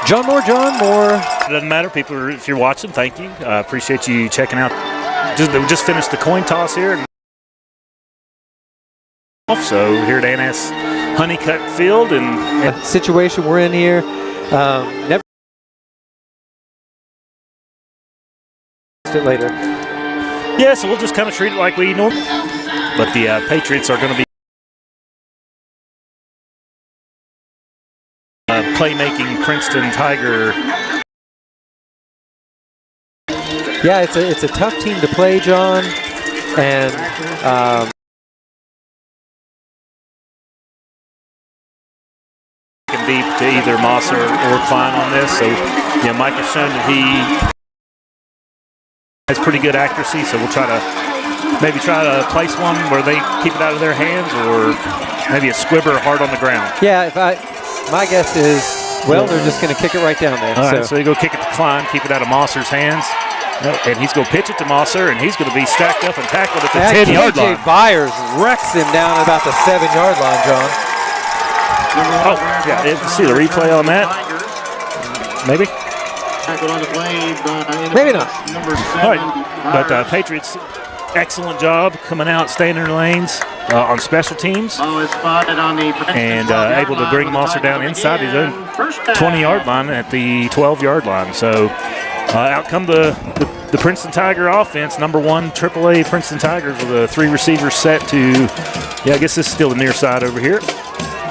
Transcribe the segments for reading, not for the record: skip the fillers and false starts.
John Moore. It doesn't matter, people. If you're watching, thank you. Appreciate you checking out. We just finished the coin toss here. So here at Annis Honeycutt Field, and situation we're in here. Never it later. Yeah, so we'll just kind of treat it like we normally. But the Patriots are going to be playmaking Princeton Tiger. Yeah, it's a tough team to play, John, and deep to either Mosser or Klein on this. So, Mike has shown that he has pretty good accuracy. So we'll try to place one where they keep it out of their hands, or maybe a squibber hard on the ground. Yeah, my guess is, well, they're just going to kick it right down there. All right, so they go kick it to Klein, keep it out of Mosser's hands. And he's going to pitch it to Mosser, and he's going to be stacked up and tackled at the 10-yard line. KJ Byers wrecks him down at about the 7-yard line, John. Oh, yeah, see the replay on that? Maybe? Maybe not. All right, but Patriots, excellent job coming out, staying in their lanes on special teams, and able to bring Mosser down inside his own 20-yard line at the 12-yard line. So out come the Princeton Tiger offense, number 1 AAA Princeton Tigers with a 3 receivers set to, I guess this is still the near side over here.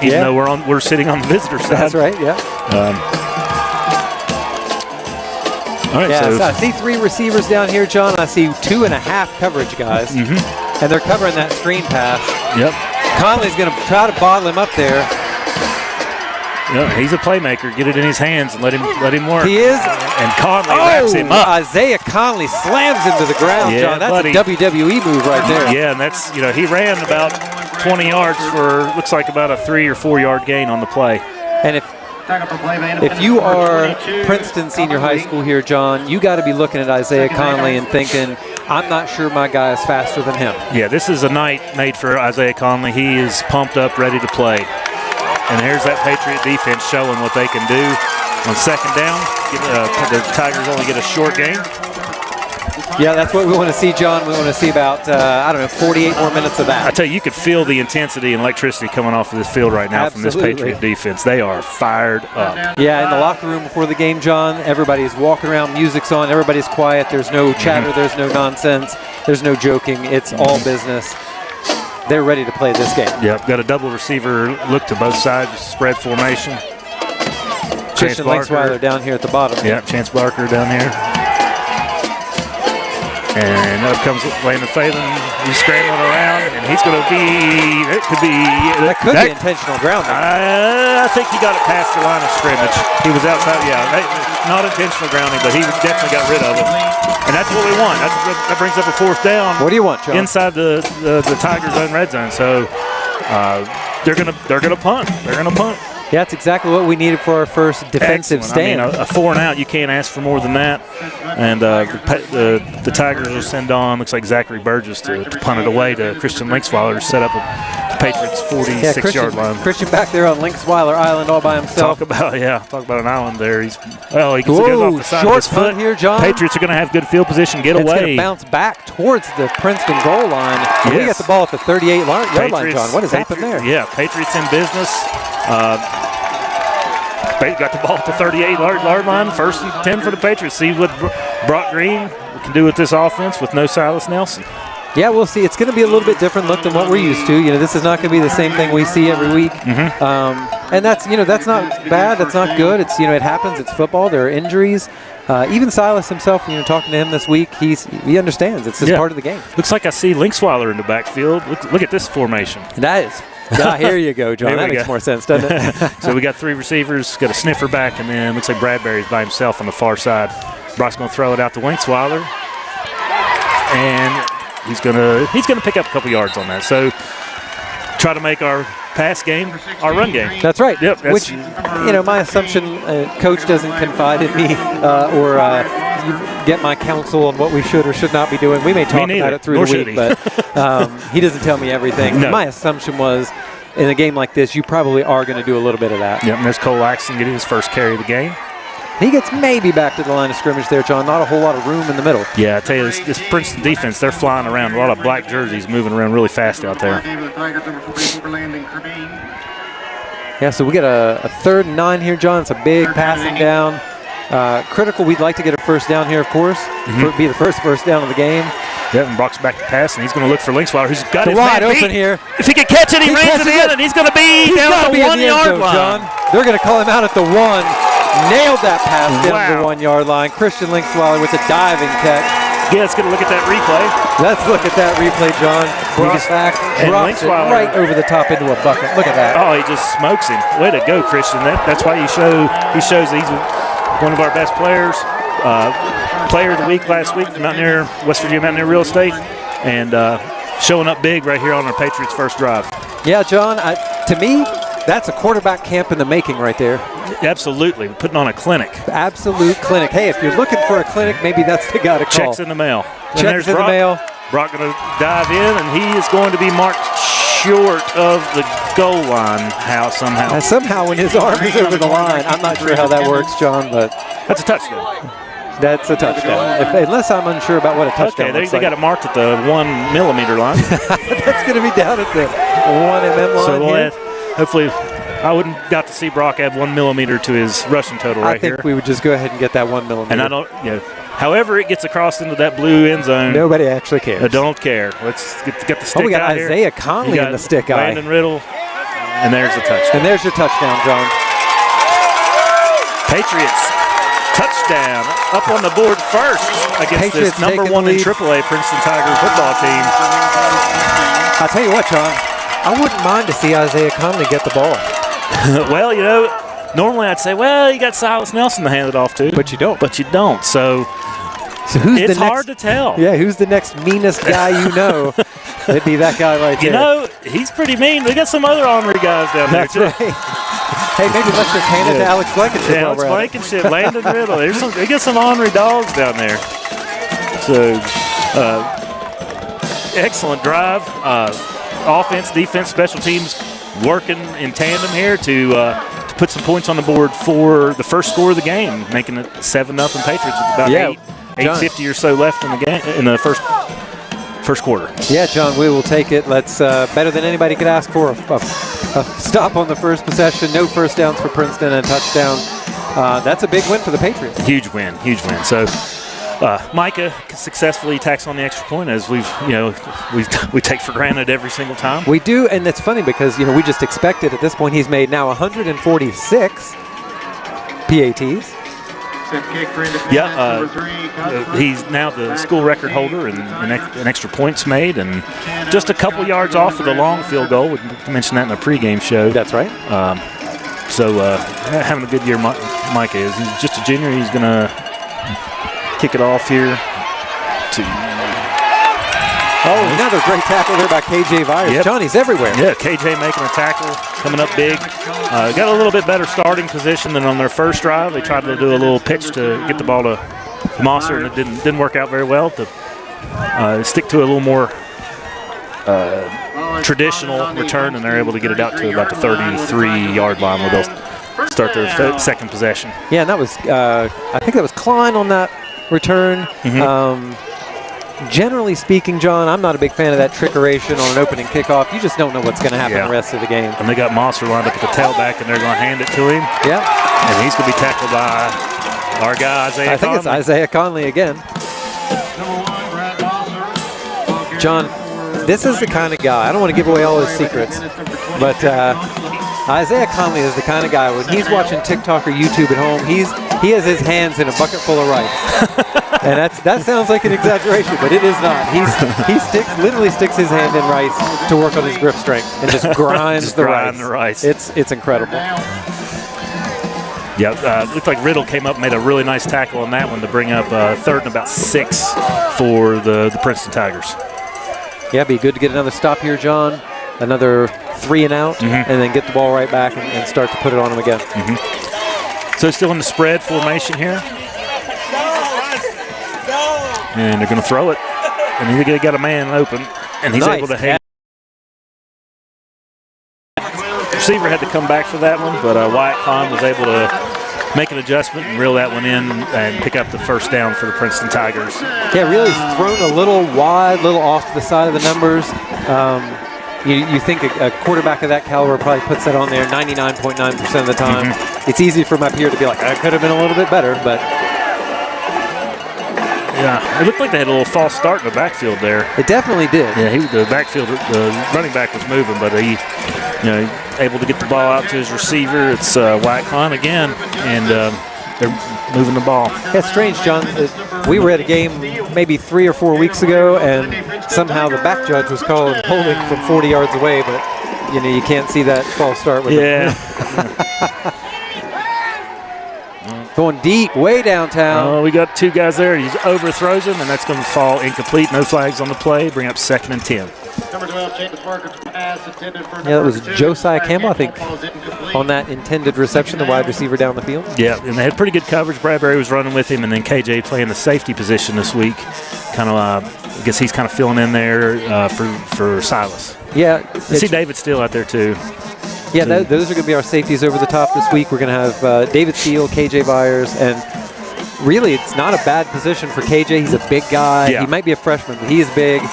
Even though we're sitting on the visitor side. That's right, yeah. All right, so I see 3 receivers down here, John. I see 2.5 coverage guys, and they're covering that screen pass. Yep. Conley's going to try to bottle him up there. Yeah, he's a playmaker. Get it in his hands and let him work. He is. And Conley wraps him up. Isaiah Conley slams him to the ground, John. That's a WWE move right there. Yeah, and that's, he ran about 20 yards for, looks like about a 3 or 4 yard gain on the play. And if you are Princeton Senior High School here, John, you got to be looking at Isaiah Conley and thinking, I'm not sure my guy is faster than him. Yeah, this is a night made for Isaiah Conley. He is pumped up, ready to play. And here's that Patriot defense showing what they can do on second down. The Tigers only get a short gain. Yeah, that's what we want to see, John. We want to see about, 48 more minutes of that. I tell you, you could feel the intensity and electricity coming off of this field right now from this Patriot defense. They are fired up. Yeah, in the locker room before the game, John, everybody's walking around, music's on, everybody's quiet. There's no chatter, there's no nonsense, there's no joking. It's all business. They're ready to play this game. Yep, got a double receiver look to both sides, spread formation. Christian Linksweiler down here at the bottom. Yeah, Chance Barker down here. And up comes Landon Phelan. He's scrambling around, and he's going to be, that could be intentional grounding. I think he got it past the line of scrimmage. He was outside, not intentional grounding, but he definitely got rid of it. And that's what we want. That brings up a 4th down. What do you want, John? Inside the Tigers' own red zone. So they're gonna punt. They're gonna punt. Yeah, that's exactly what we needed for our first defensive stand. I mean, a 4 and out, you can't ask for more than that. And the Tigers will send on, looks like Zachary Burgess to punt it away to Christian Linksweiler to set up the Patriots' 46-yard line. Christian back there on Linksweiler Island all by himself. Talk about an island there. He goes off the side of his foot. Here, John. Patriots are going to have good field position, get away. It's going to bounce back towards the Princeton goal line. Yes. We got the ball at the 38-yard line, John. What has happened there? Yeah, Patriots in business. Got the ball at the 38-yard line. 1st and 10 for the Patriots. See what Brock Green can do with this offense with no Silas Nelson. Yeah, we'll see. It's going to be a little bit different look than what we're used to. This is not going to be the same thing we see every week. And that's not bad. That's not good. It's it happens. It's football. There are injuries. Even Silas himself, talking to him this week, he understands. It's just part of the game. Looks like I see Linksweiler in the backfield. Look at this formation. That is. Here you go, John. That makes more sense, doesn't it? So we got 3 receivers, got a sniffer back, and then looks like Bradbury's by himself on the far side. Brock's going to throw it out to Linksweiler, and he's gonna pick up a couple yards on that. So try to make our pass game our run game. That's right. Yep. Which, my assumption, coach doesn't confide in me or get my counsel on what we should or should not be doing. We may talk about it through the week, but he doesn't tell me everything. No. My assumption was, in a game like this, you probably are going to do a little bit of that. Yep, and there's Cole Axton getting his first carry of the game. He gets maybe back to the line of scrimmage there, John. Not a whole lot of room in the middle. Yeah, I tell you, this Princeton defense, they're flying around. A lot of black jerseys moving around really fast out there. Yeah, so we get a 3rd and 9 here, John. It's a big passing down. Critical. We'd like to get a first down here, of course. Be the first down of the game. Yeah, and Brock's back to pass, and he's going to look for Linksweiler, who's got his wide man open beat. here. If he can catch it, he rams it in, and he's going to be down at the 1 yard line. John. They're going to call him out at the 1. Nailed that pass down to the 1 yard line. Christian Linksweiler with a diving catch. Yeah, let's get a look at that replay. Let's look at that replay, John. Brock's back, drops it right over the top into a bucket. Look at that. Oh, he just smokes him. Way to go, Christian. That's why he shows that he's one of our best players. Player of the week last week, West Virginia Mountaineer Real Estate, and showing up big right here on our Patriots' first drive. Yeah, John, to me, that's a quarterback camp in the making right there. Absolutely, putting on a clinic. Absolute clinic. Hey, if you're looking for a clinic, maybe that's the guy to call. Checks in the mail. Checks in the mail. Brock going to dive in, and he is going to be marked short of the goal line somehow. And somehow when his arm is over the line, I'm not sure how that works, John, but that's a touchdown. That's a touchdown. Unless I'm unsure about what a touchdown looks they got it marked at the 1 millimeter line. That's going to be down at the 1 mm line. So we'll hopefully, I wouldn't got to see Brock add 1 millimeter to his rushing total right here. I think we would just go ahead and get that 1 millimeter. And I don't, however it gets across into that blue end zone. Nobody actually cares. I don't care. Let's get the stick out. We got here. Isaiah Conley in the stick eye. Landon Riddle, and there's the touchdown. And there's your touchdown, John. Patriots. Touchdown up on the board first against Patriots this number 1 in AAA Princeton Tiger football team. I'll tell you what, John, I wouldn't mind to see Isaiah Conley get the ball. Well, normally I'd say, well, you got Silas Nelson to hand it off to. But you don't. So who's it's hard to tell. Yeah, who's the next meanest guy you know? It'd be that guy right there. He's pretty mean. We got some other ornery guys down there, too. Right. Hey, maybe let's just hand it to Alex Blankenship. Alex Blankenship, Landon Riddle. We got some ornery dogs down there. So, excellent drive. Offense, defense, special teams working in tandem here to put some points on the board for the first score of the game, making it 7-0 Patriots with about 8:50 or so left in the game in the first quarter. Yeah, John, we will take it. Let's better than anybody could ask for. A stop on the first possession, no first downs for Princeton, and a touchdown. That's a big win for the Patriots. Huge win. So Micah successfully tacks on the extra point, as we take for granted every single time. We do, and it's funny because we just expected at this point he's made now 146 PATs. He's now the school record holder in extra points made, and just a couple yards off of the long field goal. We mentioned that in the pregame show. That's right. Having a good year, Micah is. He's just a junior. He's going to kick it off here to... Oh, another great tackle there by KJ Vyers. Yep. Johnny's everywhere. Yeah, KJ making a tackle, coming up big. Got a little bit better starting position than on their first drive. They tried to do a little pitch to get the ball to Mosser, and it didn't work out very well. To stick to a little more traditional return, and they're able to get it out to about the 33-yard line where they'll start their second possession. Yeah, and that was, I think that was Klein on that return. Mm-hmm. Generally speaking, John, I'm not a big fan of that trickeration on an opening kickoff. You just don't know what's going to happen the rest of the game. And they got Mosser lined up at the tailback, and they're going to hand it to him. Yeah. And he's going to be tackled by our guy, Isaiah Conley. I think it's Isaiah Conley again. John, this is the kind of guy, I don't want to give away all his secrets, but Isaiah Conley is the kind of guy, when he's watching TikTok or YouTube at home, he has his hands in a bucket full of rice. And that sounds like an exaggeration, but it is not. He literally sticks his hand in rice to work on his grip strength and just grinds the rice. It's incredible. Yeah, looked like Riddle came up and made a really nice tackle on that one to bring up third and about 6 for the Princeton Tigers. Yeah, be good to get another stop here, John. Another 3 and out, and then get the ball right back and start to put it on them again. Mm-hmm. So still in the spread formation here. And they're going to throw it. And they got a man open, and he's able to hang. Receiver had to come back for that one, but Wyatt Klein was able to make an adjustment and reel that one in and pick up the first down for the Princeton Tigers. Yeah, really thrown a little wide, a little off the side of the numbers. You think a quarterback of that caliber probably puts that on there 99.9% of the time. It's easy for my peer to be like, I could have been a little bit better, but. Yeah, it looked like they had a little false start in the backfield there. It definitely did. Yeah, the running back was moving, but he, able to get the ball out to his receiver. It's Wycon again, and they're moving the ball. It's strange, John. We were at a game maybe 3 or 4 weeks ago, and somehow the back judge was calling holding from 40 yards away, but you can't see that false start with him. Going deep, way downtown. We got 2 guys there. He overthrows him, and that's going to fall incomplete. No flags on the play. Bring up 2nd and 10. Yeah, that was Josiah Campbell, I think, on that intended reception, the wide receiver down the field. Yeah, and they had pretty good coverage. Bradbury was running with him, and then KJ playing the safety position this week. Kind of, I guess he's kind of filling in there for Silas. Yeah. I see David Steele out there, too. Yeah, those are going to be our safeties over the top this week. We're going to have David Steele, KJ Byers, and really it's not a bad position for KJ. He's a big guy. Yeah. He might be a freshman, but he is big,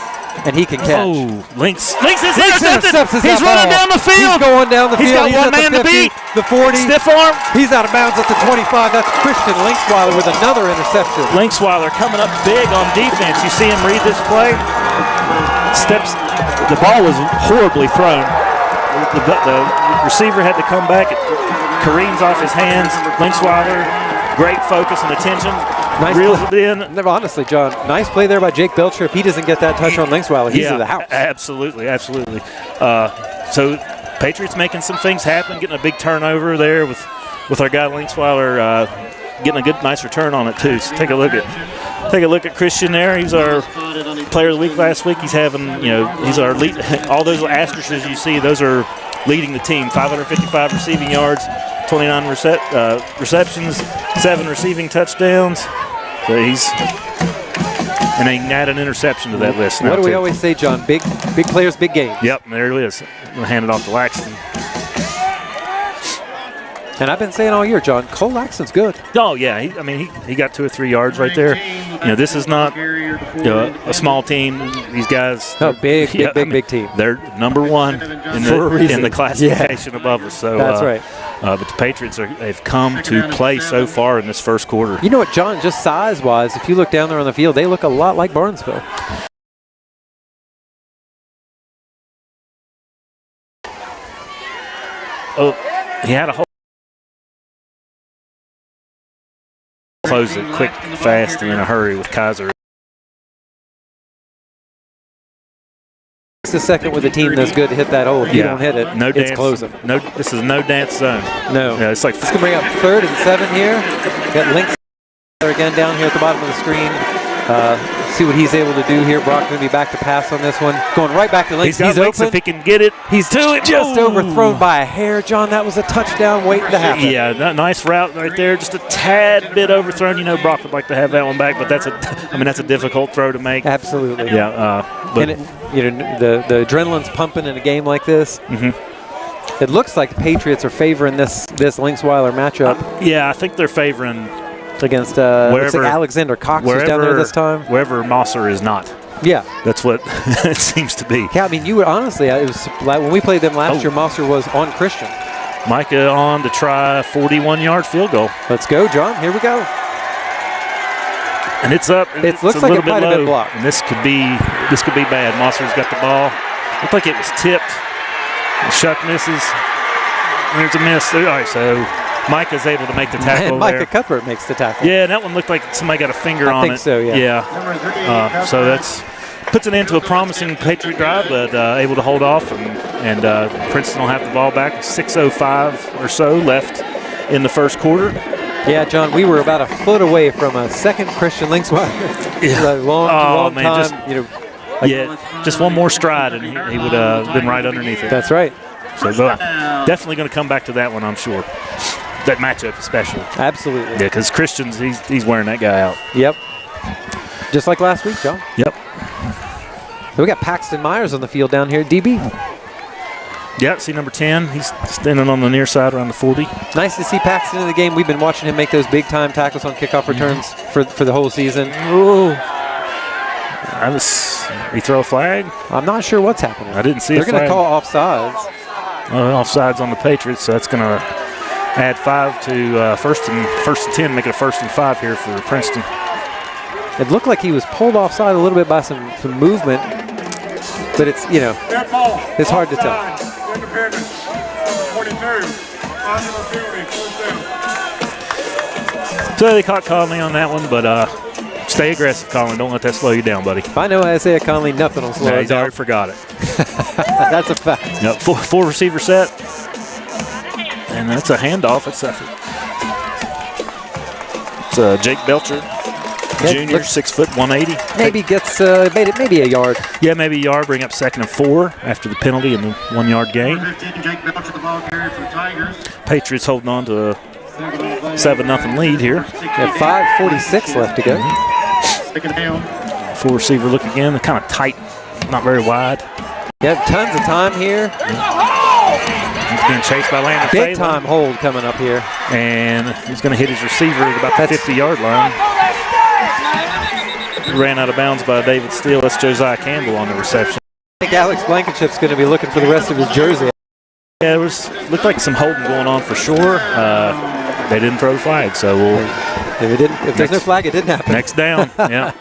and he can catch. Oh, Lynx is intercepted. He's running down the He's field. going down the field. He's got one man to beat. The 40. Stiff arm. He's out of bounds at the 25. That's Christian Linksweiler with another interception. Linksweiler coming up big on defense. You see him read this play. Steps. The ball was horribly thrown. The receiver had to come back. It careens off his hands. Linksweiler, great focus and attention. Nice reels it in. Honestly, John, nice play there by Jake Belcher. If he doesn't get that touch on Linksweiler, he's in the house. Absolutely. So Patriots making some things happen, getting a big turnover there with our guy Linksweiler getting a nice return on it too. So take a look at Christian there. He's our player of the week last week. He's having, he's our lead. All those asterisks you see, those are leading the team. 555 receiving yards, 29 receptions, 7 receiving touchdowns. So and they can add an interception to that list now. What do we always say, John? Big players, big games. Yep, and there it is. I'm going to hand it off to Laxton. And I've been saying all year, John, Cole Laxton's good. Oh, yeah. He got 2 or 3 yards right there. This is not a small team. These guys. Big team. They're number 1 in the classification above us. So that's right. But the Patriots they've come to play so far in this first quarter. You know what, John? Just size-wise, if you look down there on the field, they look a lot like Barnesville. Oh, he had a whole. Close it quick, fast, and in a hurry with Kaiser. It's the second with a team that's good to hit that hole. If you don't hit it, it's closing. No, this is no dance zone. No. Yeah, it's like this can bring up 3rd and 7 here. Got Links again down here at the bottom of the screen. See what he's able to do here. Brock going to be back to pass on this one. Going right back to Links. He's open. If he can get it, he's just overthrown by a hair, John. That was a touchdown waiting to happen. Yeah, nice route right there. Just a tad bit overthrown. Brock would like to have that one back, but that's a difficult throw to make. Absolutely. Yeah. But the adrenaline's pumping in a game like this. Mm-hmm. It looks like the Patriots are favoring this Linksweiler matchup. Yeah, I think they're favoring. Against Alexander Cox who's down there this time. Wherever Mosser is not. Yeah. That's what it seems to be. Yeah, you would honestly, it was like when we played them last year, Mosser was on Christian. Micah on to try a 41-yard field goal. Let's go, John. Here we go. And it's up. It looks like it might have been blocked. And this could be bad. Mosser's got the ball. Looked like it was tipped. The shuck misses. There's a miss. All right, so Micah's able to make the tackle. And Micah Cuthbert makes the tackle. Yeah, and that one looked like somebody got a finger on it. I think so, yeah. Yeah. So that's puts it into a promising Patriot drive, but able to hold off, and Princeton will have the ball back. 6:05 or so left in the first quarter. Yeah, John, we were about a foot away from a second Christian Linksweiler. Yeah. long man, time. Just one more stride, and he would have been right underneath it. That's right. So definitely going to come back to that one, I'm sure. That matchup especially. Absolutely. Yeah, because Christian's, he's wearing that guy out. Yep. Just like last week, John. Yep. We got Paxton Myers on the field down here at DB. Yeah, see number 10. He's standing on the near side around the 40. Nice to see Paxton in the game. We've been watching him make those big-time tackles on kickoff returns for the whole season. Ooh. We throw a flag? I'm not sure what's happening. I didn't see They're a flag. going to call offsides. Offsides on the Patriots, so that's going to add 5 to first and 10, make it a 1st and 5 here for Princeton. It looked like he was pulled offside a little bit by some movement, but it's, it's hard to tell. So they caught Conley on that one, but stay aggressive, Conley. Don't let that slow you down, buddy. If I know Isaiah Conley, nothing will slow Yeah, us he's down. already forgot it. That's a fact. Yep, full receiver set. And that's a handoff. It's Jake Belcher, junior, 6 foot 180. Maybe gets maybe a yard. Yeah, maybe a yard. Bring up 2nd and 4 after the penalty and the 1 yard gain. Patriots holding on to a 7-0 lead here. 5:46 left to go. Full receiver look again. Kind of tight, not very wide. Yeah, tons of time here. He's being chased by Landon Big Phelan. time hold coming up here. And he's going to hit his receiver at about the 50-yard line. Ran out of bounds by David Steele. That's Josiah Campbell on the reception. I think Alex Blankenship's going to be looking for the rest of his jersey. Yeah, looked like some holding going on for sure. They didn't throw the flag, so If there's no flag, it didn't happen. Next down, yeah.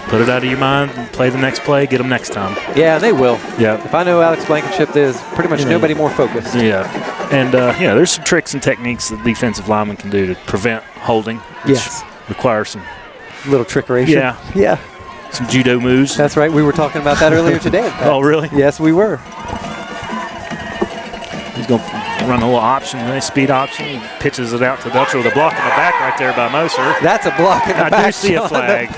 Put it out of your mind, play the next play, get them next time. Yeah, they will. Yeah. If I know Alex Blankenship, there's pretty much nobody more focused. Yeah. And, there's some tricks and techniques that defensive linemen can do to prevent holding. Which requires some little trickery. Yeah. Yeah. Some judo moves. That's right. We were talking about that earlier today. Oh, really? Yes, we were. He's going to run a little option, a nice speed option. He pitches it out to Belcher with a block in the back right there by Moser. That's a block in the back. I do see a flag.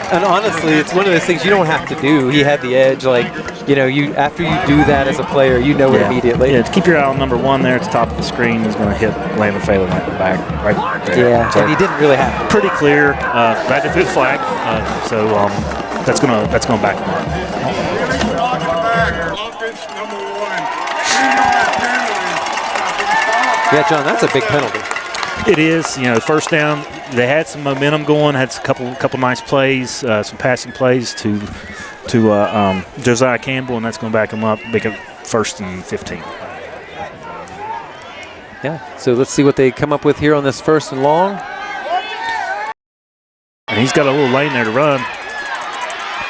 And honestly, it's one of those things you don't have to do. He had the edge. After you do that as a player, you know it immediately. Yeah, keep your eye on number 1 there at the top of the screen. He's going to hit Landon Phelan right in the back, right there. Yeah, so and he didn't really have to. Pretty clear. Glad to threw the flag. So that's going back him up. Yeah, John, that's a big penalty. It is. First down. They had some momentum going. Had a couple nice plays, some passing plays to Josiah Campbell, and that's going to back him up. Make it 1st and 15. Yeah. So let's see what they come up with here on this 1st and long. And he's got a little lane there to run,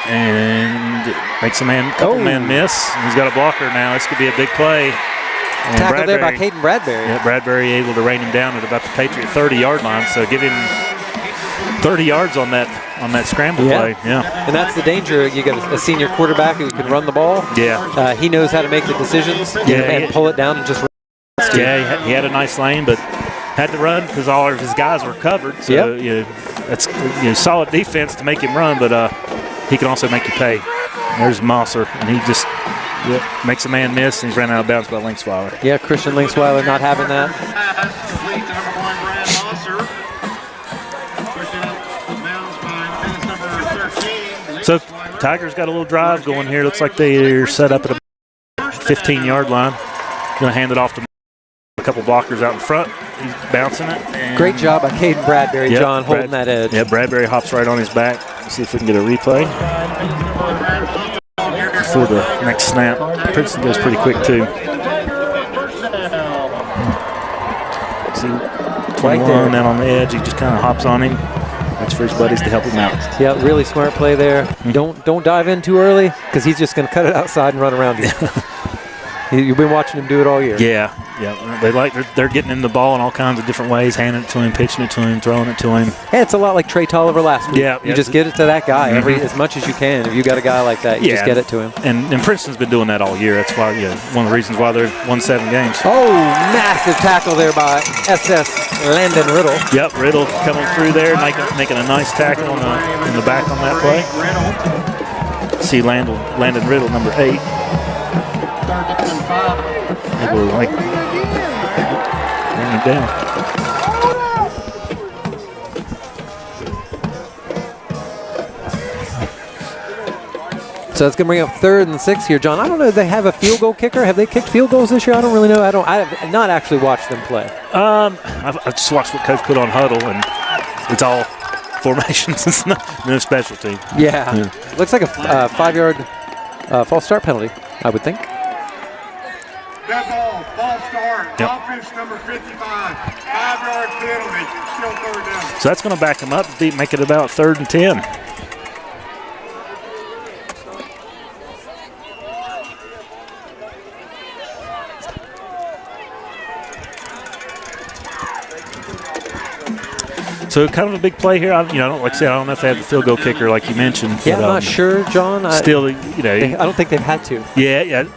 and makes a man miss. And he's got a blocker now. This could be a big play. And Tackled there by Caden Bradbury. Yeah, Bradbury able to rein him down at about the Patriot 30-yard line. So give him 30 yards on that scramble play. Yeah. And that's the danger. You got a senior quarterback who can run the ball. Yeah. He knows how to make the decisions. And pull it down and just run. Yeah, he had a nice lane, but had to run because all of his guys were covered. So that's solid defense to make him run, but he can also make you pay. There's Mosser, and he just makes a man miss, and he's ran out of bounds by Linksweiler. Yeah, Christian Linksweiler not having that. So Tigers got a little drive going here. Looks like they're set up at a 15-yard line. Going to hand it off to a couple blockers out in front. He's bouncing it. Great job by Caden Bradbury, John, holding that edge. Yeah, Bradbury hops right on his back. Let's see if we can get a replay. For the next snap. Princeton goes pretty quick too. See, 21 out on the edge. He just kind of hops on him. Waits for his buddies to help him out. Yeah, really smart play there. Don't dive in too early because he's just going to cut it outside and run around you. You've been watching him do it all year. Yeah. They're getting him the ball in all kinds of different ways, handing it to him, pitching it to him, throwing it to him. Yeah, it's a lot like Trey Tolliver last week. You just get it to that guy as much as you can. If you got a guy like that, you just get it to him. And Princeton's been doing that all year. That's why one of the reasons why they've won 7 games. Oh, massive tackle there by SS Landon Riddle. Yep, Riddle coming through there, making a nice tackle in the back on that play. See Landon Riddle, number 8. Able to bring him down. So that's going to bring up 3rd and 6 here, John. I don't know if they have a field goal kicker. Have they kicked field goals this year? I don't really know. I have not actually watched them play. I've just watched what Coach put on Huddle, and it's all formations. It's no special team. Yeah. Looks like a 5-yard false start penalty, I would think. Dead ball, false start, offense number 55, 5-yard penalty, still 3rd down. So that's going to back them up, make it about 3rd and 10. So kind of a big play here. Like I said, I don't know if they have the field goal kicker like you mentioned. Yeah, I'm not sure, John. Still, I don't think they've had to. Yeah.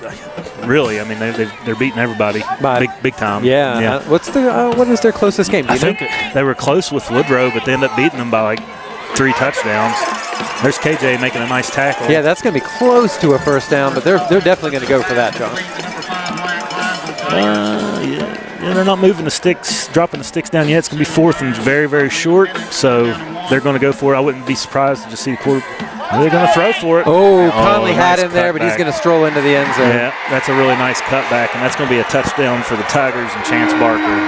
Really, I mean, they're beating everybody big time. Yeah. What is their closest game? I think they were close with Woodrow, but they ended up beating them by like 3 touchdowns. There's KJ making a nice tackle. Yeah, that's going to be close to a first down, but they're definitely going to go for that, John. Yeah, they're not moving the sticks, dropping the sticks down yet. It's going to be 4th and very, very short, so they're going to go for it. I wouldn't be surprised to just see the quarter. They're going to throw for it. Conley had him there, but he's going to stroll into the end zone. Yeah, that's a really nice cutback, and that's going to be a touchdown for the Tigers and Chance Barker.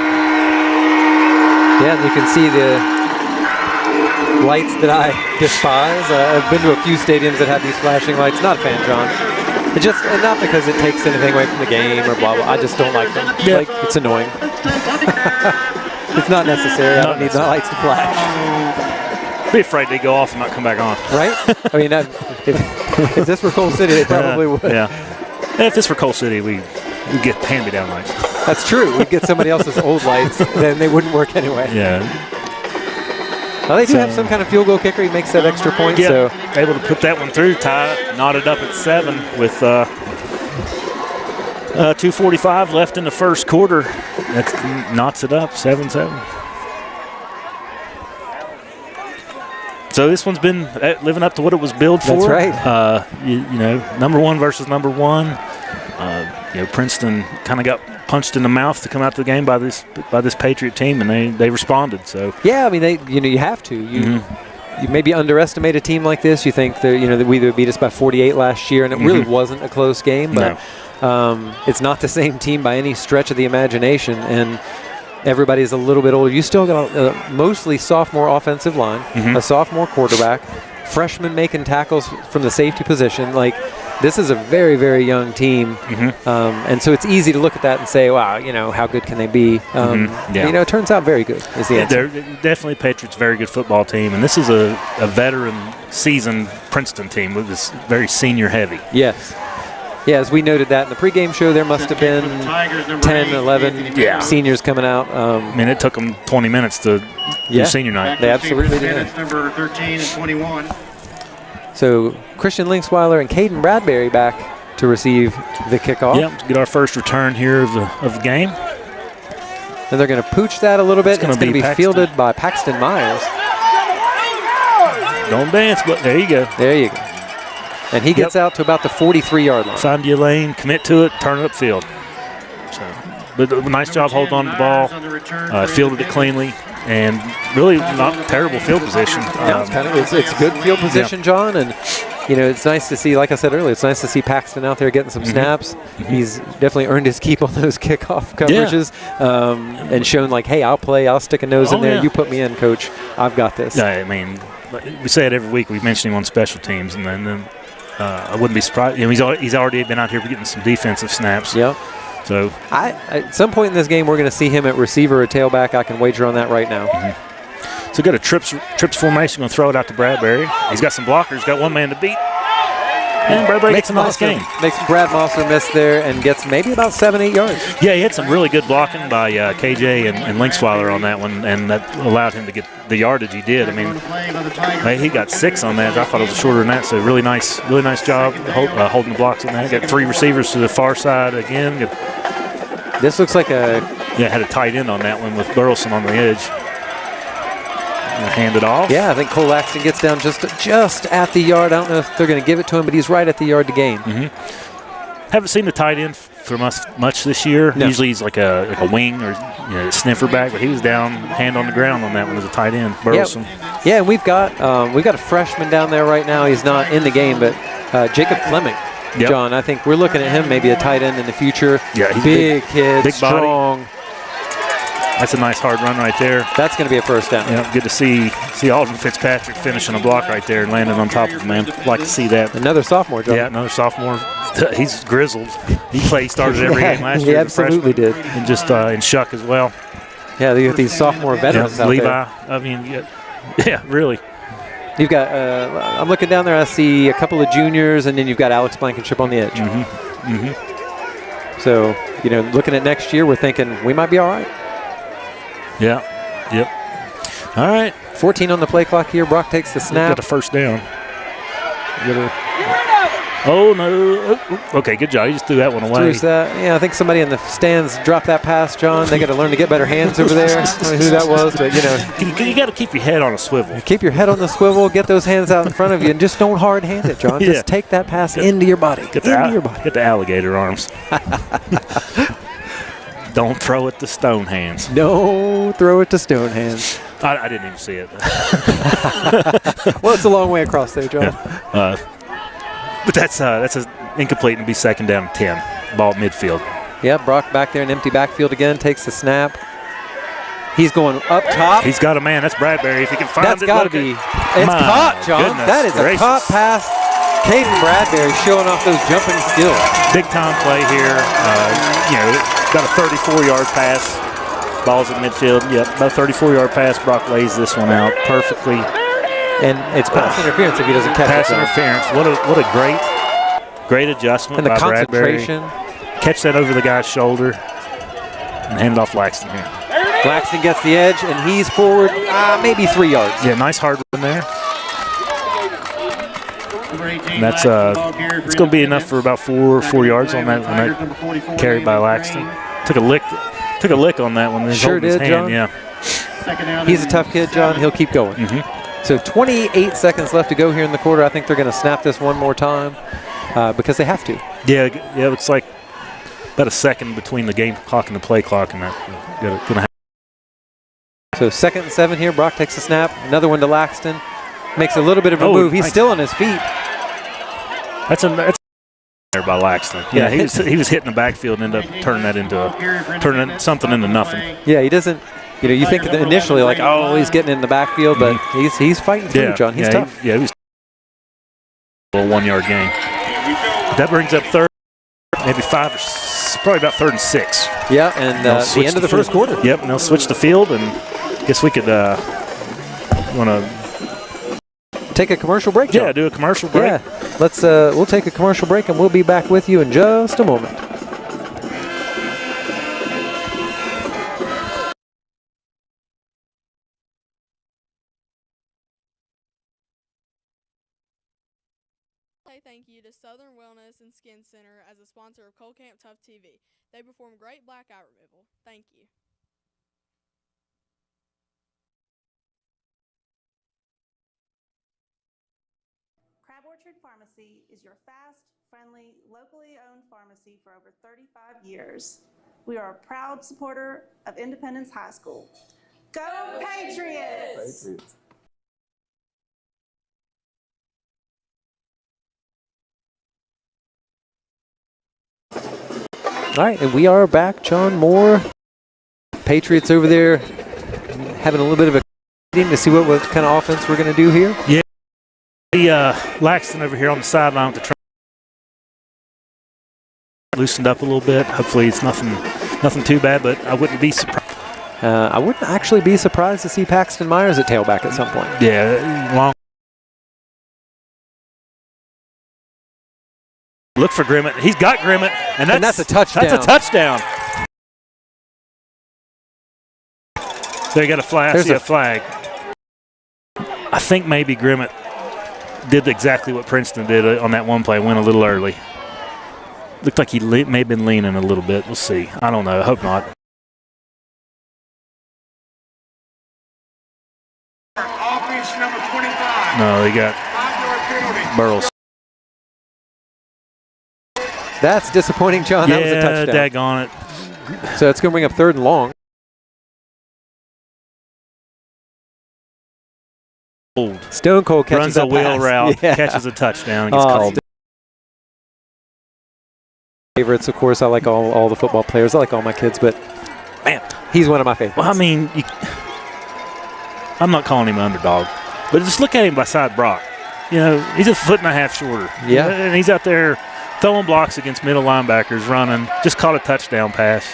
Yeah, and you can see the lights that I despise. I've been to a few stadiums that have these flashing lights. Not a fan, John. And not because it takes anything away from the game or blah, blah. I just don't like them. Yeah. It's annoying. It's not necessary. I don't need the lights to flash. Be afraid they go off and not come back on. Right? I mean, if this were Coal City, they probably would. Yeah. And if this were Coal City, we'd get hand-me-down lights. That's true. We'd get somebody else's old lights, then they wouldn't work anyway. Yeah. Well, they do have some kind of field goal kicker. He makes that extra point. Yeah, so able to put that one through. Ty knotted up at 7 with 2:45 left in the first quarter. That knots it up, 7-7. So this one's been living up to what it was billed for. That's right. Number 1 versus number 1. Princeton kind of got punched in the mouth to come out to the game by this Patriot team, and they responded. So yeah, I mean you have to. You maybe underestimate a team like this. You think that we beat us by 48 last year, and it really wasn't a close game. But it's not the same team by any stretch of the imagination, and everybody's a little bit older. You still got a mostly sophomore offensive line, a sophomore quarterback, freshmen making tackles from the safety position. Like, this is a very, very young team, and so it's easy to look at that and say, wow, how good can they be? It turns out very good is the answer. They're definitely Patriots, very good football team, and this is a veteran, seasoned Princeton team with this very senior heavy. Yes. Yeah, as we noted that in the pregame show, there must have been 10, 11 seniors coming out. It took them 20 minutes to do senior night. They absolutely did. Number 13 and 21. So Christian Linksweiler and Caden Bradbury back to receive the kickoff. Yeah, get our first return here of the game. And they're going to pooch that a little bit. It's going to be fielded by Paxton Myers. Don't dance, but there you go. There you go. And he gets out to about the 43-yard line. Find your lane, commit to it, turn it upfield. But a nice job holding on to the ball, fielded it cleanly, and really not terrible field position. It's good field position, John, and it's nice to see, like I said earlier, it's nice to see Paxton out there getting some snaps. He's definitely earned his keep on those kickoff coverages, and shown like, hey, I'll stick a nose in there. You put me in, coach. I've got this. I mean, we say it every week. We mention him on special teams, and then I wouldn't be surprised. He's already been out here getting some defensive snaps. Yep. So at some point in this game, we're going to see him at receiver or tailback. I can wager on that right now. So got a trips formation. Going to throw it out to Bradbury. He's got some blockers. Got one man to beat. And Bradbury gets a nice game. Makes Brad Mosser miss there and gets maybe about 7-8 yards. Yeah, he had some really good blocking by KJ and Linksweiler on that one, and that allowed him to get the yardage he did. I mean, he got 6 on that. I thought it was shorter than that, so really nice job holding the blocks on that. Got 3 receivers to the far side again. This looks like had a tight end on that one with Burleson on the edge. Hand it off. Yeah, I think Cole Laxton gets down just at the yard. I don't know if they're going to give it to him, but he's right at the yard to gain. Haven't seen the tight end from us much this year. No. Usually he's like a wing or sniffer back, but he was down, hand on the ground on that one as a tight end. Burleson. Yeah, and we've got a freshman down there right now. He's not in the game, but Jacob Fleming. Yep. John, I think we're looking at him maybe a tight end in the future. Yeah, he's big kid, big strong. Body. That's a nice hard run right there. That's going to be a first down. Yeah, good to see Alden Fitzpatrick finishing a block right there and landing on top of him, man. Like to see that. Another sophomore, John. Yeah, another sophomore. He's grizzled. He started every game last year. He absolutely did. And just in Shuck as well. Yeah, you got these sophomore veterans out Levi, there. I mean, yeah, really. You've got, I'm looking down there, I see a couple of juniors, and then you've got Alex Blankenship on the edge. So, looking at next year, we're thinking we might be all right. Yeah, yep. All right. 14 on the play clock here. Brock takes the snap. Got a first down. Oh, no. Okay, good job. You just threw that one away. Yeah, I think somebody in the stands dropped that pass, John. They got to learn to get better hands over there. I don't know who that was, but, You got to keep your head on a swivel. Keep your head on the swivel, get those hands out in front of you, and just don't hard hand it, John. Just take that pass into your body. Get the alligator arms. Don't throw it to stone hands. No, throw it to stone hands. I didn't even see it. Well, it's a long way across there, John. Yeah. But that's incomplete and be second down and 10. Ball at midfield. Yeah, Brock back there in empty backfield again, takes the snap. He's going up top. He's got a man. That's Bradbury. If he can find That's it. That's got to be. It's caught, John. That is a caught pass. Caden Bradbury showing off those jumping skills. Big time play here. Got a 34-yard pass. Ball's at midfield. Yep, about a 34-yard pass. Brock lays this one out perfectly. And it's pass interference if he doesn't catch it. Pass interference. What a great adjustment and the by concentration. Bradbury. Catch that over the guy's shoulder and hand it off Laxton here. Laxton gets the edge, and he's forward maybe 3 yards. Yeah, nice hard run there. And that's it's going to be enough for about four yards on that carry by Laxton. Took a lick on that one. Sure did, his hand, John. Yeah. He's a tough kid, John. He'll keep going. So 28 seconds left to go here in the quarter. I think they're going to snap this one more time because they have to. Yeah. It's like about a second between the game clock and the play clock, and that's going to happen. So 2nd and 7 here. Brock takes the snap. Another one to Laxton. Makes a little bit of a move. He's still on his feet. That's there by Laxton. Yeah, he was hitting the backfield and ended up turning something into nothing. Yeah, he doesn't. You think initially like, oh, he's getting in the backfield, but he's fighting through, John. He's tough. He was a little 1 yard gain. That brings up third, maybe 5 or probably about 3rd and 6. Yeah, and the end of the first quarter. Yep, and they'll switch the field, and I guess we could want to take a commercial break, John. Yeah, do a commercial break. Yeah, we'll take a commercial break, and we'll be back with you in just a moment. Thank you to Southern Wellness and Skin Center as a sponsor of Cold Camp Tough TV. They perform great black eye removal. Thank you. Crab Orchard Pharmacy is your fast, friendly, locally owned pharmacy for over 35 years. We are a proud supporter of Independence High School. Go Patriots! All right, and we are back, John. More Patriots over there having a little bit of a meeting to see what kind of offense we're going to do here. Yeah, Laxton over here on the sideline with the try. Loosened up a little bit. Hopefully it's nothing too bad, but I wouldn't be surprised. I wouldn't actually be surprised to see Paxton Myers at tailback at some point. Yeah, long. Look for Grimmett. He's got Grimmett, and that's a touchdown. That's a touchdown. They got a flag. There's a flag. I think maybe Grimmett did exactly what Princeton did on that one play. Went a little early. Looked like he may have been leaning a little bit. We'll see. I don't know. I hope not. Offense number 25. No, they got 5-yard penalty. Burles. That's disappointing, John. That was a touchdown. Daggone it. So it's going to bring up 3rd and long. Stone Cold catches runs a wheel route, yeah. catches a touchdown, and gets called. favorites, of course. I like all the football players. I like all my kids, but man, he's one of my favorites. Well, I mean, I'm not calling him an underdog, but just look at him beside Brock. You know, he's a foot and a half shorter. Yeah. And he's out there throwing blocks against middle linebackers, running. Just caught a touchdown pass.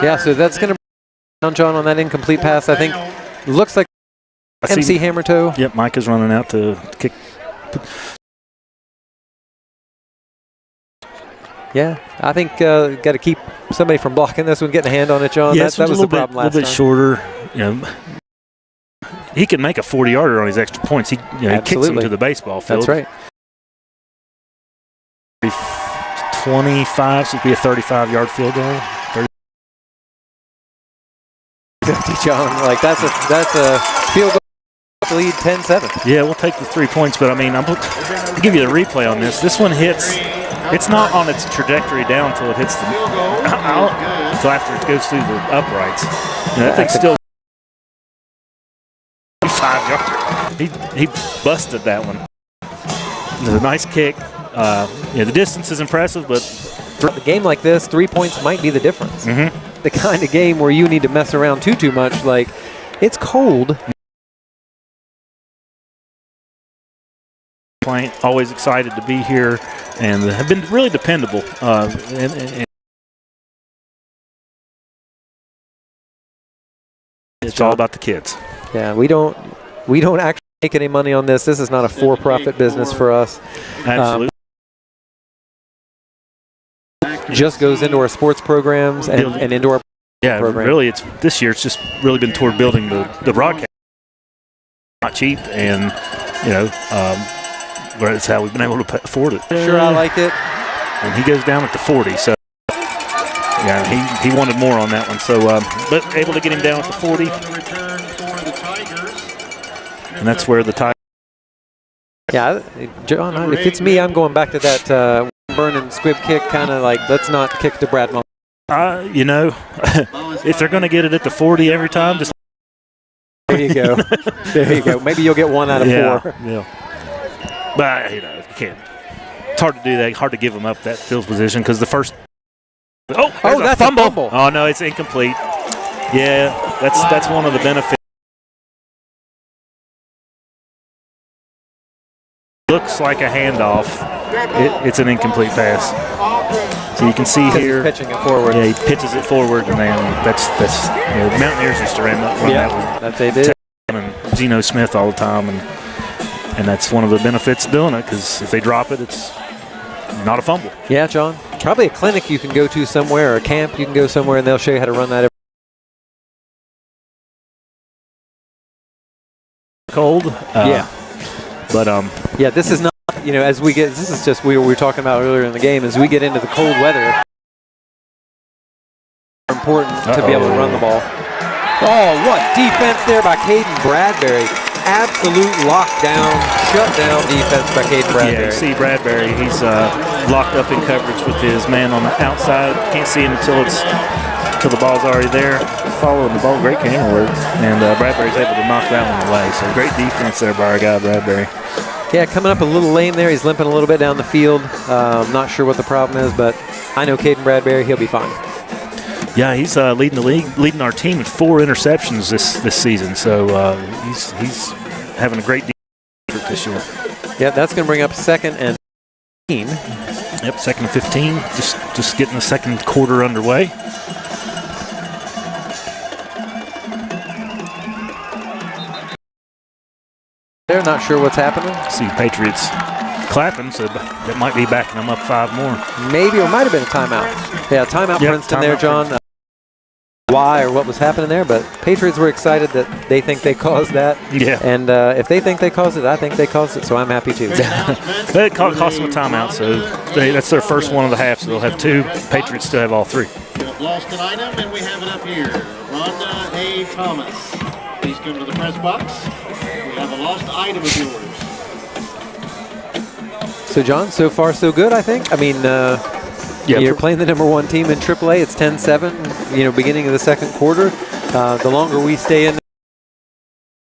Yeah, so that's going to down John on that incomplete pass. I think looks like MC Hammertoe. Yep, Micah's running out to kick. Yeah, I think got to keep somebody from blocking this one, getting a hand on it, John. Yes, that was the problem last time. A little bit shorter. You know, he can make a 40-yarder on his extra points. He kicks them to the baseball field. That's right. 25, so it'd be a 35-yard field goal. 50, John. Like that's a field goal lead, 10-7. Yeah, we'll take the 3 points, but I mean, I'll give you the replay on this. This one hits. It's not on its trajectory down until it hits until after it goes through the uprights. That thing's still 5 yards. He busted that one. It was a nice kick. The distance is impressive, but a game like this, 3 points might be the difference. Mm-hmm. The kind of game where you need to mess around too much. Like, it's cold. Always excited to be here, and have been really dependable. It's all about the kids. Yeah, we don't actually make any money on this. This is not a for-profit business for us. Absolutely. Just goes into our sports programs and into our program. Really, this year it's just really been toward building the broadcast. Not cheap, and that's how we've been able to afford it. Sure, I like it. And he goes down at the 40, so yeah, he wanted more on that one. So, but able to get him down at the 40, and that's where the tie. Yeah, John, if it's me, I'm going back to that burning squib kick, kind of like, let's not kick to Brad Mull. If they're going to get it at the 40 every time, just there you go. There you go. Maybe you'll get 1 out of 4. Yeah. But you can't. It's hard to do that. Hard to give them up that field position because the first. That's a fumble. Oh no, it's incomplete. Yeah, that's one of the benefits. Looks like a handoff. It's an incomplete pass. So you can see here. He's pitching it forward. Yeah, he pitches it forward, and then that's the Mountaineers used to run that one. That they did. And Geno Smith all the time, and that's one of the benefits of doing it, because if they drop it, it's not a fumble. Yeah, John. Probably a clinic you can go to somewhere, or a camp you can go somewhere, and they'll show you how to run that. Cold. But yeah, this is not. As we get, this is just we were talking about earlier in the game. As we get into the cold weather, important to be able to run the ball. Oh, what defense there by Caden Bradbury. Absolute lockdown, shutdown defense by Caden Bradbury. Yeah, you see Bradbury, he's locked up in coverage with his man on the outside. Can't see him until the ball's already there. Following the ball, great camera work. And Bradbury's able to knock that one away. So great defense there by our guy, Bradbury. Yeah, coming up a little lame there. He's limping a little bit down the field. Not sure what the problem is, but I know Caden Bradbury, he'll be fine. Yeah, he's leading the league, leading our team with 4 interceptions this season. So he's having a great effort this year. Yeah, that's going to bring up 2nd and 15. Yep, 2nd and 15. Just getting the second quarter underway. They're not sure what's happening. See Patriots clapping, so that might be backing them up 5 more. Maybe, or might have been a timeout. Yeah, timeout Princeton there, John. Why or what was happening there, but Patriots were excited that they think they caused that. Yeah. And if they think they caused it, I think they caused it, so I'm happy too. It cost them a timeout, so that's their first one of the half, so they'll have 2. Patriots still have all 3. Lost an item, and we have it up here. Rhonda A. Thomas. Please come to the press box. We have a lost item of yours. So, John, so far so good, I think. I mean, you're playing the #1 team in AAA. It's 10-7, beginning of the second quarter. The longer we stay in, the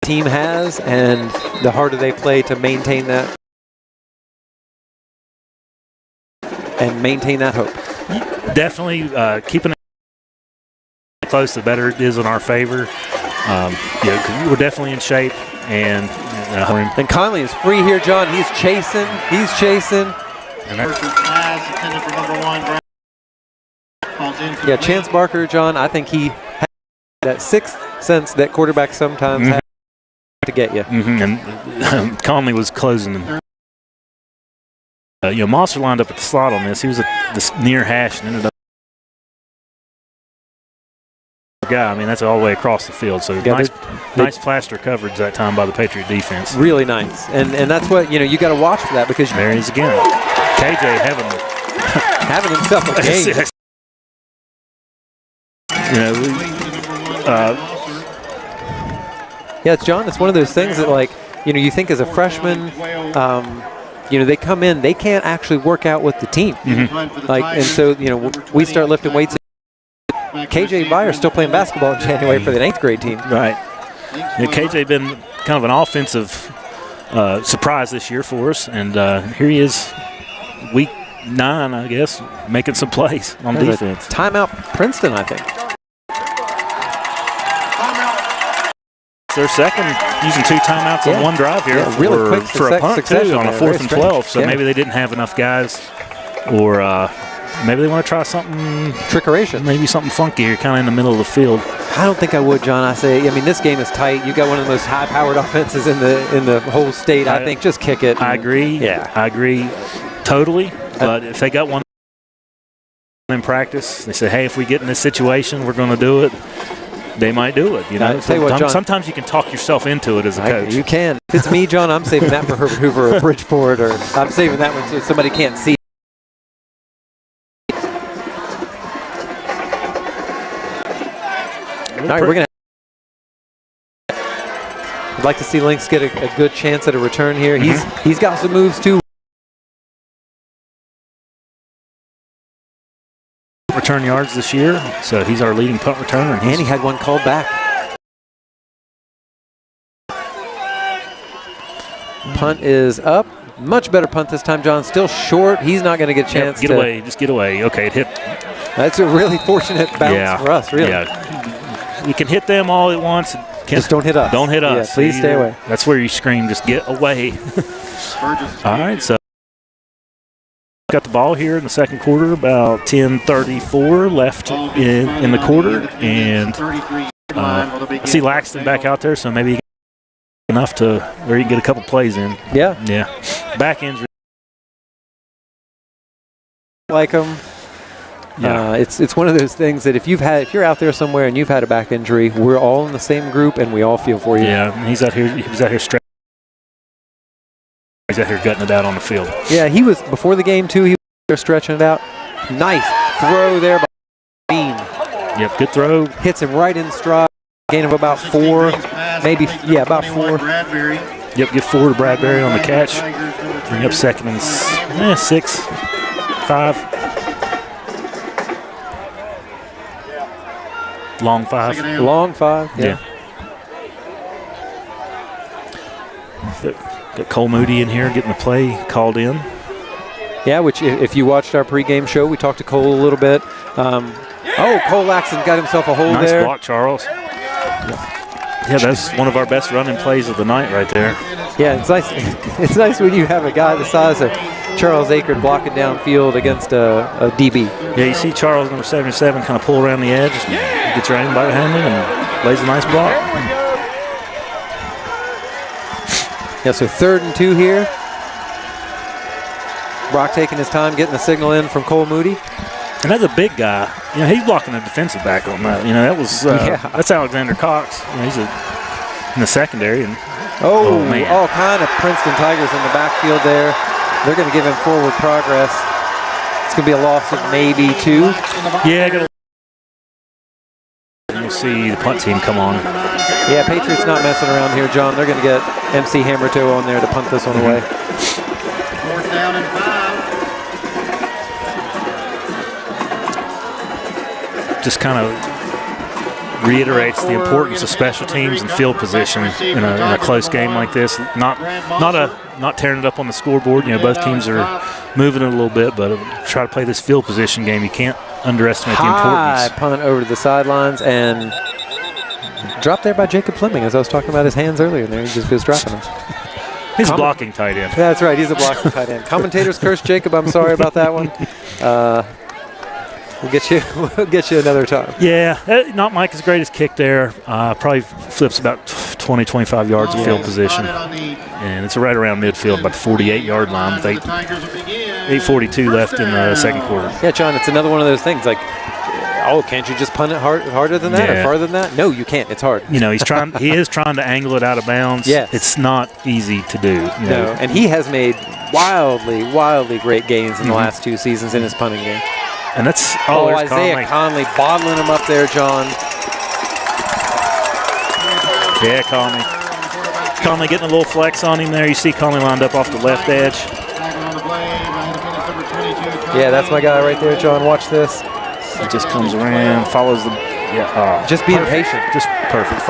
team has, and the harder they play to maintain that and maintain that hope. Definitely keeping it close, the better it is in our favor. Because we're definitely in shape. And Conley is free here, John. He's chasing. And yeah, Chance Barker, John, I think he has that sixth sense that quarterbacks sometimes have to get you. And Conley was closing. Monster lined up at the slot on this. He was at this near hash and ended up. I mean, that's all the way across the field. So nice plaster coverage that time by the Patriot defense. Really nice, and that's what you got to watch for that because there he is again. KJ having himself a game. Yeah, it's John. It's one of those things that you think as a freshman, they come in, they can't actually work out with the team, and so we start lifting weights. KJ Byers still playing basketball in January for the 9th grade team. Right. KJ been kind of an offensive surprise this year for us, and here he is, week 9, I guess, making some plays on defense. Timeout Princeton, I think. Their second, using 2 timeouts on one drive here really quick for a punt too on a 4th and 12. So maybe they didn't have enough guys, or maybe they want to try something trickeration, maybe something funky here, kind of in the middle of the field. I don't think I would, John. I mean, this game is tight. You got one of the most high-powered offenses in the whole state. I think just kick it. I agree. Yeah, I agree totally. But if they got one in practice, they say, hey, if we get in this situation, we're going to do it. They might do it. Sometimes you can talk yourself into it as a coach. You can. If it's me, John, I'm saving that for Herbert Hoover or Bridgeport, or I'm saving that one so somebody can't see. All right, we're going to. I'd like to see Lynx get a good chance at a return here. He's got some moves too. Return yards this year, so he's our leading punt returner. And he had one called back. Punt is up. Much better punt this time, John. Still short. He's not going to get a chance to get away. Just get away. Okay, it hit. That's a really fortunate bounce for us, really. Yeah. You can hit them all at once. Just don't hit us. Don't hit us. Yeah, please stay away. That's where you scream, just get away. All right, so got the ball here in the second quarter, about 10:34 left in the quarter, and I see Laxton back out there, so maybe enough to where you can get a couple plays in. Yeah. Back injury. Like him. Yeah. It's one of those things that if you're out there somewhere and you've had a back injury, we're all in the same group and we all feel for you. Yeah, and he was out here stretching. He's out here gutting it out on the field. Yeah, he was before the game too. He was there stretching it out. Nice throw there by Bean. Yep, good throw. Hits him right in stride. Gain of about 4, maybe about 4. Yep, get 4 to Bradbury on the catch. Bring up second and 6, 5. Long 5. Long 5. Yeah. Got Cole Moody in here getting the play called in. Yeah, which if you watched our pregame show, we talked to Cole a little bit. Cole Laxton got himself a hold there. Nice block, Charles. Yeah, that's one of our best running plays of the night right there. Yeah, it's nice. It's nice when you have a guy the size of Charles Akert blocking downfield against a DB. Yeah, you see Charles, number 77, kind of pull around the edge, gets right in behind him, and lays a nice block. Yeah, so 3rd and 2 here. Brock taking his time getting the signal in from Cole Moody. And that's a big guy. He's blocking the defensive back on that. That was that's Alexander Cox. He's in the secondary. And man. All kind of Princeton Tigers in the backfield there. They're going to give him forward progress. It's going to be a loss of maybe 2. Yeah. You'll see the punt team come on. Yeah, Patriots not messing around here, John. They're going to get MC Hammertoe on there to punt this one away. 4th down and 5. Just kind of reiterates the importance of special teams and field position in a close game like this. Not tearing it up on the scoreboard. Both teams are moving it a little bit, but try to play this field position game. You can't underestimate the importance. High punt over to the sidelines and dropped there by Jacob Fleming, as I was talking about his hands earlier. There, he just was dropping them. He's a blocking tight end. That's right. He's a blocking tight end. Commentators curse Jacob. I'm sorry about that one. We'll get you another time. Yeah, not Micah's greatest kick there. Probably flips about 20, 25 yards of field position. And it's right around midfield, about the 48-yard line with 8:42 left in the second quarter. Yeah, John, it's another one of those things like, can't you just punt it harder than that or farther than that? No, you can't. It's hard. He is trying to angle it out of bounds. Yes. It's not easy to do. No, and he has made wildly great gains in the last 2 seasons in his punting game. And that's Isaiah Conley bottling him up there, John. Yeah, Conley getting a little flex on him there. You see Conley lined up off the left edge. Yeah, that's my guy right there, John. Watch this. He just comes around, follows the. Just being patient. Just perfect.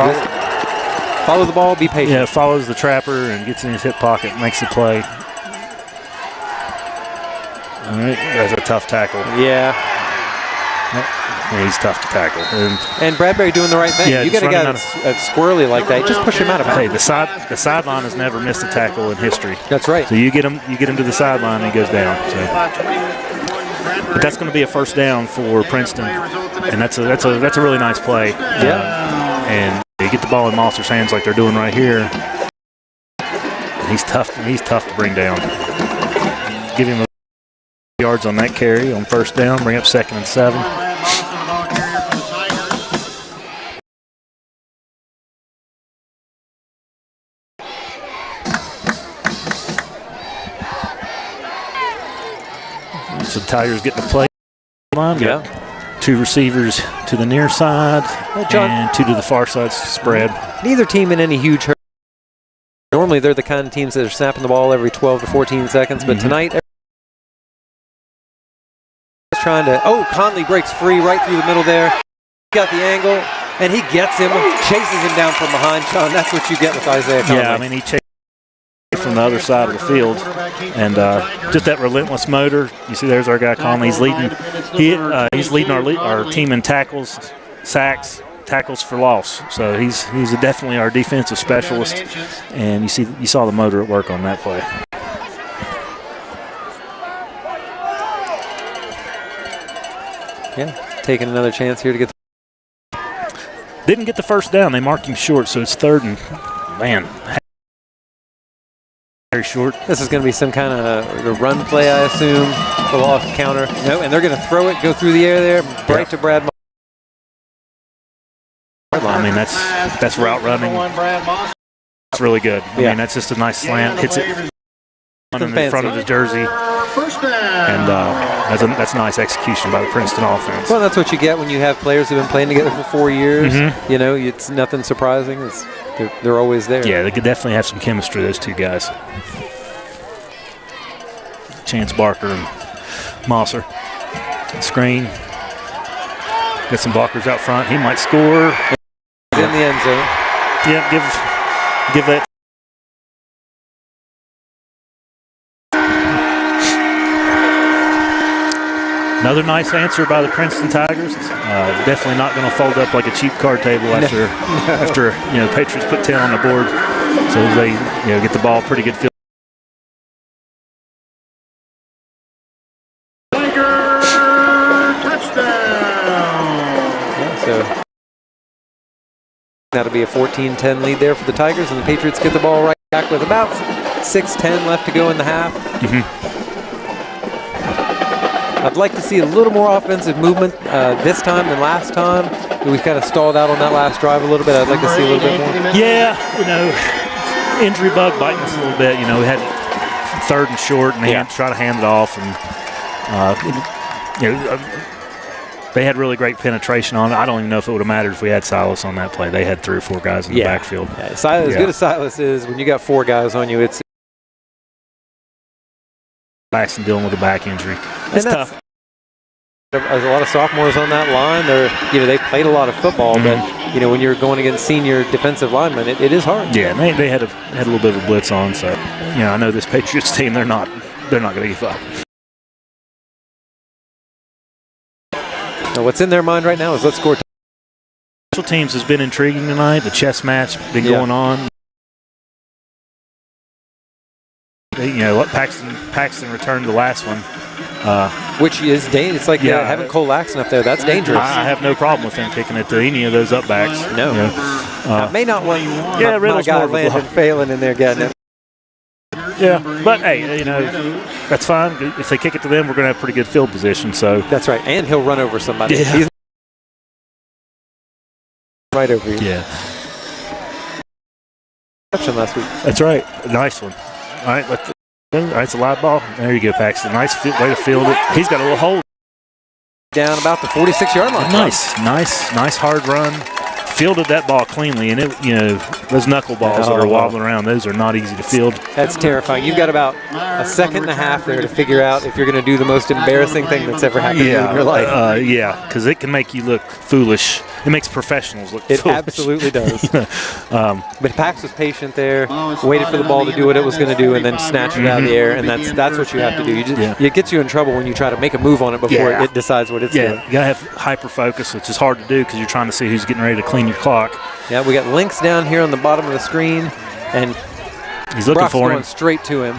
Follow the ball, be patient. Yeah, follows the trapper and gets in his hip pocket, makes the play. All right, that's a tough tackle. Yeah. He's tough to tackle. And Bradbury doing the right thing. Yeah, you get a guy that's squirrely like that, just push him out of bounds. Hey, the sideline has never missed a tackle in history. That's right. So you get him to the sideline and he goes down. So. But that's going to be a first down for Princeton, and that's a really nice play. Yeah. And you get the ball in Monster's hands like they're doing right here. And he's tough to bring down. Give him yards on that carry on first down. Bring up 2nd and 7. So the Tigers getting the play line. Yeah. 2 receivers to the near side and 2 to the far side spread. Neither team in any huge hurry. Normally they're the kind of teams that are snapping the ball every 12 to 14 seconds, but tonight trying to. Conley breaks free right through the middle there. Got the angle, and he gets him, chases him down from behind. John, that's what you get with Isaiah Conley. Yeah, I mean, he chased from the other side of the field, and just that relentless motor. You see, there's our guy Conley. He's leading. He's leading our team in tackles, sacks, tackles for loss. So he's definitely our defensive specialist, and you saw the motor at work on that play. Yeah, taking another chance here to get. Didn't get the first down. They marked him short, so it's 3rd and very short. This is going to be some kind of run play, I assume. A little off counter. No, and they're going to throw it, go through the air there, right to Brad. I mean, that's route running. It's really good. I mean, that's just a nice slant. Hits it in front of his jersey. And that's nice execution by the Princeton offense. Well, that's what you get when you have players who've been playing together for 4 years. It's nothing surprising. They're always there. Yeah, they could definitely have some chemistry, those 2 guys. Chance Barker and Mosser. Screen. Got some blockers out front. He might score. He's in the end zone. Yeah, give that. Another nice answer by the Princeton Tigers. Definitely not going to fold up like a cheap card table after Patriots put 10 on the board. So they get the ball pretty good field. So that'll be a 14-10 lead there for the Tigers, and the Patriots get the ball right back with about 6:10 left to go in the half. I'd like to see a little more offensive movement this time than last time. We kind of stalled out on that last drive a little bit. I'd like to see a little bit more. Yeah, injury bug biting us a little bit. We had 3rd and short, and they had to try to hand it off, and they had really great penetration on it. I don't even know if it would have mattered if we had Silas on that play. They had 3 or 4 guys in the backfield. Yeah. As good as Silas is, when you got 4 guys on you, it's and dealing with a back injury. It's tough. There's a lot of sophomores on that line. They played a lot of football, but you know, when you're going against senior defensive linemen, it is hard. Yeah, and they had a little bit of a blitz on, so you know, I know this Patriots team, they're not going to give up. Now, what's in their mind right now is let's score. Special teams has been intriguing tonight. The chess match been going on. You know what? Paxton returned the last one, which is dangerous. It's like having Cole Laxton up there. That's dangerous. I have no problem with him kicking it to any of those up backs. No, you know, may not want Riddle's my guy more of a Landon Phelan in there getting it. Yeah, but hey, you know, that's fine. If they kick it to them, we're going to have pretty good field position. So that's right, and he'll run over somebody. Yeah. He's right over you. Yeah. Last week. That's right. Nice one. All right, it's a live ball. There you go, Paxton. Nice way to field it. He's got a little hole. Down about the 46-yard line. Nice hard run. Fielded that ball cleanly, and it, you know, those knuckle balls that are wobbling around, those are not easy to field. That's terrifying. You've got about a second and a half there to figure out if you're going to do the most embarrassing thing that's ever happened to you in your life. Yeah, because it can make you look foolish. It makes professionals look foolish. It absolutely does. But Pax was patient there, waited for the ball to do what it was going to do, and then snatched it out of the air, and that's what you have to do. It gets you in trouble when you try to make a move on it before it decides what it's doing. You got to have hyper focus, which is hard to do because you're trying to see who's getting ready to clean your clock. Yeah, we got links down here on the bottom of the screen, and he's looking Brock's for him. Going straight to him.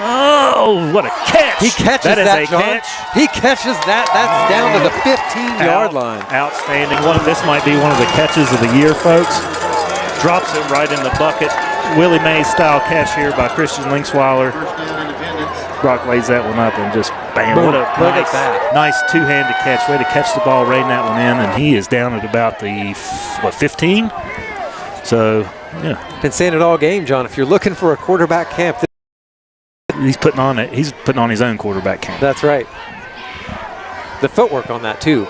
Oh, what a catch! He catches that. That is a catch. He catches that. That's down to the 15-yard line. Outstanding. This might be one of the catches of the year, folks. Drops it right in the bucket. Willie Mays style catch here by Christian Linksweiler. Brock lays that one up and just bam! Boom. What a nice two-handed catch. Way to catch the ball, rein that one in, and he is down at about the 15. So yeah, been saying it all game, John. If you're looking for a quarterback camp, he's putting on it. He's putting on his own quarterback camp. That's right. The footwork on that too.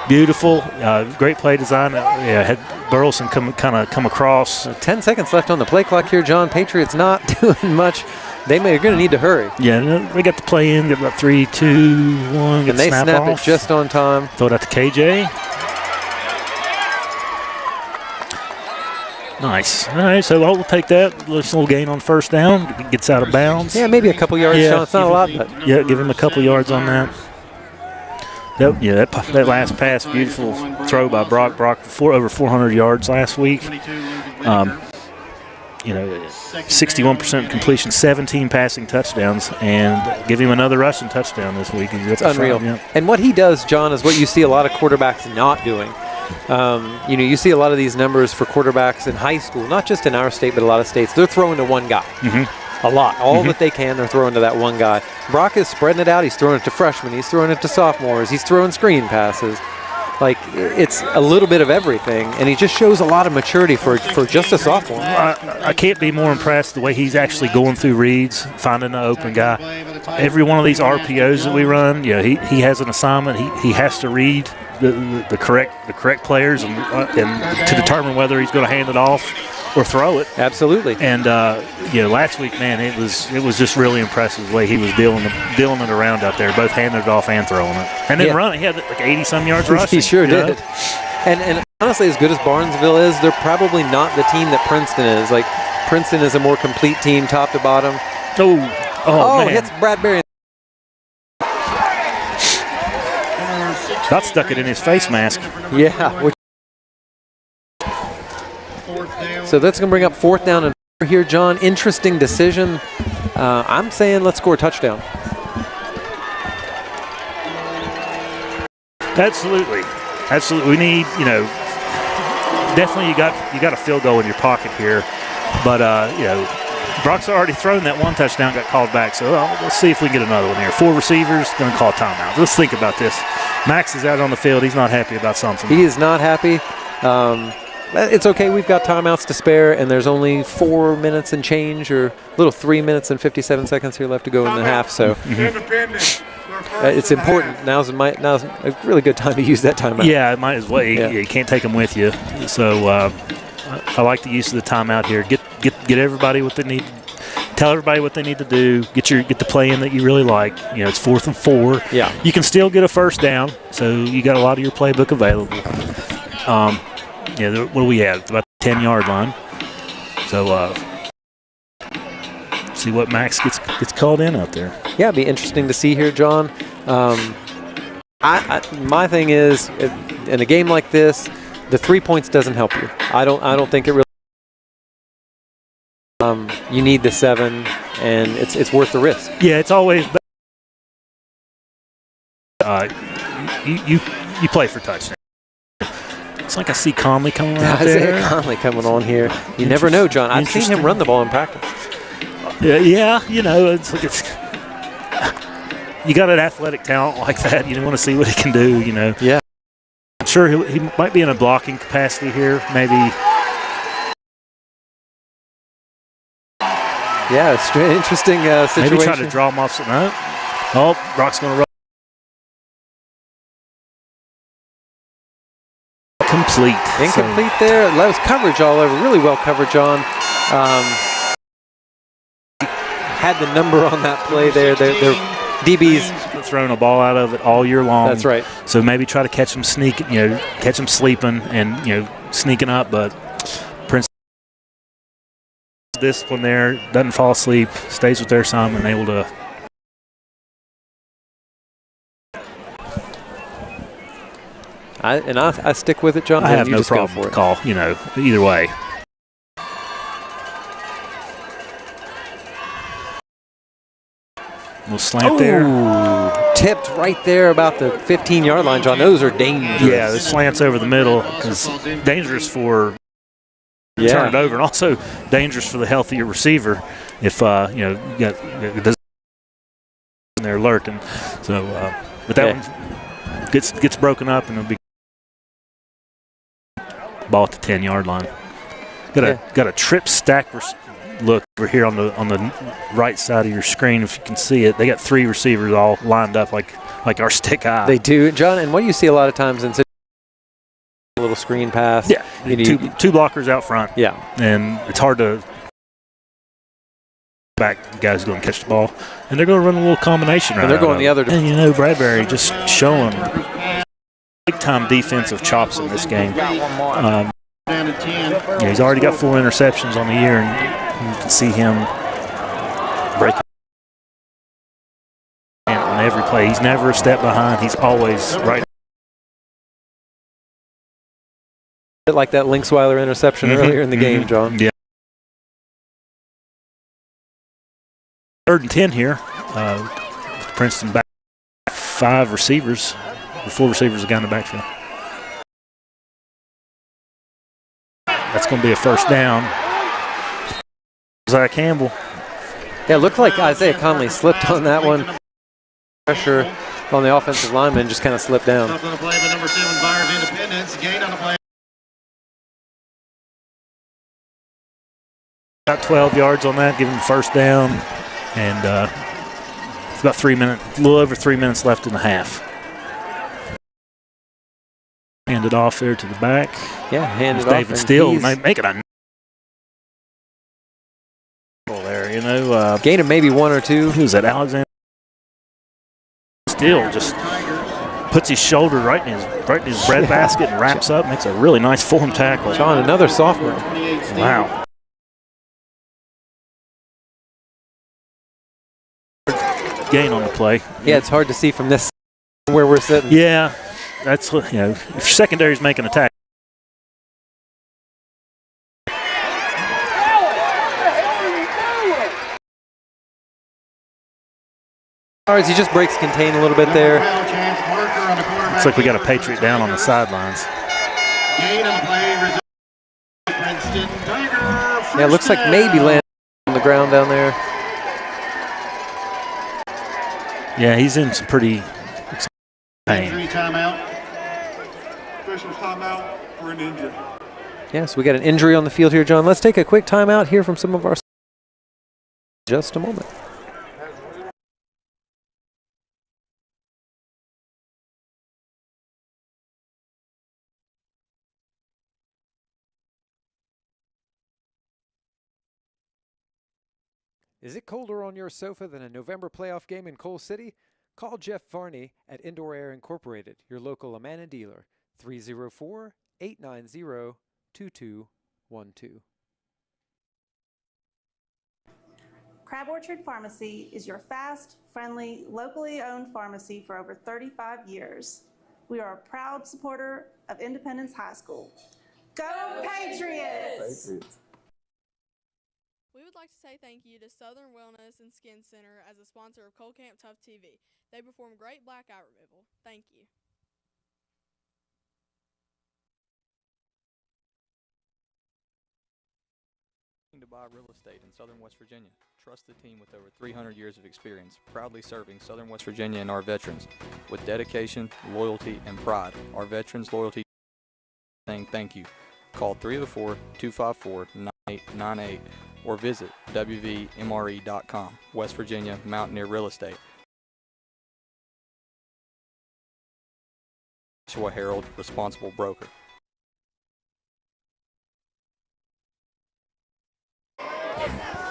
Beautiful, great play design. Had Burleson come across. 10 seconds left on the play clock here, John. Patriots not doing much. They're going to need to hurry. Yeah, they got the play in. Get about 3, 2, 1. And they snap it just on time. Throw it out to KJ. Nice. All right, so we'll take that. Little gain on first down. Gets out of bounds. Yeah, maybe a couple yards, John. It's not a lot, but yeah, give him a couple yards on that. That last pass, beautiful throw by Brock. Over 400 yards last week. 61% completion, 17 passing touchdowns, and give him another rushing touchdown this week. It's unreal. And what he does, John, is what you see a lot of quarterbacks not doing. You see a lot of these numbers for quarterbacks in high school, not just in our state, but a lot of states. They're throwing to one guy. A lot. All that they can, they're throwing to that one guy. Brock is spreading it out. He's throwing it to freshmen. He's throwing it to sophomores. He's throwing screen passes. Like, it's a little bit of everything, and he just shows a lot of maturity for just a sophomore. I can't be more impressed the way he's actually going through reads, finding an open guy. Every one of these RPOs that we run, he has an assignment. He has to read the correct players and to determine whether he's going to hand it off or throw it. Absolutely. And last week, man, it was just really impressive the way he was dealing it around out there, both handing it off and throwing it. And then running, he had like 80-some yards rushing. He sure did. And honestly, as good as Barnesville is, they're probably not the team that Princeton is. Like, Princeton is a more complete team, top to bottom. Oh, man. Hits Bradbury. About stuck it in his face mask. Yeah. So that's going to bring up 4th down and 4 here, John. Interesting decision. I'm saying let's score a touchdown. Absolutely. We need, definitely you got a field goal in your pocket here, but Brock's already thrown that one touchdown, got called back. So let's see if we can get another one here. 4 receivers, going to call timeout. Let's think about this. Max is out on the field. He's not happy about something. He is not happy. It's okay. We've got timeouts to spare, and there's only 4 minutes and change, or a little 3 minutes and 57 seconds here left to go in the half. So it's important. Now's a really good time to use that timeout. Yeah, might as well. You can't take them with you. So I like the use of the timeout here. Get everybody what they need. Tell everybody what they need to do. Get the play in that you really like. It's 4th and 4. Yeah. You can still get a first down, so you got a lot of your playbook available. Yeah, what are we at? About the 10-yard line. So see what Max gets called in out there. Yeah, it'd be interesting to see here, John. My thing is, in a game like this, the 3 points doesn't help you. I don't think it really. You need the 7, and it's worth the risk. Yeah, it's always. You play for touchdown. It's like I see Conley coming out there. Isaiah Conley coming on here. You never know, John. I've seen him run the ball in practice. Yeah, you know, it's you got an athletic talent like that. You want to see what he can do. You know. Yeah. I'm sure he might be in a blocking capacity here, maybe. Yeah, it's an interesting situation. Maybe try to draw him off something. No. Oh, Brock's going to run. Incomplete there. That was coverage all over. Really well covered, John. Had the number on that play there. Their DBs throwing a ball out of it all year long. That's right. So maybe try to catch them catch them sleeping and sneaking up. But Princeton discipline there, doesn't fall asleep, stays with their assignment, and able to. I stick with it, John. I have no problem with the call, either way. Little slant there. Tipped right there about the 15-yard line, John. Those are dangerous. Yeah, the slants over the middle is dangerous for turn it over, and also dangerous for the healthier receiver if you got they're lurking. So, but that one gets broken up, and it'll be ball at the 10-yard line. Got a trip stack look over here on the right side of your screen. If you can see it, they got 3 receivers all lined up like our stick eye. They do, John. And what you see a lot of times in a little screen pass. Yeah, two blockers out front. Yeah, and it's hard to back. The guys going to catch the ball, and they're going to run a little combination. And they're going the other. And Bradbury just showing big-time defensive chops in this game. He's already got 4 interceptions on the year, and you can see him break on every play. He's never a step behind. He's always right. Like that Linksweiler interception earlier in the game, John. Yeah. 3rd and 10 here. Princeton back 5 receivers. The 4 receivers, a guy in the backfield. That's going to be a first down. Isaiah Campbell. Yeah, it looked like Isaiah Conley slipped on that one. Pressure on the offensive lineman just kind of slipped down. Up on the play by number 7, Byers Independence. Gain on the play. About 12 yards on that, give him the first down. And it's about 3 minutes, a little over 3 minutes left in the half. Hand it off there to the back. Yeah, hand it off. David Steele making a there, gain of maybe 1 or 2. Who's that, Alexander? Steele just puts his shoulder right in his breadbasket and wraps up, makes a really nice form tackle. John, another sophomore. Wow. Gain on the play. Yeah, it's hard to see from this where we're sitting. Yeah, that's if your secondary's making a tackle. He just breaks contain a little bit there. Looks like we got a Patriot down on the sidelines. Yeah, it looks like maybe landing on the ground down there. Yeah, he's in some pretty pain. Officials timeout for an injury. Yes, we got an injury on the field here, John. Let's take a quick timeout here from some of our. Just a moment. Is it colder on your sofa than a November playoff game in Coal City? Call Jeff Varney at Indoor Air Incorporated, your local Amana dealer, 304 890-2212. Crab Orchard Pharmacy is your fast, friendly, locally owned pharmacy for over 35 years. We are a proud supporter of Independence High School. Go Patriots! We would like to say thank you to Southern Wellness and Skin Center as a sponsor of Cold Camp Tough TV. They perform great blackout removal. Thank you. To buy real estate in Southern West Virginia. Trust the team with over 300 years of experience, proudly serving Southern West Virginia and our veterans. With dedication, loyalty, and pride, our veterans loyalty saying thank you. Call 304-254-9898 or visit wvmre.com. West Virginia Mountaineer Real Estate. Joshua Harold, responsible broker.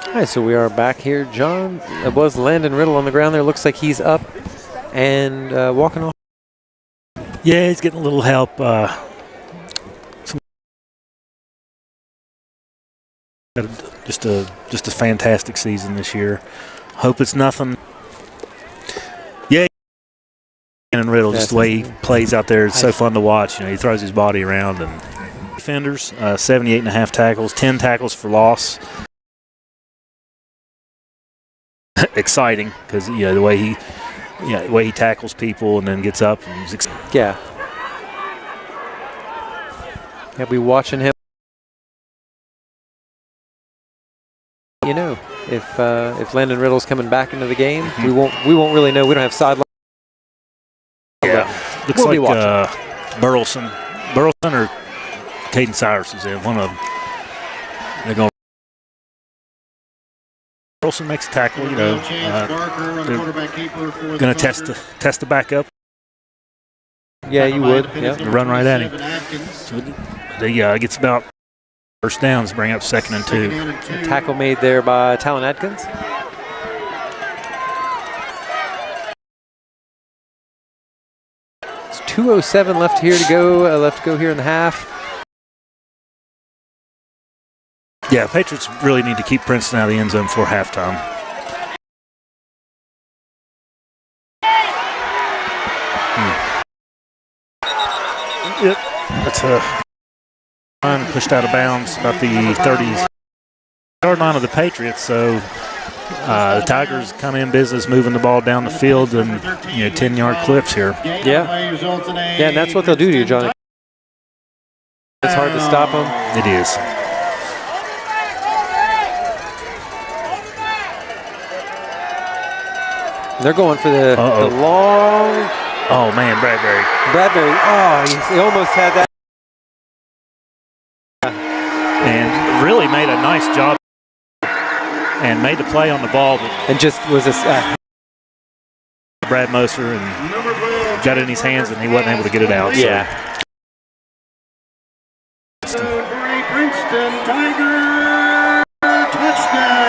All right, so we are back here. John, it was Landon Riddle on the ground there. Looks like he's up and walking off. Yeah, he's getting a little help. Just a fantastic season this year. Hope it's nothing. Yeah, and Riddle, just the way he plays out there, it's so fun to watch. You know, he throws his body around. And defenders, 78.5 tackles, 10 tackles for loss. Exciting because the way he tackles people and then gets up and yeah, be watching him. If Landon Riddle's coming back into the game, we won't really know. We don't have sideline. Yeah, looks we'll like Burleson or Caden Cyrus is in one of them. They're going. Burleson makes a tackle, they're going to test the backup. Yeah, you would. Yeah. Run right at him. So he gets about first downs, bring up 2nd and 2. A tackle made there by Talon Atkins. It's 2:07 left here to go. Left to go here in the half. Yeah, Patriots really need to keep Princeton out of the end zone before halftime. Yep, that's a line pushed out of bounds about the 30-yard line of the Patriots. So the Tigers kind of in business, moving the ball down the field and 10-yard clips here. Yeah, and that's what they'll do to you, Johnny. It's hard to stop them. It is. They're going for the long. Oh, man, Bradbury. He almost had that. And really made a nice job and made the play on the ball. And just was a. Brad Moser and got it in his hands and he wasn't able to get it out. Yeah. So. Princeton Tiger touchdown.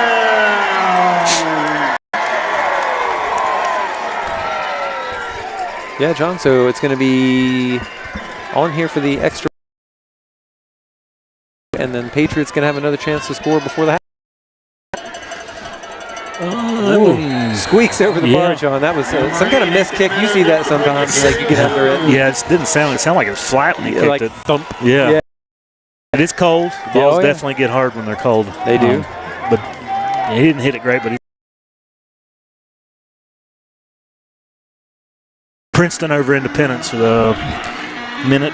Yeah, John, so it's going to be on here for the extra. And then Patriots going to have another chance to score before the half. Squeaks over the bar, John. That was some kind of missed kick. You see that sometimes, like you get under it. Yeah, it didn't sound. It sounded like it was flat when he kicked it. Thump. Yeah. It is cold. The balls definitely get hard when they're cold. They do. But he didn't hit it great, but he. Princeton over Independence with a minute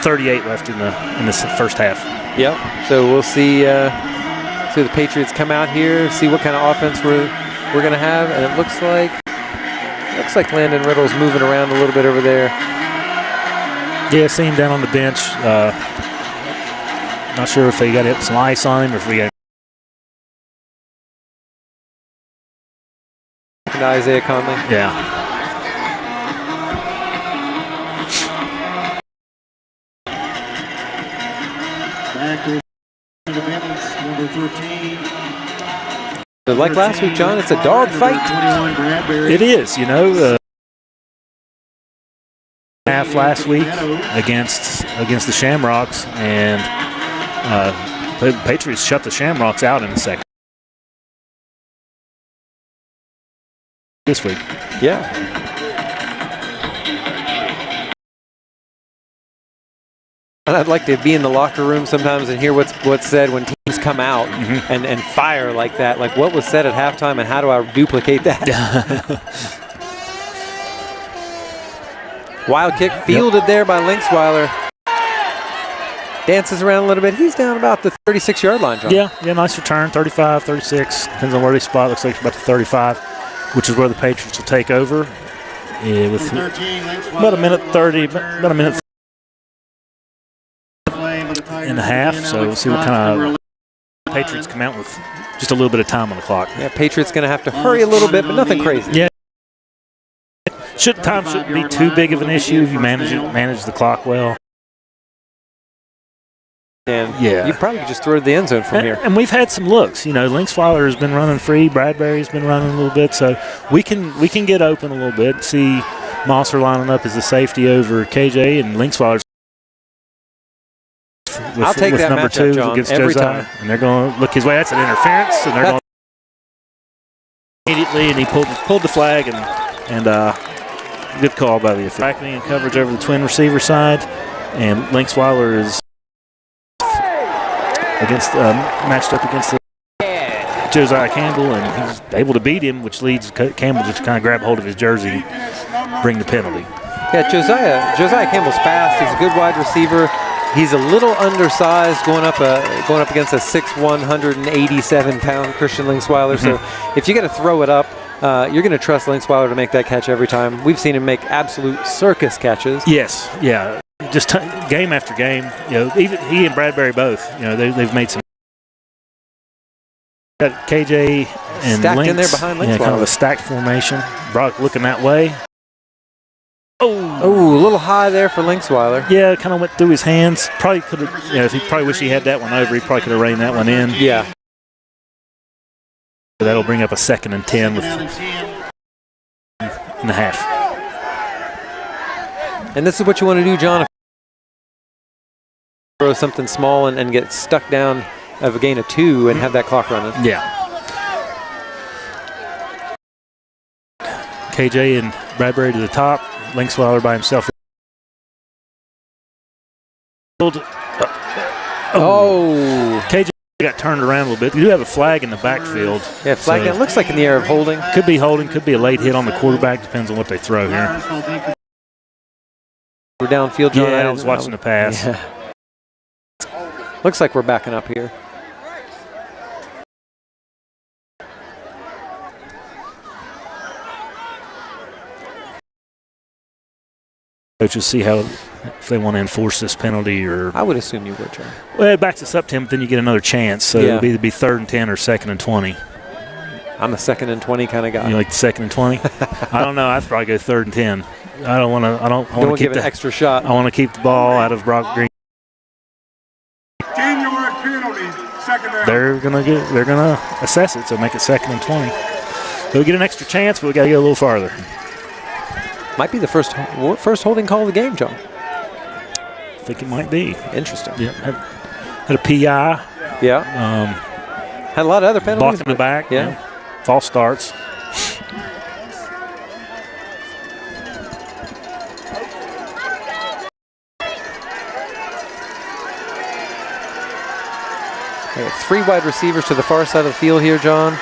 38 left in this first half. Yep. So we'll see the Patriots come out here, see what kind of offense we're going to have, and it looks like Landon Riddle's moving around a little bit over there. Yeah, see him down on the bench. Not sure if they got some ice on him or if we got. Isaiah Conley. Yeah. Like last week, John, it's a dog fight. It is, half last week against the Shamrocks, and the Patriots shut the Shamrocks out in the second this week. Yeah. And I'd like to be in the locker room sometimes and hear what's said when teams come out and fire like that. Like, what was said at halftime, and how do I duplicate that? Wild kick fielded there by Linksweiler. Dances around a little bit. He's down about the 36-yard line, John. Yeah, nice return, 35, 36. Depends on where they spot. Looks like it's about the 35, which is where the Patriots will take over. Yeah, with about a minute 30, about a minute and a half. So we'll see what kind of Patriots come out with just a little bit of time on the clock. Yeah, Patriots going to have to hurry a little bit, but nothing crazy. Yeah. Time shouldn't be too big of an issue if you manage the clock well. And you probably could just throw to the end zone from here. And we've had some looks. Linksweiler has been running free. Bradbury's been running a little bit. So we can get open a little bit. See Mosser lining up as the safety over KJ, and Linksweiler's I'll take that number matchup, 2 John, against every Josiah. time. And they're going to look his way. That's an interference, and they're going immediately, and he pulled the flag, and good call by the official. Tracking and coverage over the twin receiver side, and Linksweiler is matched up against Josiah Campbell, and he's able to beat him, which leads Campbell just to kind of grab hold of his jersey, bring the penalty. Yeah, Josiah Campbell's fast. He's a good wide receiver. He's a little undersized, going up against a 6'1", 187-pound Christian Linksweiler. So if you got to throw it up, you're going to trust Linksweiler to make that catch every time. We've seen him make absolute circus catches. Yes, yeah, just game after game. Even he and Bradbury both. They've made some. Got KJ and stacked Links, in there behind Linksweiler. kind of a stacked formation. Brock looking that way. Oh, a little high there for Linksweiler. Yeah, kind of went through his hands. Probably could have, if he probably wish he had that one over, he probably could have reined that one in. Yeah. So that'll bring up a 2nd and 10 with and a half. And this is what you want to do, John. If you throw something small and get stuck down of a gain of 2 and have that clock running. Yeah. KJ and Bradbury to the top. Linksweiler by himself. KJ got turned around a little bit. You do have a flag in the backfield. Yeah, flag that looks like in the air of holding. Could be holding, could be a late hit on the quarterback. Depends on what they throw here. We're downfield, John. Yeah, I was watching the pass. Yeah. Looks like we're backing up here. Coaches see if they want to enforce this penalty, or I would assume you would, John. Well, it backs us up to him, but then you get another chance. So it'll either be 3rd and 10 or 2nd and 20. I'm a 2nd and 20 kind of guy. You like the 2nd and 20? I don't know. I'd probably go 3rd and 10. I don't want to. I want to give an extra shot. I want to keep the ball out of Brock Green. 10-yard penalty, 2nd down. They're gonna assess it, so make it 2nd and 20. We'll get an extra chance, but we got to go a little farther. Might be the first holding call of the game, John. I think it might be. Interesting. Yeah, had a PI. Yeah. Had a lot of other penalties. Block in the back. Yeah. False starts. We have 3 wide receivers to the far side of the field here, John.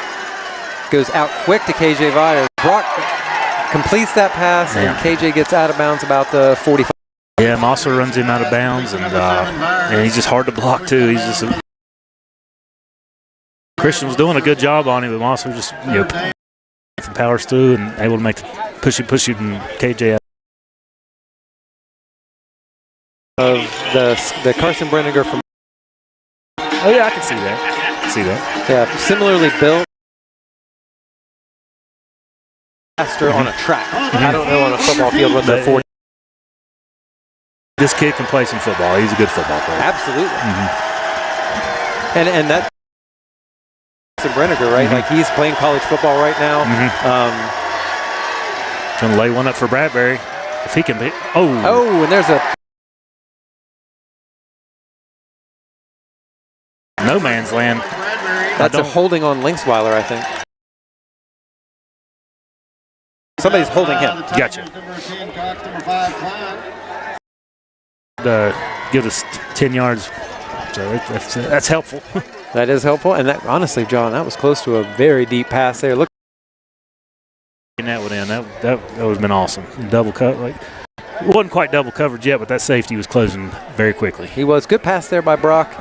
Goes out quick to KJ Vider. Brock completes that pass, and KJ gets out of bounds about the 45. Yeah, Mosser runs him out of bounds, and he's just hard to block too. He's just Christian was doing a good job on him, but Mosser just powers through and able to make the push it, and KJ out. Of the Carson Brenniger from. Oh yeah, I can see that. Yeah, similarly built. Faster on a track. I don't know on a football field what the 40. This kid can play some football. He's a good football player. Absolutely. And that Brenniger, right? Like he's playing college football right now. Trying to lay one up for Bradbury. if he can be. Oh. Oh, and there's a no man's land. That's a holding on Linksweiler, I think. Somebody's holding him. Gotcha. Give us 10 yards. So that's helpful. That is helpful. And that, honestly, John, that was close to a very deep pass there. Look. That one in. That would have been awesome. Double cut. Like, it wasn't quite double coverage yet, but that safety was closing very quickly. He was. Good pass there by Brock,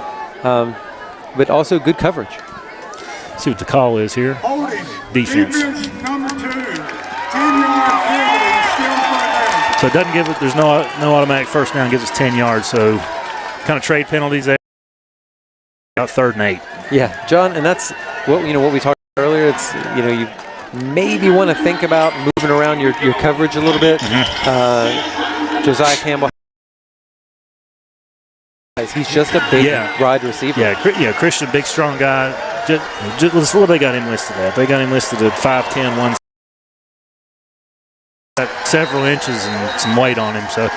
but also good coverage. See what the call is here. Defense. Number 2, 10-yard penalty, still front down. So it doesn't give it. There's no automatic first down. Gives us 10 yards. So kind of trade penalties there. About 3rd and 8. Yeah, John, and that's what what we talked about earlier. It's you maybe want to think about moving around your coverage a little bit. Josiah Campbell. He's just a big wide receiver. Yeah, Christian, big, strong guy. Just what they got him listed at. They got him listed at 5'10", 1. Got several inches and some weight on him, so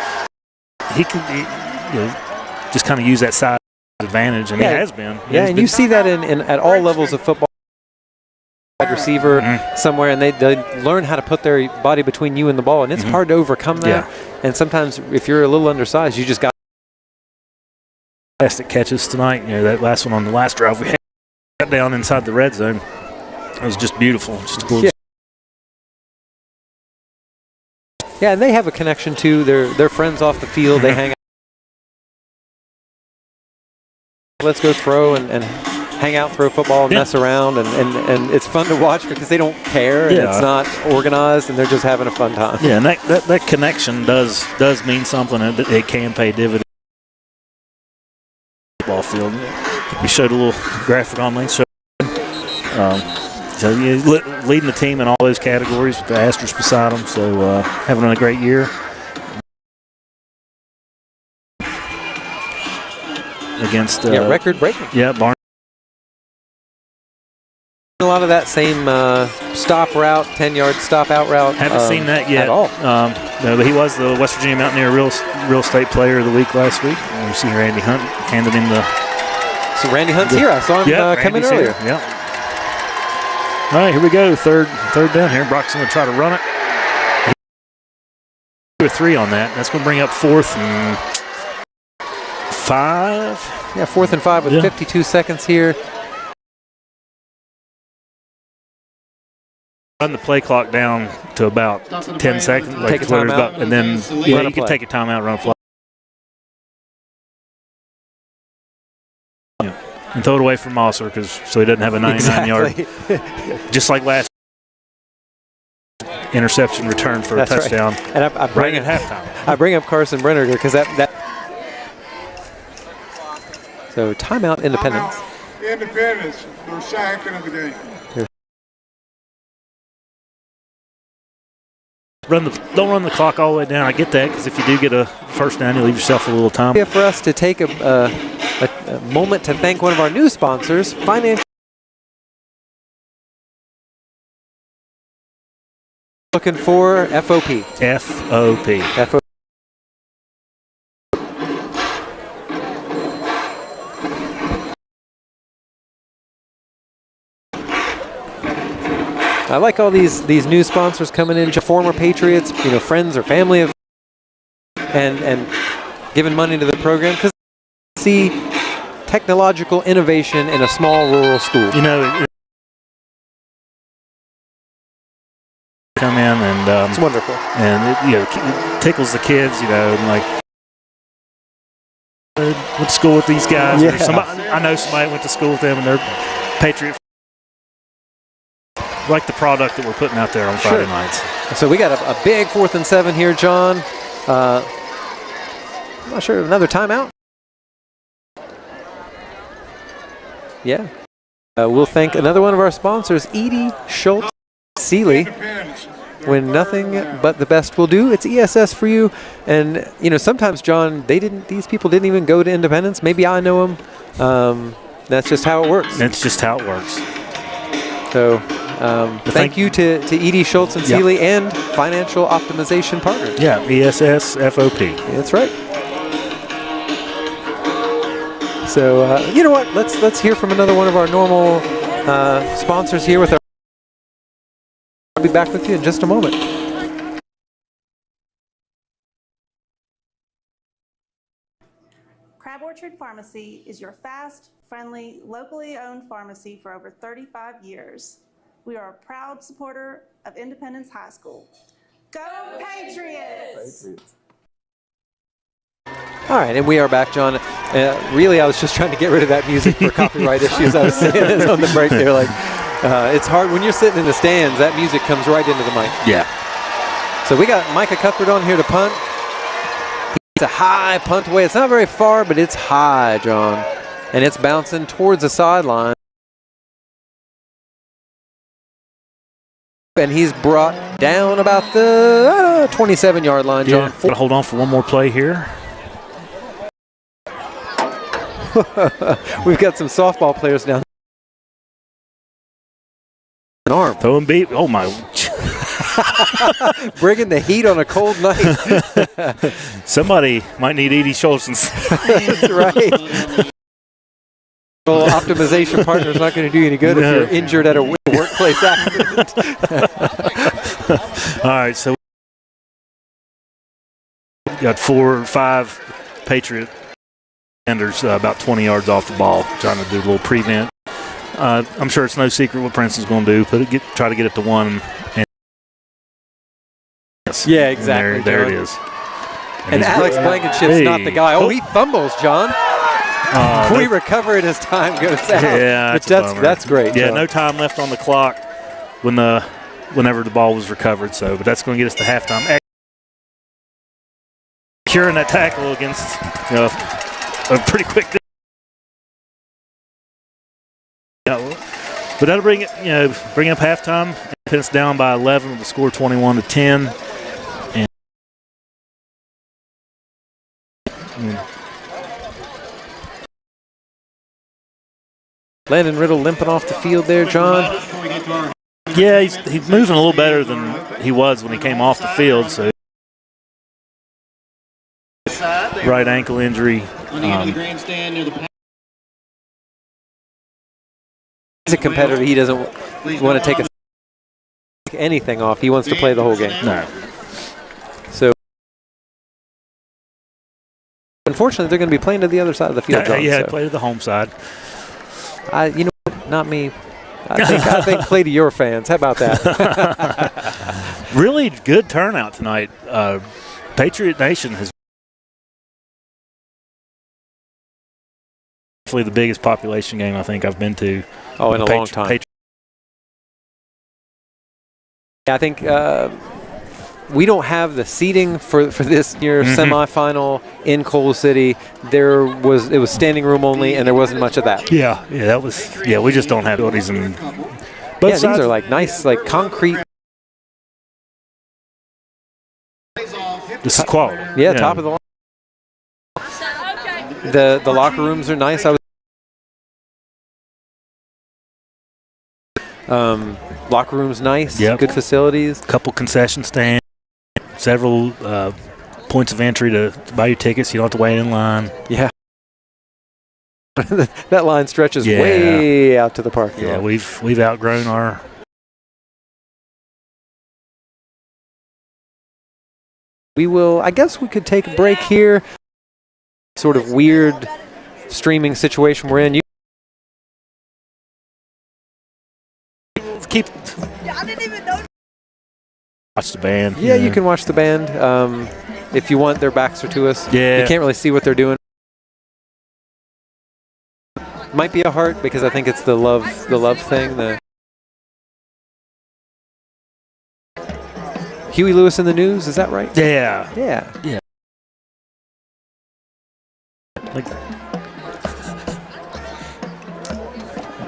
he can just kind of use that size advantage, and he has been. And you see that in at all levels of football. Wide receiver somewhere, and they learn how to put their body between you and the ball, and it's hard to overcome that. And sometimes, if you're a little undersized, you just got fantastic catches tonight. That last one on the last drive we had down inside the red zone. It was just beautiful. Just cool. Yeah, and they have a connection too. They're friends off the field. They hang out. Let's go throw and hang out, throw football, and mess around, and it's fun to watch because they don't care, and it's not organized, and they're just having a fun time. Yeah, and that connection does mean something. It can pay dividends. Football field. We showed a little graphic on links. So leading the team in all those categories with the asterisk beside them. So having a great year. Against record breaking. Yeah, Barnes. A lot of that same stop route, 10-yard stop out route. Haven't seen that yet at all. But he was the West Virginia Mountaineer Real Estate Player of the Week last week. You see Randy Hunt handed him the. So Randy Hunt's here. I saw him come in earlier. Yeah. All right, here we go. Third down here. Brock's going to try to run it. 2 or 3 on that. That's going to bring up 4th and 5. Yeah, 4th and 5 with 52 seconds here. Run the play clock down to about 10 seconds. Take a timeout. And then you can take a timeout, run a play. Yeah. And throw it away from Mosser so he doesn't have a 99-yard. Just like last interception return for a touchdown. Right. And I bring at halftime. I bring up Carson Brenner because that. So timeout, Independence. Independence, their second of the game. Don't run the clock all the way down. I get that, because if you do get a first down, you leave yourself a little time. For us to take a moment to thank one of our new sponsors, Financial. Looking for FOP. FOP. I like all these new sponsors coming in, former Patriots, friends or family of, and giving money to the program because see technological innovation in a small rural school. Come in and it's wonderful, and it tickles the kids, and like went to school with these guys. Yeah. I know somebody went to school with them, and they're Patriot. Like the product that we're putting out there on Friday nights. So we got a big 4th and 7 here, John. I'm not sure, another timeout? Yeah. We'll thank another one of our sponsors, Edie Schultz Seeley. When nothing but the best will do, it's ESS for you. And, sometimes, John, these people didn't even go to Independence. Maybe I know them. That's just how it works. That's just how it works. So Thank you to Edie Schultz and Seeley and Financial Optimization Partners. Yeah, ESSFOP. That's right. So you know what? Let's hear from another one of our normal sponsors here with our. I'll be back with you in just a moment. Crab Orchard Pharmacy is your fast, friendly, locally owned pharmacy for over 35 years. We are a proud supporter of Independence High School. Go Patriots! All right, and we are back, John. Really, I was just trying to get rid of that music for copyright issues. I was saying this on the break there. Like, it's hard when you're sitting in the stands. That music comes right into the mic. Yeah. So we got Micah Cuthbert on here to punt. It's a high punt away. It's not very far, but it's high, John. And it's bouncing towards the sideline. And he's brought down about the 27-yard line, John. Yeah, gotta hold on for one more play here. We've got some softball players down. An arm. Throw and beat. Oh, my. Bringing the heat on a cold night. Somebody might need Edie Schultz. That's right. Well, Optimization Partners not going to do you any good if you're injured at a workplace accident. All right, so we got 4 or 5 Patriot defenders about 20 yards off the ball, trying to do a little prevent. I'm sure it's no secret what Princeton's going to do. Try to get it to 1. And yeah, exactly. There it is. And Alex Blankenship's not the guy. Oh, he fumbles, John. We recover it as time goes out. Yeah, that's great. Yeah, John. no time left on the clock whenever the ball was recovered. So, but that's going to get us to halftime. Securing that tackle against a pretty quick. But that'll bring up halftime. Independence down by 11 with the score 21-10. Landon Riddle limping off the field there, John. Yeah, he's moving a little better than he was when he came off the field. So right ankle injury. He's a competitor. He doesn't want to take anything off. He wants to play the whole game. No. So unfortunately, they're going to be playing to the other side of the field, John. Yeah, play to the home side. You know, not me. I think play to your fans. How about that? Really good turnout tonight. Patriot Nation has definitely the biggest population game I think I've been to. Oh, in a long time. I think we don't have the seating for this year semifinal in Coal City. It was standing room only, and there wasn't much of that. Yeah, that was. Yeah, we just don't have these. These are like nice, like concrete. This is quality. Yeah, top of the line. The locker rooms are nice. Locker rooms nice. Yep. Good facilities. Couple concession stands. Several points of entry to buy your tickets. You don't have to wait in line. Yeah. That line stretches way out to the parking lot. We've outgrown our. We will. I guess we could take a break here. Sort of weird streaming situation we're in. Keep. I didn't even know. Watch the band. Yeah, you can watch the band. If you want, their backs are to us. Yeah. You can't really see what they're doing. Might be a heart because I think it's the love thing. Huey Lewis in the news, is that right? Yeah. Yeah. Like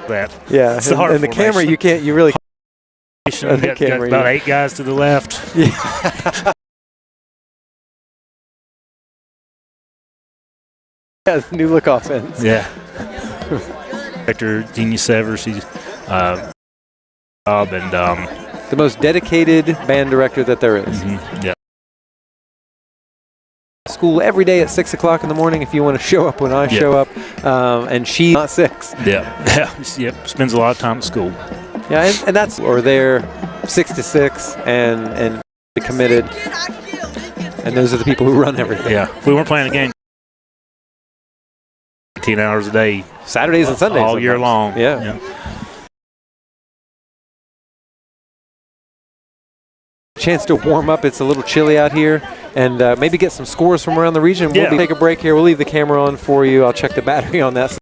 that. Yeah. It's the heart and the camera, you really. Got about 8 guys to the left. Yeah. Yeah, new look offense. Yeah. Director Genius Severs, he's And the most dedicated band director that there is. yeah. School every day at 6 o'clock in the morning if you want to show up when I show up. And she's not 6. Yeah. Yep. Spends a lot of time at school. Yeah, and that's, or they're 6 to 6 and committed. And those are the people who run everything. Yeah. If we weren't playing a game 18 hours a day. Saturdays and Sundays. All year long. Yeah. Chance to warm up. It's a little chilly out here, and maybe get some scores from around the region. We'll take a break here. We'll leave the camera on for you. I'll check the battery on that.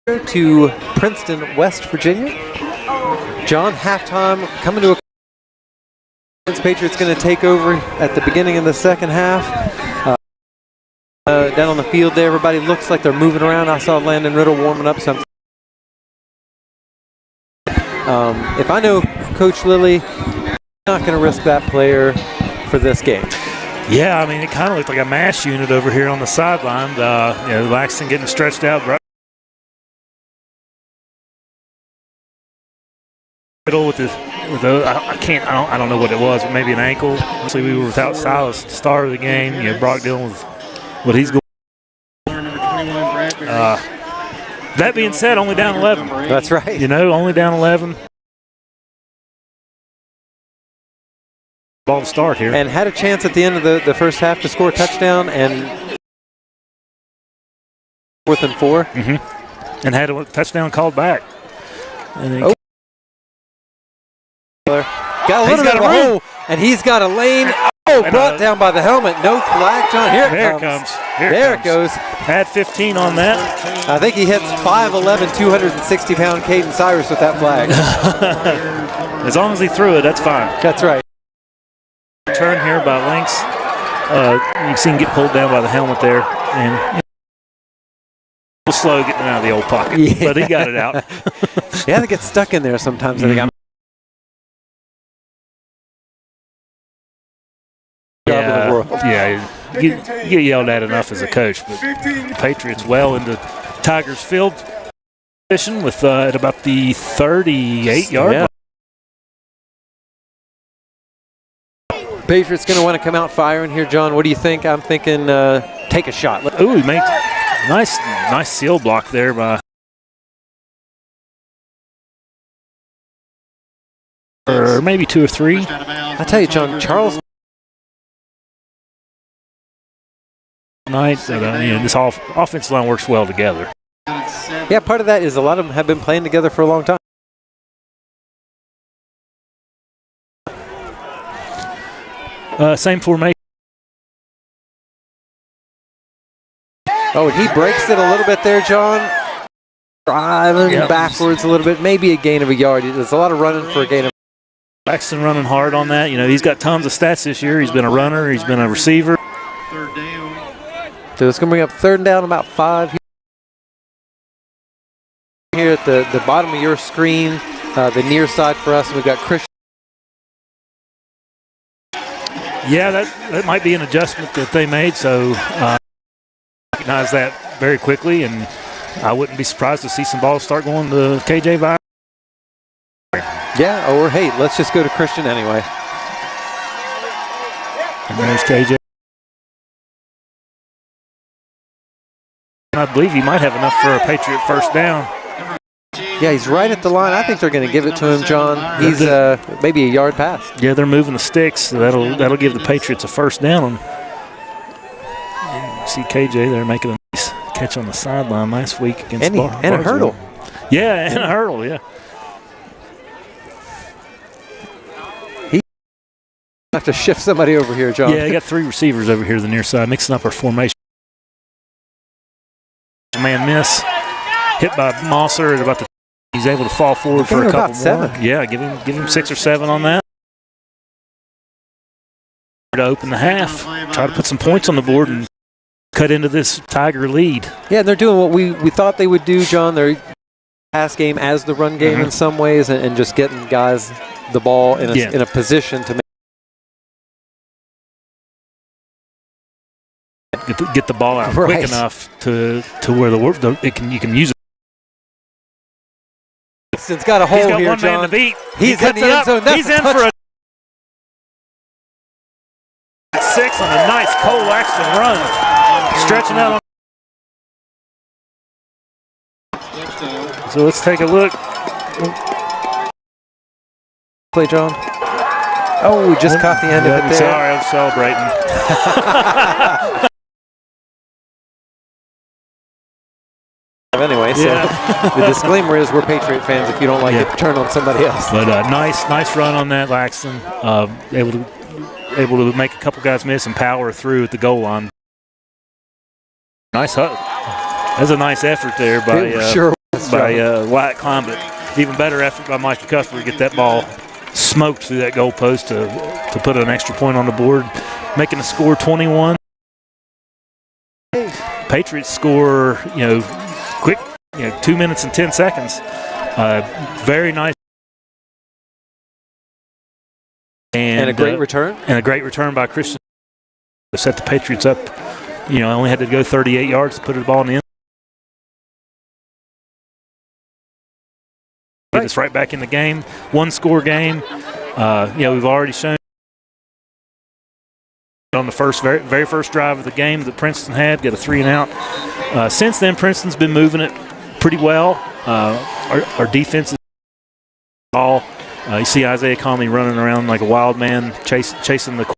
to Princeton, West Virginia. John, halftime coming to a Patriots going to take over at the beginning of the second half. Down on the field there, everybody looks like they're moving around. I saw Landon Riddle warming up something. If I know Coach Lilly, I'm not going to risk that player for this game. Yeah, I mean, it kind of looked like a mass unit over here on the sideline. Laxton getting stretched out. Riddle with the I don't know what it was, but maybe an ankle. Obviously, we were without Silas at the start of the game. Brock dealing with what he's going. That being said, only down 11. That's right. Only down 11. Ball to start here. And had a chance at the end of the first half to score a touchdown and 4th and 4. Mm-hmm. And had a touchdown called back. And got a little bit of a hole, and he's got a lane. Brought down by the helmet. No flag, John. Here it comes. There it goes. Had 15 on that. I think he hits 5'11", 260-pound Caden Cyrus with that flag. As long as he threw it, that's fine. That's right. Turn here by Lynx. You see him get pulled down by the helmet there, and slow getting out of the old pocket, but he got it out. Yeah, they get stuck in there sometimes. I think you get yelled at enough as a coach, but the Patriots well into Tigers field position with at about the 38-yard line. Patriots going to want to come out firing here, John. What do you think? I'm thinking take a shot. Ooh, he made nice seal block there by or maybe 2 or 3. I tell you, John, Charles. This offensive line works well together. Yeah, part of that is a lot of them have been playing together for a long time. Same formation. Oh, and he breaks it a little bit there, John. Driving backwards a little bit, maybe a gain of a yard. There's a lot of running for a gain of. Paxton running hard on that. He's got tons of stats this year. He's been a runner. He's been a receiver. So it's going to bring up 3rd down, about 5. Here at the bottom of your screen, the near side for us, we've got Christian. Yeah, that might be an adjustment that they made, so recognize that very quickly, and I wouldn't be surprised to see some balls start going to KJ Vine. Yeah, or hey, let's just go to Christian anyway. And there's KJ. I believe he might have enough for a Patriot first down. Yeah, he's right at the line. I think they're going to give it to him, John. He's maybe a yard past. Yeah, they're moving the sticks. So that'll give the Patriots a first down. And you see KJ there making a nice catch on the sideline last week against and a hurdle. Yeah, and a hurdle, yeah. He have to shift somebody over here, John. Yeah, they got 3 receivers over here to the near side, mixing up our formation. Man miss, hit by Mosser at about the. He's able to fall forward for a couple more. Yeah, give him 6 or 7 on that. To open the half, try to put some points on the board and cut into this Tiger lead. Yeah, they're doing what we thought they would do, John. They're pass game as the run game in some ways, and just getting guys the ball in a position to get the ball out quick enough to where you can use it. It's got a hole here, one John. Man to beat. He's in the end zone. He's in for a 6 on a nice Cole Laxton run, stretching out. So let's take a look. Play, John. Oh, we just caught the end of it there. Sorry, I'm celebrating. Anyway, so the disclaimer is we're Patriot fans. If you don't like it, turn on somebody else. But nice run on that, Laxton. Able to make a couple guys miss and power through at the goal line. Nice hug. That's a nice effort there by. Sure was. Nice by job. Wyatt Klein, but even better effort by Micah Cuthbert to get that ball smoked through that goalpost to put an extra point on the board, making the score 21. Patriots score, quick, 2 minutes and 10 seconds. Very nice. And a great return. And a great return by Christian to set the Patriots up. Only had to go 38 yards to put the ball in the end. Get us right back in the game. One-score game. We've already shown on the very first drive of the game that Princeton had, get a 3-and-out. Since then, Princeton's been moving it pretty well. Our defense is all. You see Isaiah Conley running around like a wild man, chasing the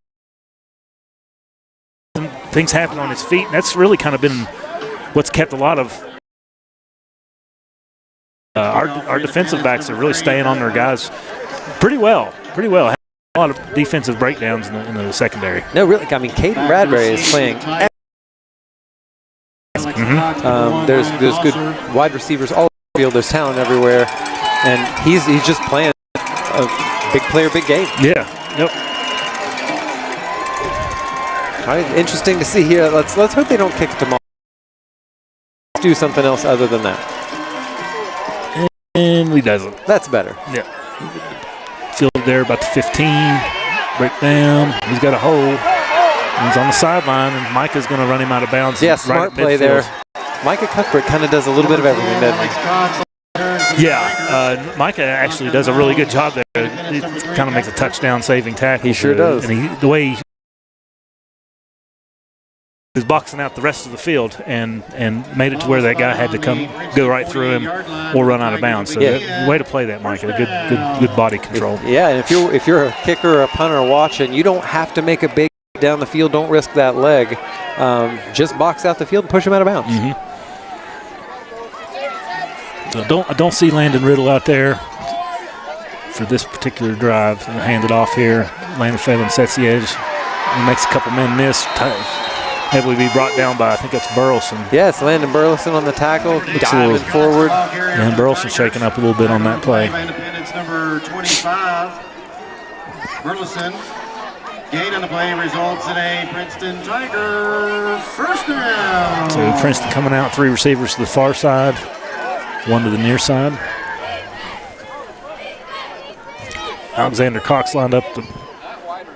things happen on his feet. And that's really kind of been what's kept a lot of our defensive backs are really staying on their guys pretty well. A lot of defensive breakdowns in the secondary. No, really. I mean, Caden Bradbury is playing. There's good wide receivers all over the field. There's talent everywhere, and he's just playing a big player, big game. Yeah. Yep. All right, interesting to see here. Let's hope they don't kick it tomorrow. Let's do something else other than that. And he doesn't. That's better. Yeah. Field there about the 15. Break down. He's got a hole. He's on the sideline, and Micah's going to run him out of bounds. Yeah, smart play there. Micah Cuthbert kind of does a little bit of everything, doesn't he? Yeah, Micah actually does a really good job there. He kind of makes a touchdown-saving tackle. He sure does. And the way he's boxing out the rest of the field and made it to where that guy had to go right through him or run out of bounds. So way to play that, Micah. Good body control. Yeah, and if you're a kicker or a punter watching, you don't have to make a big down the field. Don't risk that leg. Just box out the field and push him out of bounds. So I don't see Landon Riddle out there for this particular drive. I'll hand it off here. Landon Phelan sets the edge. He makes a couple men miss. Heavily be brought down by, I think that's Burleson. Yeah, it's Landon Burleson on the tackle, diving forward. And Burleson shaking up a little bit on that play. Independence number 25, Burleson. Gain on the play results in a Princeton Tiger first down. So Princeton coming out, 3 receivers to the far side, 1 to the near side. Alexander Cox lined up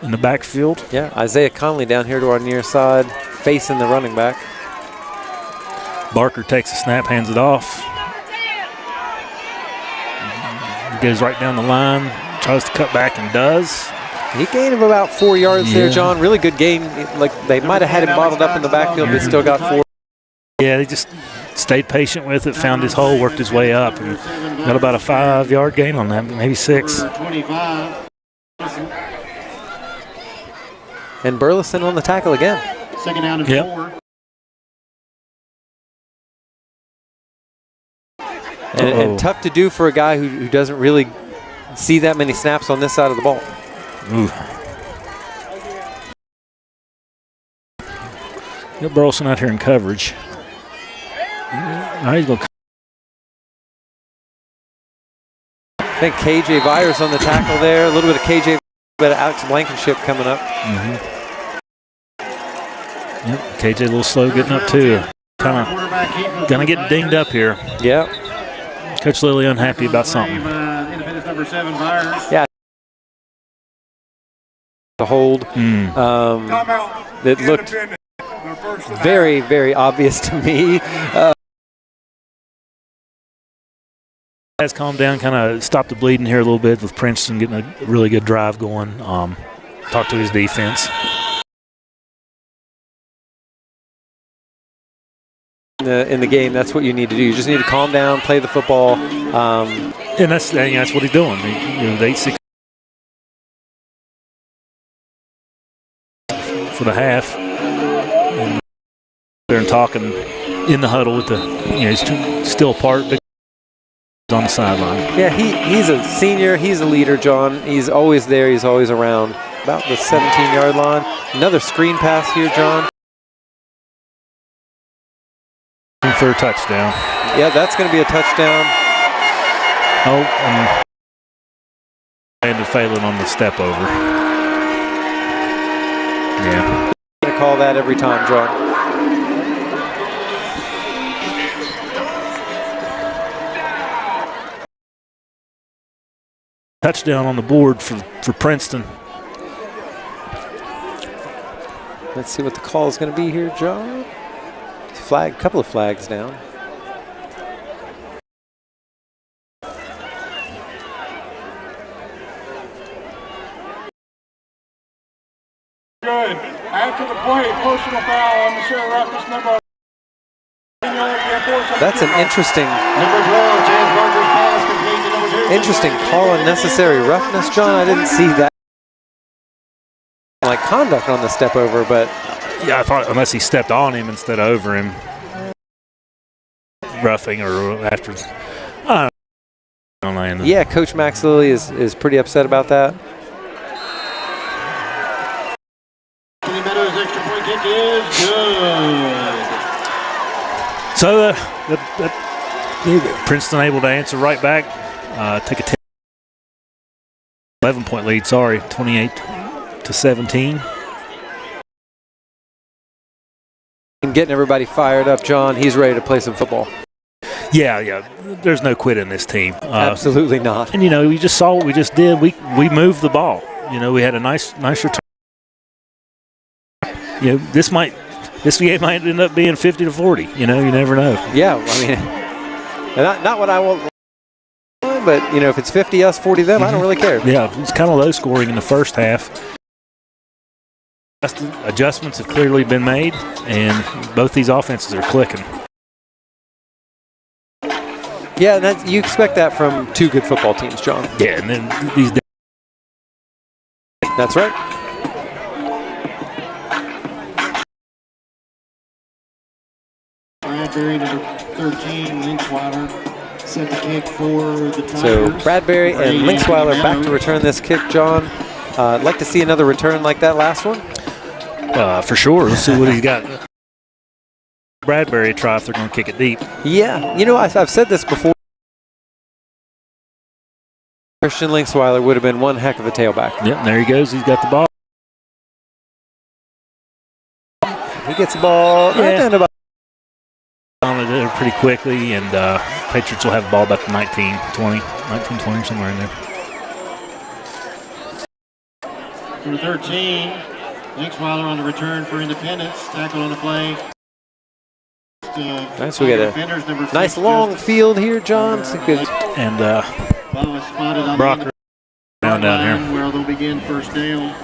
in the backfield. Yeah, Isaiah Conley down here to our near side, facing the running back. Barker takes a snap, hands it off. He goes right down the line, tries to cut back and does. He gained him about 4 yards there, John. Really good gain. Like they might have had him bottled up in the backfield, but still got 4. Yeah, they just stayed patient with it, found his hole, worked his way up, and got about a 5-yard gain on that, maybe 6. And Burleson on the tackle again. Second down and 4. And tough to do for a guy who doesn't really see that many snaps on this side of the ball. Ooh. Got Burleson out here in coverage. Now he's going to. I think KJ Byers on the tackle there. A little bit of KJ, a bit of Alex Blankenship coming up. Yep, KJ a little slow getting up too. Kind of gonna get dinged up here. Yeah. Coach Lilly unhappy about something. Independence number 7, Byers. Yeah. The hold. That looked very, very obvious to me. Has calmed down, kind of stopped the bleeding here a little bit with Princeton getting a really good drive going. Talked to his defense. In the game, that's what you need to do. You just need to calm down, play the football. And that's what he's doing. The 8-6 for the half. And they're talking in the huddle with he's still apart, but on the sideline. Yeah, he's a senior. He's a leader, John. He's always there. He's always around. About the 17-yard line. Another screen pass here, John. For a touchdown. Yeah, that's going to be a touchdown. Oh, and Landon Phelan on the step over. Yeah. Going to call that every time, John. Touchdown on the board for Princeton. Let's see what the call is going to be here, John. Flag, couple of flags down. Good. After the play, personal foul on the share reference number. That's an interesting Number 12, James Barker's pass complete to number 2. Interesting call, unnecessary roughness, John. I didn't see that like conduct on the step over, but yeah, I thought unless he stepped on him instead of over him, roughing or after. I don't know. Yeah, Coach Max Lilly is pretty upset about that. Meadows' extra point kick is good. So Princeton able to answer right back, take a 11-point lead. 28-17. And getting everybody fired up, John. He's ready to play some football. Yeah. There's no quit in this team. Absolutely not. And we just saw what we just did. We moved the ball. We had a nice return. This game might end up being 50-40. You never know. Yeah, I mean, not what I want, but if it's 50 us, 40 them, I don't really care. Yeah, it's kind of low scoring in the first half. Adjustments have clearly been made, and both these offenses are clicking. Yeah, you expect that from two good football teams, John. Yeah, and then these. That's right. Bradbury, number 13, Linksweiler, set the kick for the Tigers. So Bradbury and Linksweiler back to return this kick, John. I'd like to see another return like that last one. For sure. Let's see what he's got. Bradbury try if they're going to kick it deep. Yeah, I've said this before. Christian Linksweiler would have been one heck of a tailback. Yep, there he goes. He's got the ball. He gets the ball right down to about. There pretty quickly, and Patriots will have the ball back to 19-20, somewhere in there. Number 13, Linksweiler on the return for Independence. Tackle on the play. Nice, we get a nice long field here, John. It's a good. And Ball is spotted on Brock the down here. where they'll begin first down.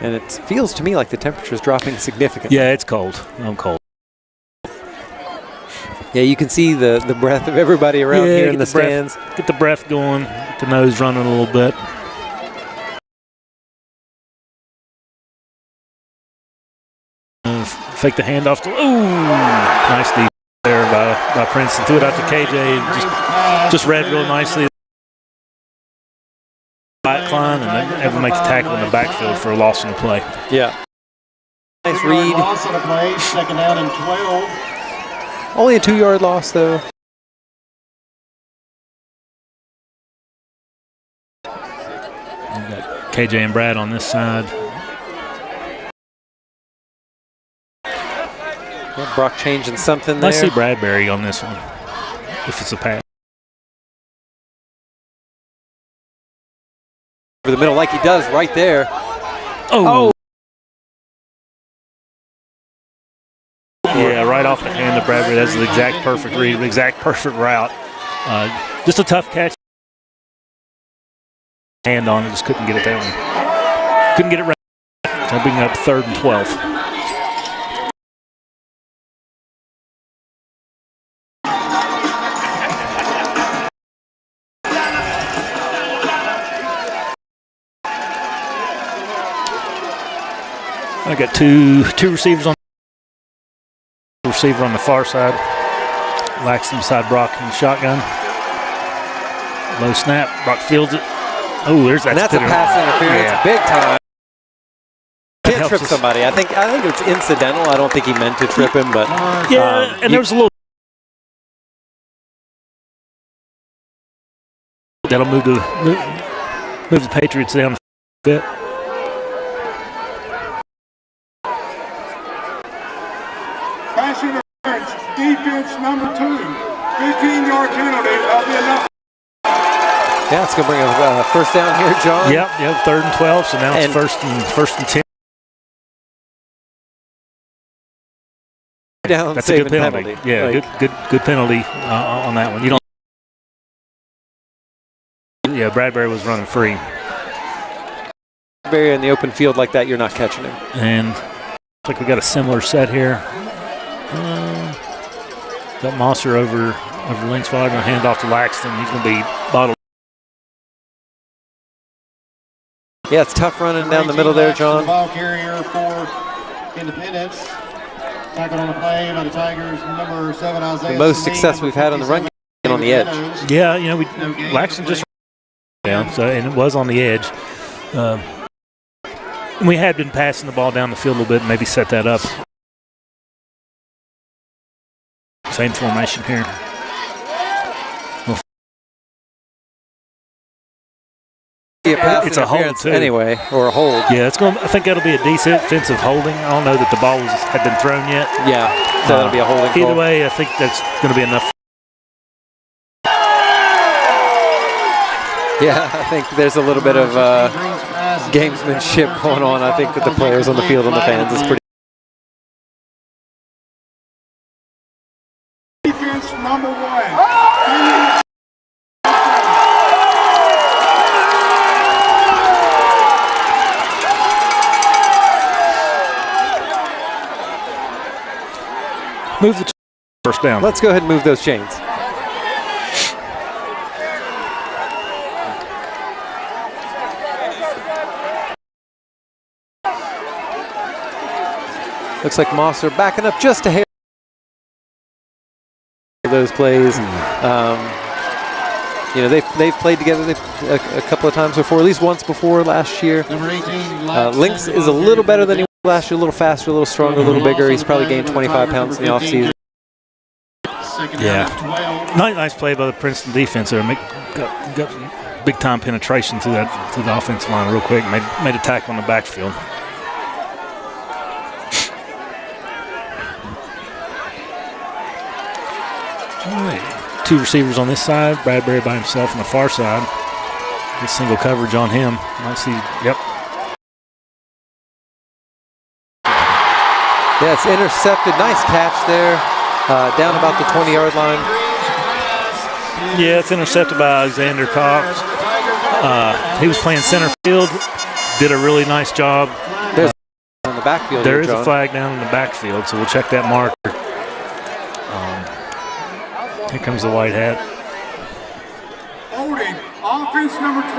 And it feels to me like the temperature is dropping significantly. Yeah, it's cold. I'm cold. Yeah, you can see the breath of everybody around here in the stands. Get the breath going, get the nose running a little bit. Fake the handoff to, nice deep there by Princeton. Threw it out to KJ and just read real nicely. Klein and ever make the tackle in the backfield for a loss in the play. Yeah. Nice read. Loss on the play, second down and 12. Only a 2-yard loss, though. We've got KJ and Brad on this side. Yeah, Brock changing something there. I see Bradbury on this one, if it's a pass. Over the middle like he does right there. Oh. Yeah, right off the hand of Bradbury. That's the exact perfect read, the exact perfect route. Just a tough catch. Hand on it, just couldn't get it down. Couldn't get it right. That'll bring up 3rd and 12. I got two receivers on the receiver on the far side. Laxton beside Brock in the shotgun. Low snap. Brock fields it. Oh, there's that. And that's a pass interference, big time. Can't tripped somebody. I think it's incidental. I don't think he meant to trip him, but and there was a little. That'll move the Patriots down a bit. Pass interference, defense number 2. 15-yard penalty. That'll be enough. Yeah, it's going to bring a first down here, John. Yep, 3rd and 12, so now it's first and 10. Down, that's a good penalty. Yeah, good penalty on that one. You don't. Yeah, Bradbury was running free. Bradbury in the open field like that, you're not catching him. And looks like we got a similar set here. Got Mosser over Linkswater, going to hand off to Laxton. He's going to be bottled. Yeah, it's tough running down the middle there, John. Ball carrier for Independence. Tackled on the play by the Tigers, number 7, Isaiah. The most success we've had on the run game on the edge. Yeah, Laxton just down, and it was on the edge. We had been passing the ball down the field a little bit and maybe set that up. Same formation here. It's a hold too. Anyway, or a hold. Yeah, I think that'll be a decent defensive holding. I don't know that the ball had been thrown yet. Yeah, so that'll be a holding call. Either way, I think that's going to be enough. Yeah, I think there's a little bit of gamesmanship going on. I think with the players on the field and the fans is pretty. Defense number 1. Move the first down. Let's go ahead and move those chains. Looks like Mosser backing up just a hair. Those plays. They've played together a couple of times before, at least once before last year. Lynx is a little better than he was last year, a little faster, a little stronger, a little bigger. He's probably gained 25 pounds in the offseason. Yeah. Nice play by the Princeton defense there. Got big time penetration through the offensive line real quick. Made a tackle on the backfield. All right. 2 receivers on this side. Bradbury by himself on the far side. Get single coverage on him. Might see. Yep. Yeah, it's intercepted. Nice catch there. Down about the 20-yard line. Yeah, it's intercepted by Alexander Cox. He was playing center field. Did a really nice job. There's on the backfield. There is a flag down in the backfield, so we'll check that marker. Here comes the white hat. Holding, offense number 28.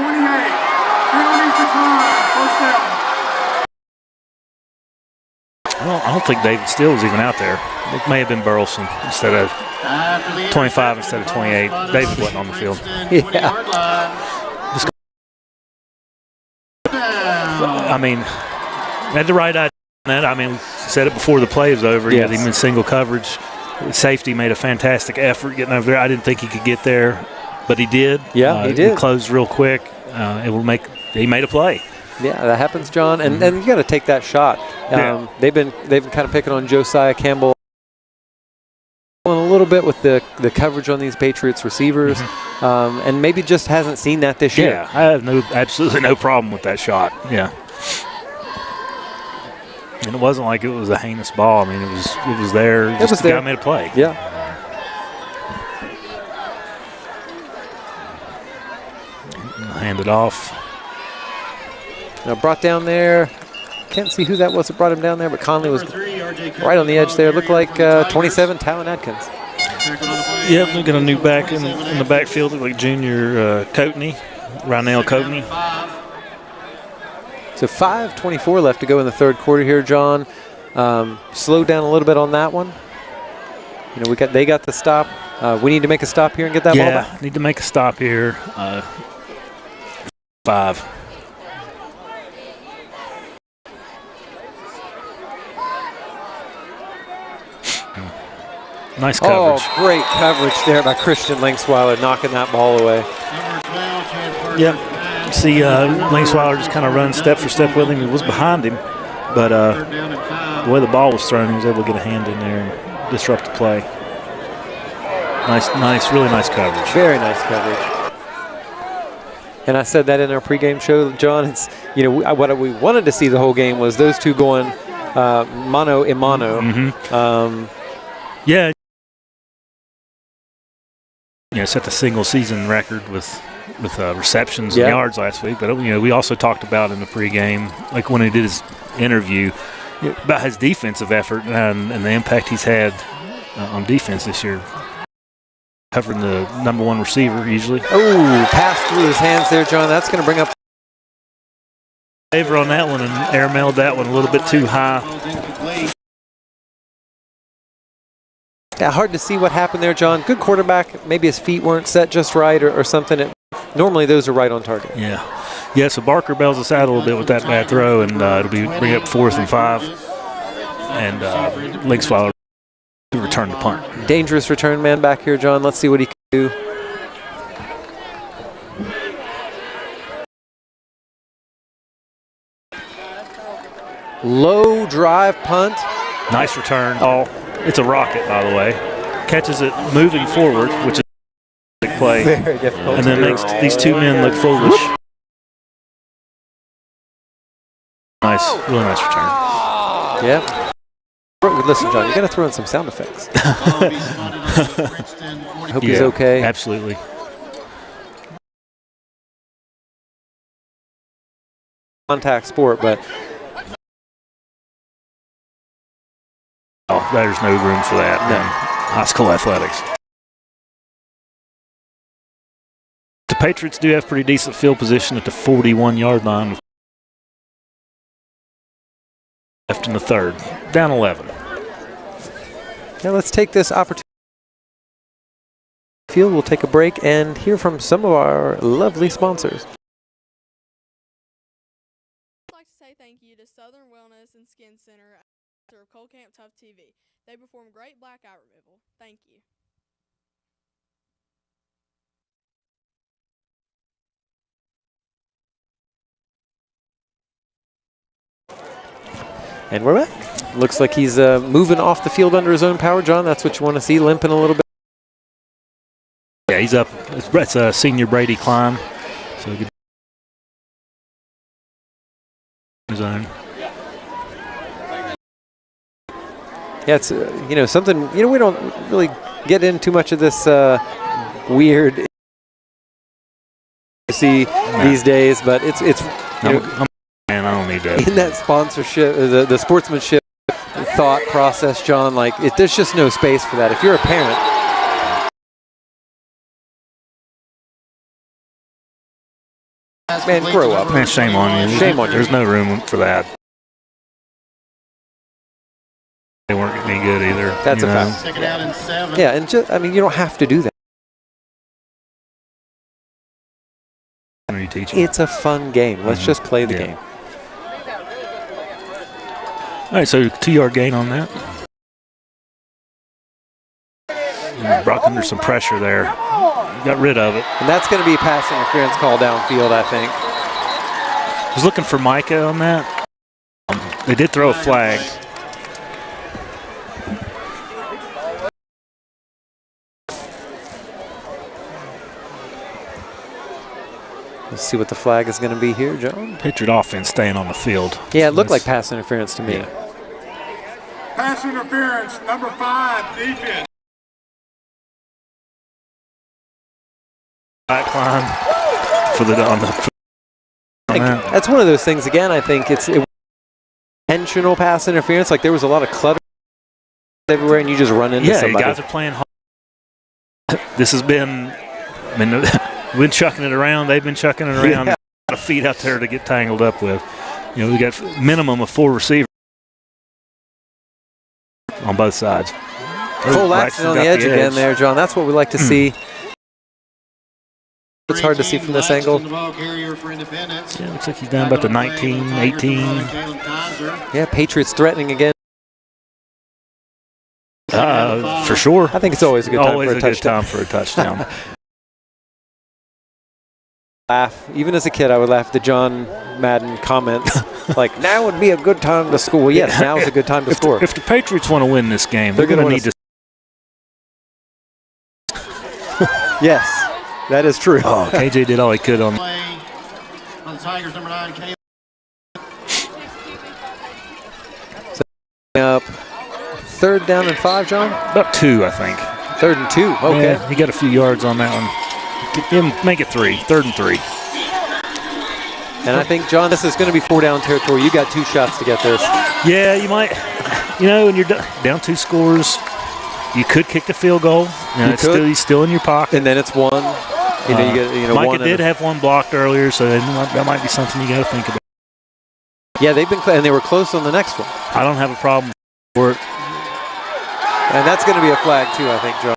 Penalty for time, first down. Well, I don't think David Steele was even out there. It may have been Burleson instead of 25 instead of 28. David wasn't on the field. Yeah. I mean, had the right idea on that. I mean, we said it before the play was over. Yes. He had him in single coverage. Safety made a fantastic effort getting over there. I didn't think he could get there, but he did. Yeah, he did. He closed real quick. He made a play. Yeah, that happens, John, and you got to take that shot. They've been kind of picking on Josiah Campbell a little bit with the coverage on these Patriots receivers, and maybe just hasn't seen that this year. Yeah, I have absolutely no problem with that shot. Yeah. And it wasn't like it was a heinous ball. I mean, it was there. The guy made a play. Yeah. Hand it off. Now brought down there. Can't see who that was that brought him down there, but Conley was right on the edge there. Looked like 27, Talon Atkins. Yep, we got a new back in the backfield. Looked like junior Coatney, Rynell Coatney. So 5:24 left to go in the third quarter here, John. Slowed down a little bit on that one. They got the stop. We need to make a stop here and get that ball back. Yeah, need to make a stop here. 5. Nice coverage. Oh, great coverage there by Christian Linksweiler, knocking that ball away. Yep. See, Linksweiler just kind of run step for step with him. He was behind him, but the way the ball was thrown, he was able to get a hand in there and disrupt the play. Nice, really nice coverage. Very nice coverage. And I said that in our pregame show, John. It's what we wanted to see the whole game was those two going mano a mano. Yeah. Set the single season record with receptions and yards last week. But we also talked about in the pregame, like when he did his interview, about his defensive effort and the impact he's had on defense this year. Covering the number one receiver usually. Oh, pass through his hands there, John. That's going to bring up favor on that one, and airmailed that one a little bit too high. Yeah, hard to see what happened there, John. Good quarterback. Maybe his feet weren't set just right or something. Normally those are right on target. Yeah. So Barker bails us out a little bit with that bad throw, and it'll bring up 4th and 5. And Linksweiler to return the punt. Dangerous return man back here, John. Let's see what he can do. Low drive punt. Nice return. Oh, it's a rocket, by the way. Catches it moving forward, which is a big play. Very difficult. And then makes these two men look foolish. Nice, really nice return. Yeah. Listen, John, you got to throw in some sound effects. I hope he's okay. Absolutely. Contact sport, but there's no room for that in high school athletics. The Patriots do have pretty decent field position at the 41-yard line. Left in the third, down 11. Now let's take this opportunity. We'll take a break and hear from some of our lovely sponsors. I'd like to say thank you to Southern Wellness and Skin Center of Colcamp Tough TV. They perform great blackout removal. Thank you. And we're back. Looks like he's moving off the field under his own power, John. That's what you want to see, limping a little bit. Yeah, he's up. It's a senior Brady climb. So he could his own. Yeah, it's something. We don't really get into too much of this weird you see these days, but it's man, I don't need that. in that sponsorship, the sportsmanship thought process, John. Like there's just no space for that. If you're a parent, man, grow up. Man, shame on you. Shame on you. There's no room for that. They weren't any good either. That's a fact. Stick it out in 7. Yeah, and you don't have to do that. What are you teaching? It's a fun game. Let's just play the game. All right, so 2-yard gain on that. And brought under some pressure there. Got rid of it. And that's going to be pass interference call downfield, I think. Was looking for Micah on that. They did throw a flag. Let's see what the flag is going to be here, John. Patriot offense staying on the field. Yeah, it looked like pass interference to me. Yeah. Pass interference, number 5, defense. Back line for the on that. That's one of those things, again, I think it was intentional pass interference. Like there was a lot of clutter everywhere and you just run into somebody. Yeah, guys are playing hard. This has been, we've been chucking it around. They've been chucking it around. A lot of feet out there to get tangled up with. We got minimum of 4 receivers on both sides. Cole Axton on the edge again there, John. That's what we like to see. It's hard to see from this angle. Yeah, looks like he's down about the 19, 18. Yeah, Patriots threatening again. For sure. I think it's always a good time Always for a a good touchdown. time for a touchdown. Laugh. Even as a kid, I would laugh at the John Madden comments. Like, now would be a good time to score. Well, yes, now is a good time to score. If the Patriots want to win this game, they're going to need to. Yes, that is true. Oh, KJ did all he could on. On Tigers, number 9, Caleb. Up 3rd down and 5, John? About 2, I think. 3rd and 2, okay. Yeah, he got a few yards on that one. Make it 3, 3rd and 3. And I think, John, this is going to be 4-down territory. You got 2 shots to get this. Yeah, you might. When you're down 2 scores, you could kick the field goal. He's still in your pocket. And then it's 1. You get, Micah one did have one blocked earlier, so that might be something you got to think about. Yeah, and they were close on the next one. I don't have a problem for it. And that's going to be a flag, too, I think, John.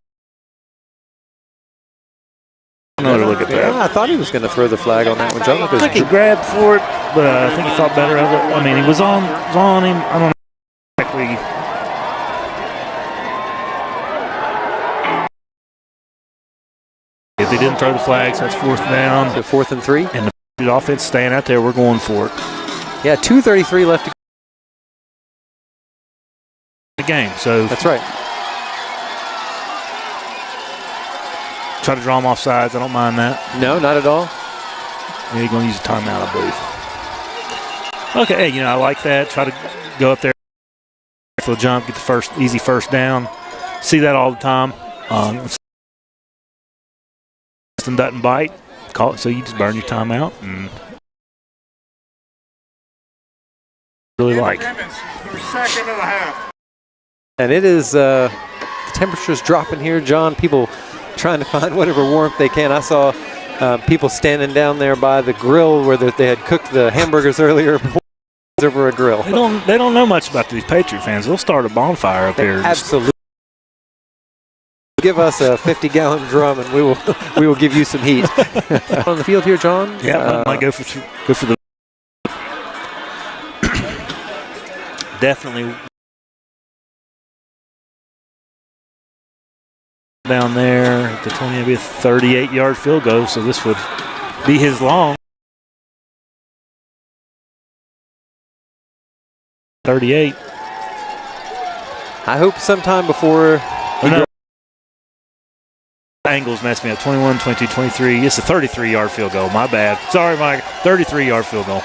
Another look at that. Yeah, I thought he was going to throw the flag on that one, John. I think he grabbed for it, but I think he thought better of it. I mean, he was on him. I don't know exactly. If they didn't throw the flags, that's 4th down. So 4th and 3. And the offense staying out there, we're going for it. Yeah, 2:33 left to go. The game, so That's right. try to draw them off sides. I don't mind that. No, not at all. Yeah, you're going to use a timeout, I believe. Okay, I like that. Try to go up there, for the jump, get the easy first down. See that all the time. Doesn't bite. Call it, so you just burn your timeout and really like. Second of the half. And it is, the temperature's dropping here, John. People trying to find whatever warmth they can. I saw people standing down there by the grill where they had cooked the hamburgers earlier over a grill. They don't know much about these Patriot fans. They'll start a bonfire up here. Absolutely. Give us a 50-gallon drum, and we will give you some heat. On the field here, John. Yeah, might go for the. Definitely down there at the 20. It'll be a 38-yard field goal, so this would be his long. 38. I hope sometime before. Angles messed me up. 21, 22, 23. It's a 33-yard field goal. My bad. Sorry, Mike. 33-yard field goal.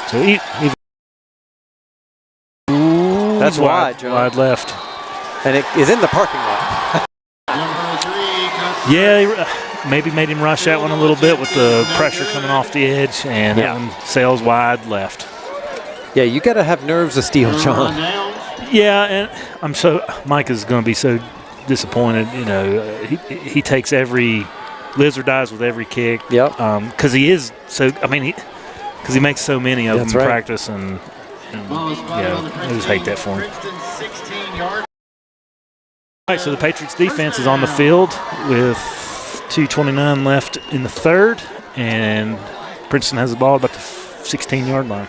So that's wide, John. Wide left. And it is in the parking lot. Yeah, maybe made him rush that one a little bit with the pressure coming off the edge, and that one sails wide left. Yeah, you got to have nerves of steel, John. Yeah, and Mike is going to be so disappointed. He takes lives or dies with every kick. Yep. Because he is so. Because he makes so many of them in practice, and I just hate that for him. All right, so the Patriots defense is on the field with 2:29 left in the 3rd, and Princeton has the ball about the 16-yard line.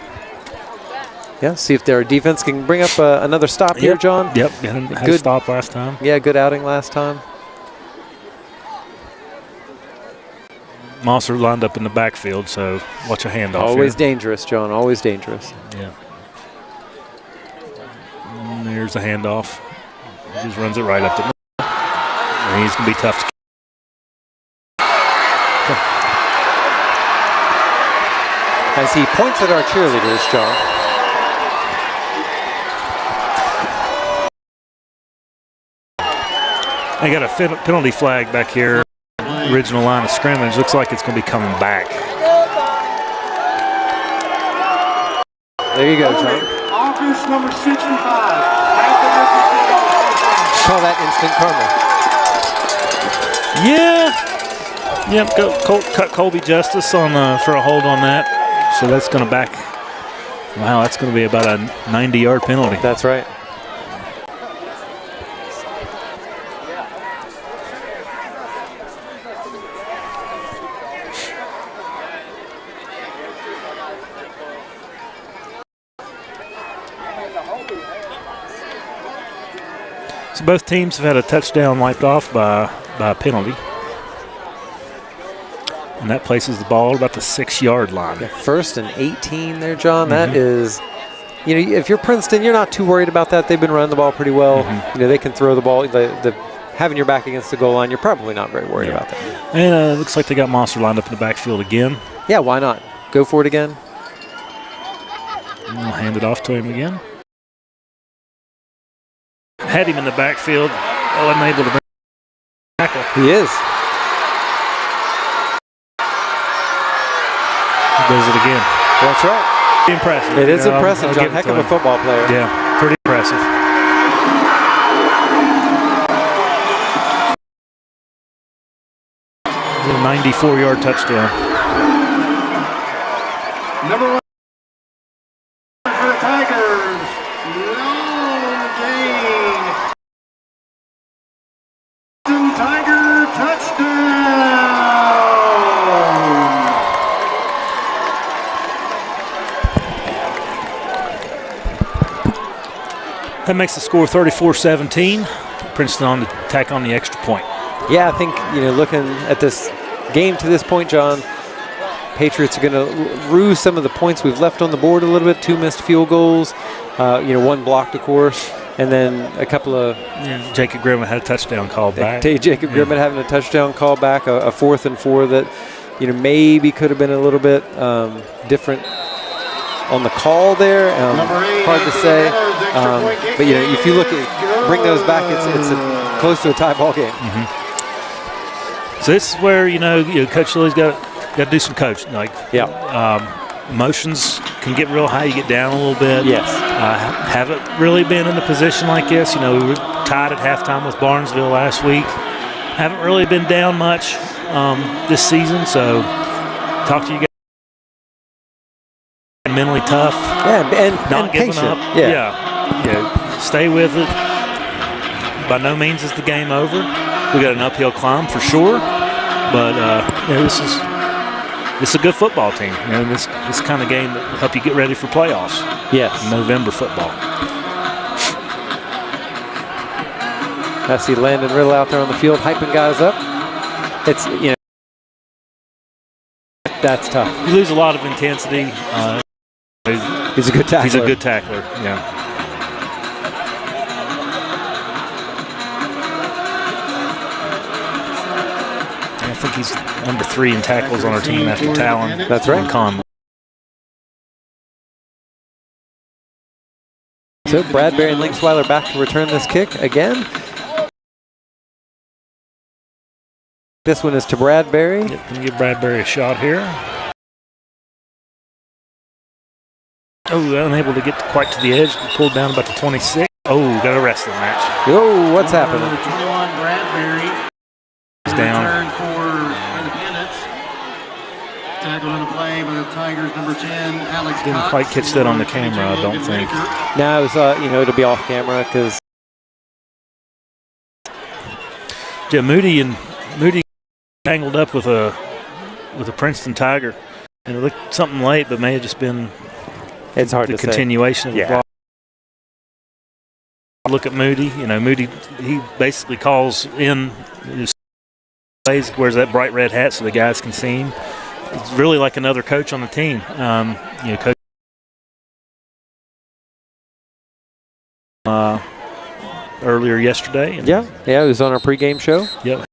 Yeah, see if their defense can bring up another stop here, John. Yep, had a stop last time. Yeah, good outing last time. Mosser lined up in the backfield, so watch a handoff. Always dangerous, John, always dangerous. Yeah. And there's a handoff. He just runs it right up the middle. And he's going to be tough to. As he points at our cheerleaders, John. They got a penalty flag back here. Original line of scrimmage. Looks like it's going to be coming back. There you go, John. Offense number 65. Call that instant karma. Yeah. Yep. Cut Colby Justice on for a hold on that. So that's going to back. Wow, that's going to be about a 90-yard penalty. That's right. So both teams have had a touchdown wiped off by a penalty. And that places the ball about the 6-yard line. Yeah, 1st and 18 there, John. That is, if you're Princeton, you're not too worried about that. They've been running the ball pretty well. They can throw the ball. Having your back against the goal line, you're probably not very worried about that. And it looks like they got Monster lined up in the backfield again. Yeah, why not? Go for it again. And we'll hand it off to him again. Had him in the backfield. Unable to bring tackle. He is. He does it again. That's right. Impressive. It is impressive, John. Heck of a football player. Yeah, pretty impressive. A 94-yard touchdown. Number 1 for the Tigers. Long gain. Tiger touchdown. That makes the score 34-17. Princeton on to tack on the extra point. Yeah, I think, looking at this game to this point, John, Patriots are going to rue some of the points we've left on the board a little bit. 2 missed field goals, 1 blocked, of course, and then a couple of... Jacob Grimmett had a touchdown call back. Jacob Grimmett having a touchdown call back, a 4th and 4 that, maybe could have been a little bit different on the call there. Hard to say. But, if you bring those back, it's close to a tie ball game. So this is where, Coach Lilly's got to do some coaching. Emotions can get real high. You get down a little bit. Yes. Haven't really been in a position like this. We were tied at halftime with Barnesville last week. Haven't really been down much this season. So talk to you guys. Mentally tough. Yeah, and not giving patient. up. Yeah. Stay with it. By no means is the game over. We got an uphill climb for sure, but this is a good football team. This kind of game that will help you get ready for playoffs. Yes. November football. I see Landon Riddle out there on the field hyping guys up. It's that's tough. You lose a lot of intensity. He's a good tackler. He's a good tackler. Yeah. I think he's number 3 in tackles on our team after Talon. That's right. And Conley. So Bradbury and Linksweiler back to return this kick again. This one is to Bradbury. Yep, can give Bradbury a shot here. Oh, unable to get quite to the edge. Pulled down about the 26. Oh, got a wrestling match. Oh, what's happening? 21 Bradbury. He's down. Return for Independence. Tackle on the play by the Tigers, number 10, Alex Didn't Cox. quite catch that on the camera, I don't think. No, it was, it'll be off camera because. Yeah, Moody tangled up with a Princeton Tiger, and it looked something late, but may have just been. It's hard the to continuation say. of the block. Look at Moody. Moody, he basically calls in his plays, wears that bright red hat so the guys can see him. It's really like another coach on the team. Coach earlier yesterday. Yeah, it was on our pregame show. Yep.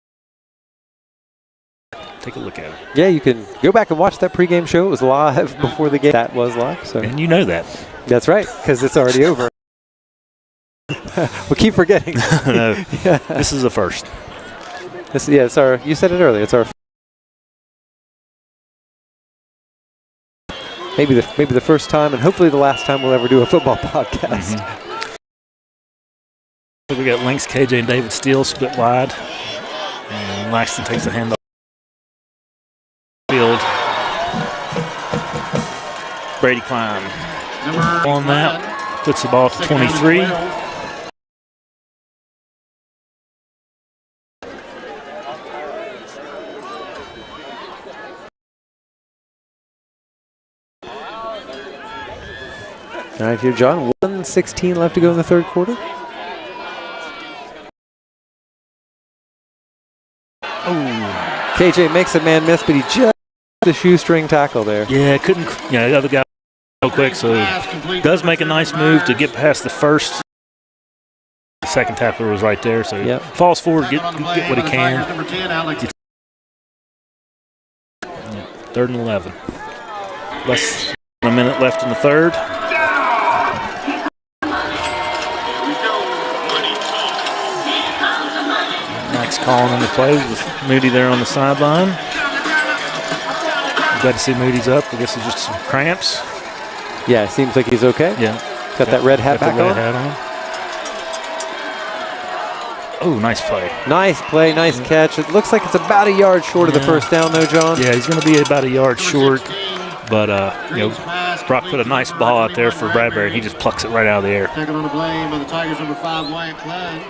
Take a look at it. Yeah, you can go back and watch that pregame show. It was live before the game. That was live. So. And you know that. That's right, because it's already over. We keep forgetting. No, yeah. This is the first. It's our. You said it earlier. It's our. Maybe the first time, and hopefully the last time we'll ever do a football podcast. We got Lynx, KJ, and David Steele split wide, and Laxton takes the handoff. Field. Brady Klein on that, puts the ball to 23. All right, here, John. 1:16 left to go in the third quarter. KJ makes a man miss, but he just the shoestring tackle there. Yeah, couldn't. The other guy so quick, so does make a nice move to get past the first. The second tackler was right there, so he falls forward, get what he can. 3rd and 11. Less than a minute left in the third. Max calling on the play with Moody there on the sideline. Glad to see Moody's up. I guess it's just some cramps. Yeah, it seems like he's okay. Yeah. Got that red hat back on. Oh, nice play. Nice play, nice catch. It looks like it's about a yard short of the first down, though, John. Yeah, he's going to be about a yard short. But, Brock put a nice ball out there for Bradbury, and he just plucks it right out of the air. Taken on the blame by the Tigers, number 5, Wyatt Klein.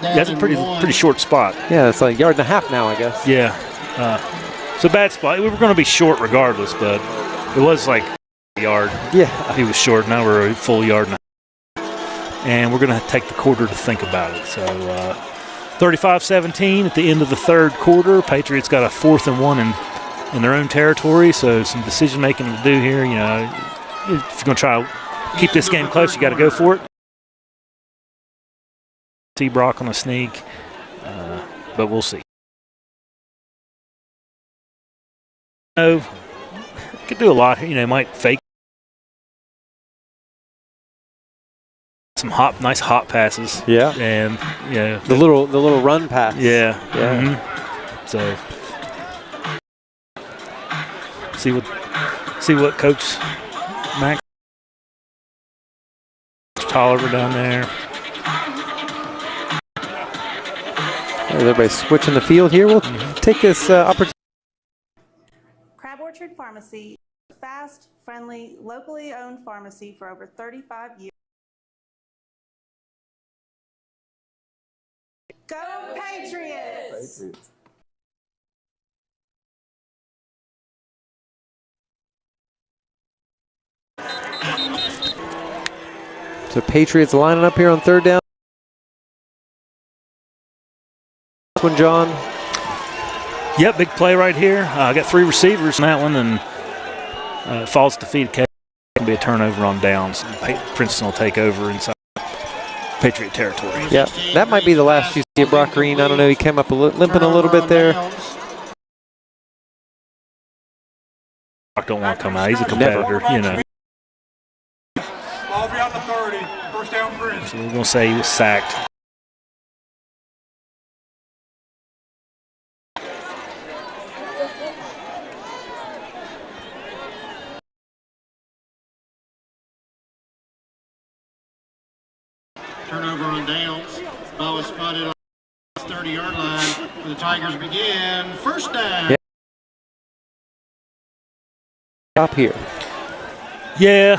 That's a pretty short spot. Yeah, it's like a yard and a half now, I guess. Yeah. It's a bad spot. We were going to be short regardless, but it was like a yard. Yeah. He was short. Now we're a full yard and a half. And we're going to take the quarter to think about it. So 35-17 at the end of the third quarter. Patriots got a 4th and 1 in their own territory. So some decision making to do here. If you're going to try to keep this game close, you got to go for it. See Brock on a sneak, but we'll see. Could do a lot here. Might fake some nice hot passes. Yeah. And the little run pass. Yeah. Yeah. So see what Coach Max Tolliver down there. Everybody's switching the field here. We'll take this opportunity. Crab Orchard Pharmacy, a fast, friendly, locally owned pharmacy for over 35 years. Go Patriots! So Patriots lining up here on 3rd down. One, John. Yep, big play right here. I got 3 receivers in that one, and falls to feet. Can be a turnover on downs. Princeton will take over inside Patriot territory. Yeah, that might be the last you see of Brock Green. I don't know. He came up limping a little bit there. Brock don't want to come out. He's a competitor, Ball beyond the 30. First down, Princeton. So we're going to say he was sacked. Turnover on downs. Ball was spotted on the 30-yard line where the Tigers begin. 1st down. Up here. Yeah,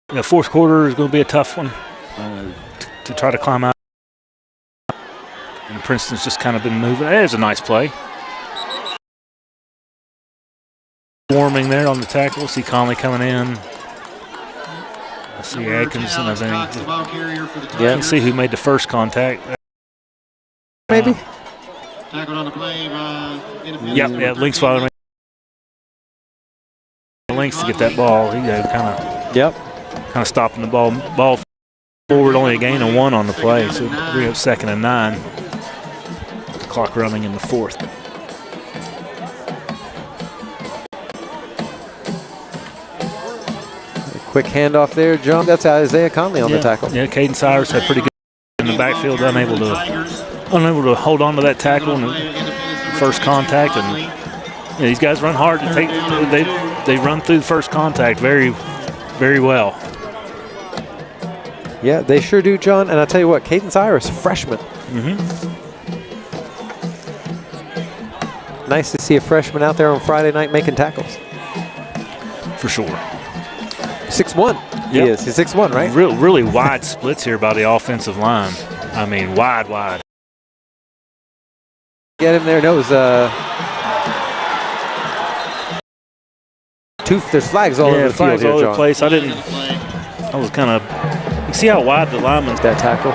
the 4th quarter is going to be a tough one to try to climb out. And Princeton's just kind of been moving. There's a nice play. Warming there on the tackle. See Conley coming in. I see Atkinson, I think. Yeah. Let's see who made the first contact. Maybe. Tackled on the play by Yep, Link's father made Links to get that ball. He kind of stopping the ball forward, only a gain of 1 on the play. So we have 2nd and 9. The clock running in the 4th. Quick handoff there, John. That's Isaiah Conley on the tackle. Yeah, Caden Cyrus had pretty good in the backfield, unable to hold on to that tackle in the first contact. And these guys run hard. They run through the first contact very, very well. Yeah, they sure do, John. And I'll tell you what, Caden Cyrus, freshman. Nice to see a freshman out there on Friday night making tackles. For sure. 6'1". He is. He's 6'1", right? Really wide splits here by the offensive line. I mean, wide. Get him there. No, it was there's flags all over the field here, all over John. the place. I was kind of. You see how wide the lineman's that tackle.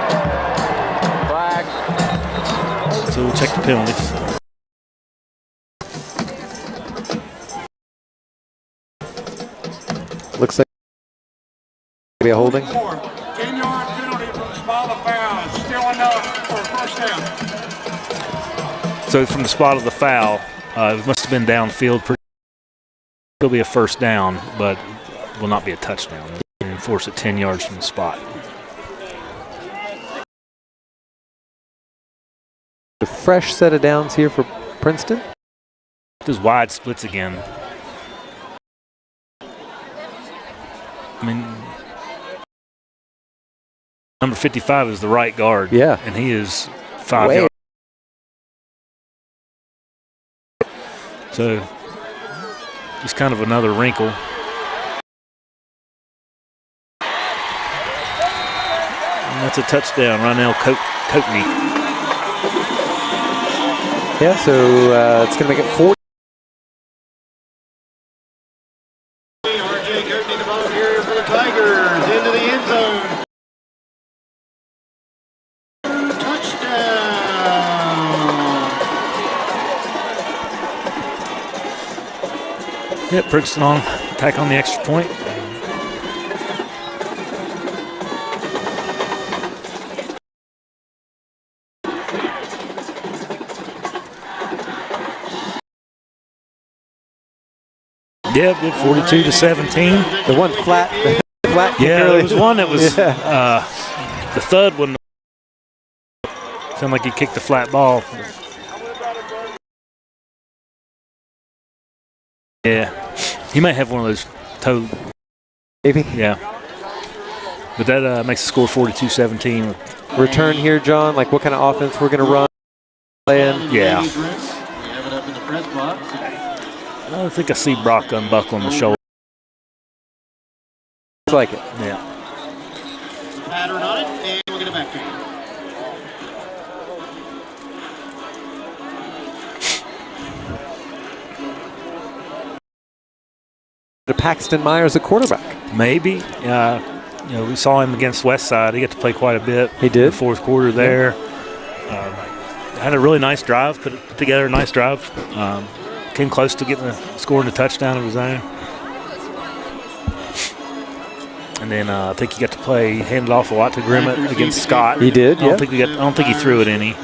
So So we'll check the penalties. Looks like maybe a holding. 10-yard penalty from the spot of foul. It's still enough for a first down. So from the spot of the foul, it must have been downfield. It'll be a first down, but will not be a touchdown. And enforce it 10 yards from the spot. A fresh set of downs here for Princeton. Those wide splits again. I mean, number 55 is the right guard. Yeah. And he is 5 yards. So just kind of another wrinkle. And that's a touchdown, Ronell Coatney. Yeah, so it's going to make it 40. R.J. Courtney, the ball carrier for the Tigers, into the end zone. Touchdown. Yep, Princeton on attack on the extra point. Yeah, 42-17. The one flat kick Yeah, early. there was one that was the thud wouldn't sound like he kicked the flat ball. Yeah, he might have one of those toe. Maybe. Yeah, but that makes the score 42-17. Return here, John. Like what kind of offense we're going to run? Playing. Yeah. We have it up in the press box. I think I see Brock unbuckling the shoulder. Looks like it. Yeah. Pattern on it, and we'll get it back to you. To Paxton Myers, a quarterback. Maybe. We saw him against Westside. He got to play quite a bit. He did. In the fourth quarter there. Had a really nice drive. Put together a nice drive. Came close to scoring a touchdown of his own. And then I think he got to play, handed off a lot to Grimmett against Scott. He did. I don't think he threw it any.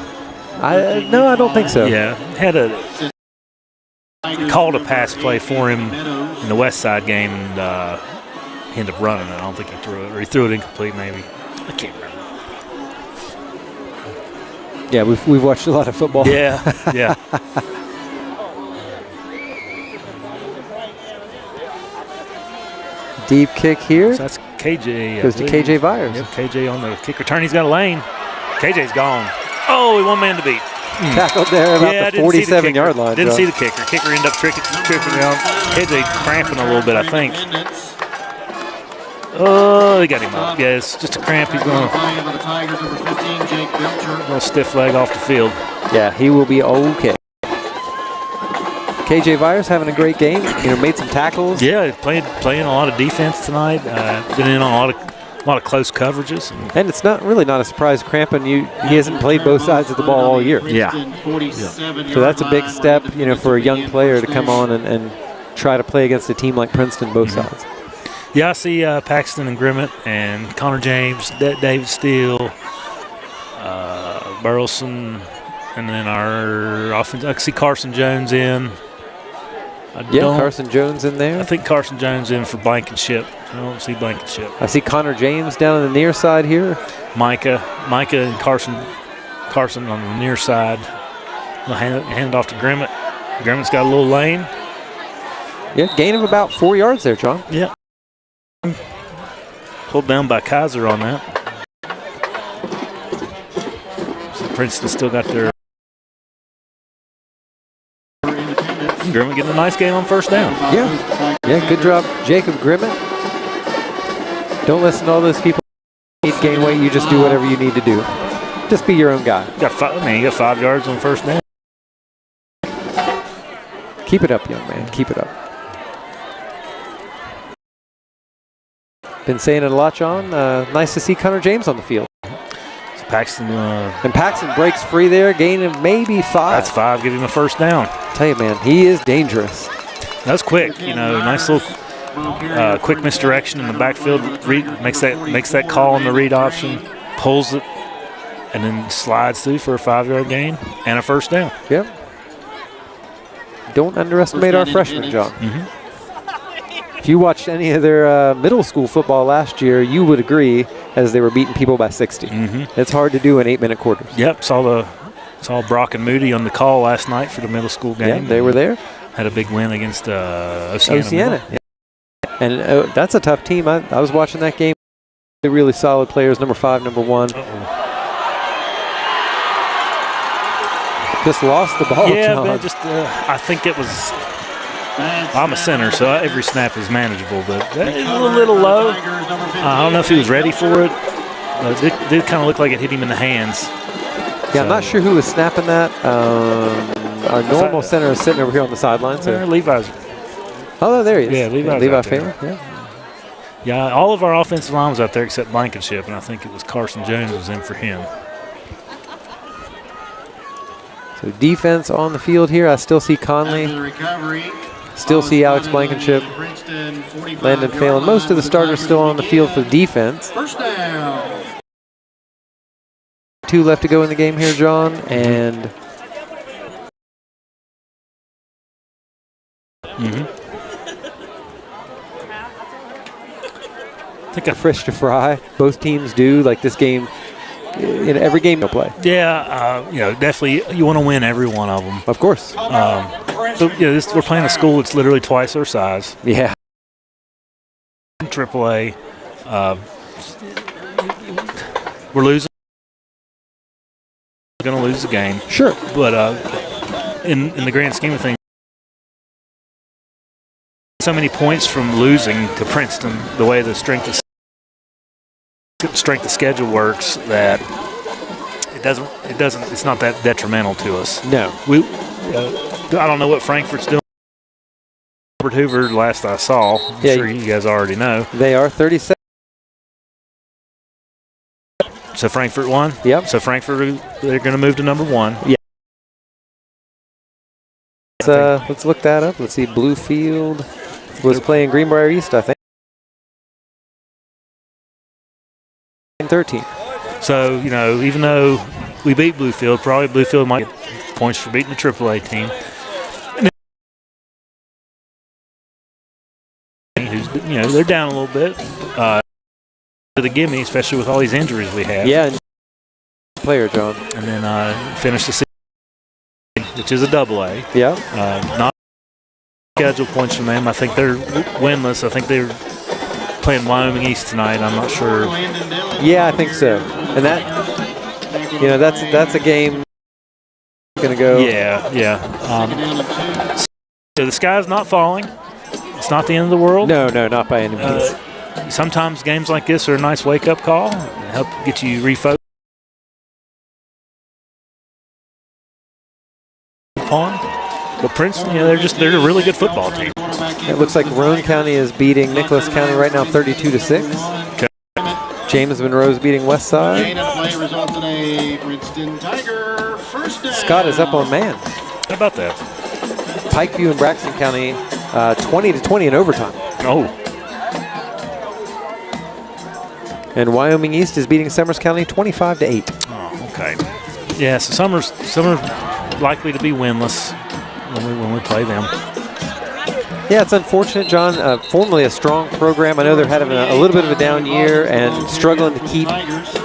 No, I don't think so. Yeah, called a pass play for him in the West Side game, and he ended up running it. I don't think he threw it, or he threw it incomplete maybe. I can't remember. Yeah, we've watched a lot of football. Yeah, yeah. Deep kick here. So that's KJ. Goes to KJ Byers. Yep, KJ on the kick return. He's got a lane. KJ's gone. Oh, he one man to beat. Tackled there about the 47-yard line. Didn't see the kicker. Kicker ended up tricking down. KJ cramping a little bit, I think. Oh, they got him up. Yeah, it's just a cramp. He's going to a little stiff leg off the field. Yeah, he will be okay. KJ Byers having a great game. Made some tackles. Yeah, playing a lot of defense tonight. Been in on a lot of close coverages. And it's not a surprise cramping. He hasn't played both sides of the ball all year. Yeah. So that's a big step, for a young player to come on and try to play against a team like Princeton both sides. Yeah, I see Paxton and Grimmett and Connor James, David Steele, Burleson, and then our offense. I see Carson Jones in. Carson Jones in there. I think Carson Jones in for Blankenship. I don't see Blankenship. I see Connor James down on the near side here. Micah and Carson on the near side. We'll hand it off to Grimmett. Grimmett's got a little lane. Yeah, gain of about 4 yards there, John. Yeah. Pulled down by Kaiser on that. So Princeton still got their. Grimmett getting a nice game on first down. Yeah, good job, Jacob Grimmett. Don't listen to all those people who need to gain weight. You just do whatever you need to do. Just be your own guy. You got 5 yards on first down. Keep it up, young man. Keep it up. Been saying it a lot, John. Nice to see Connor James on the field. So Paxton. And Paxton breaks free there, gain of maybe 5. That's 5. Give him a first down. Tell you, man, he is dangerous. That's quick. Nice little quick misdirection in the backfield. Makes that call on the read option, pulls it, and then slides through for a 5-yard gain and a first down. Yep. Don't underestimate our freshmen, John. If you watched any of their middle school football last year, you would agree as they were beating people by 60. It's hard to do in 8-minute quarters. Yep, saw Brock and Moody on the call last night for the middle school game. Yeah, they were there. Had a big win against Oceana. Yeah. And that's a tough team. I was watching that game. Really solid players, number 5, number 1. Just lost the ball, Yeah, John. but I think it was – I'm a center, so every snap is manageable, but it was a little low. I don't know if he was ready for it. But it did kind of look like it hit him in the hands. Yeah, I'm not sure who was snapping that. Our normal center is sitting over here on the sideline. So. Levi's. Oh, there he is. Yeah, Levi's Levi out there. Fair. Yeah. Yeah, all of our offensive line was out there except Blankenship, and I think it was Carson Jones was in for him. So defense on the field here. I still see Conley. Still see Alex Blankenship. Landon Phelan. Most of the starters still on the field for the defense. First down. 2 left to go in the game here, John. And I think a fresh to fry. Both teams do. Like this game, in every game they'll play. Yeah, definitely you want to win every one of them. Of course. We're playing a school that's literally twice our size. Yeah. AAA. We're losing. We're going to lose the game. Sure. But in the grand scheme of things, so many points from losing to Princeton, the way the strength of schedule works, that it's not that detrimental to us. No. I don't know what Frankfurt's doing. Robert Hoover, last I saw, I'm sure you guys already know. They are 37. So Frankfurt won? Yep. So Frankfurt, they're going to move to number 1. Yeah. Let's look that up. Let's see. Bluefield was playing Greenbrier East, I think. 13. So, even though we beat Bluefield, probably Bluefield might get points for beating the AAA team. They're down a little bit. The gimme, especially with all these injuries we have. Yeah. Player, John. And then finish the season, which is a AA. Yeah. Not schedule points from them. I think they're winless. I think they're playing Wyoming East tonight. I'm not sure. Yeah, I think so. And that's a game going to go. Yeah. So the sky's not falling. It's not the end of the world. No, not by any means. Sometimes games like this are a nice wake-up call and help get you refocused upon. But Princeton, they're a really good football team. It looks like Roane County is beating Nicholas County right now 32-6. Okay. James Monroe's beating Westside. Scott is up on man. How about that? Pikeview and Braxton County 20-20 in overtime. Oh. And Wyoming East is beating Summers County 25-8. Oh, okay. Yeah, so Summers likely to be winless when we play them. Yeah, it's unfortunate, John. Formerly a strong program. I know they're having a little bit of a down year and struggling to keep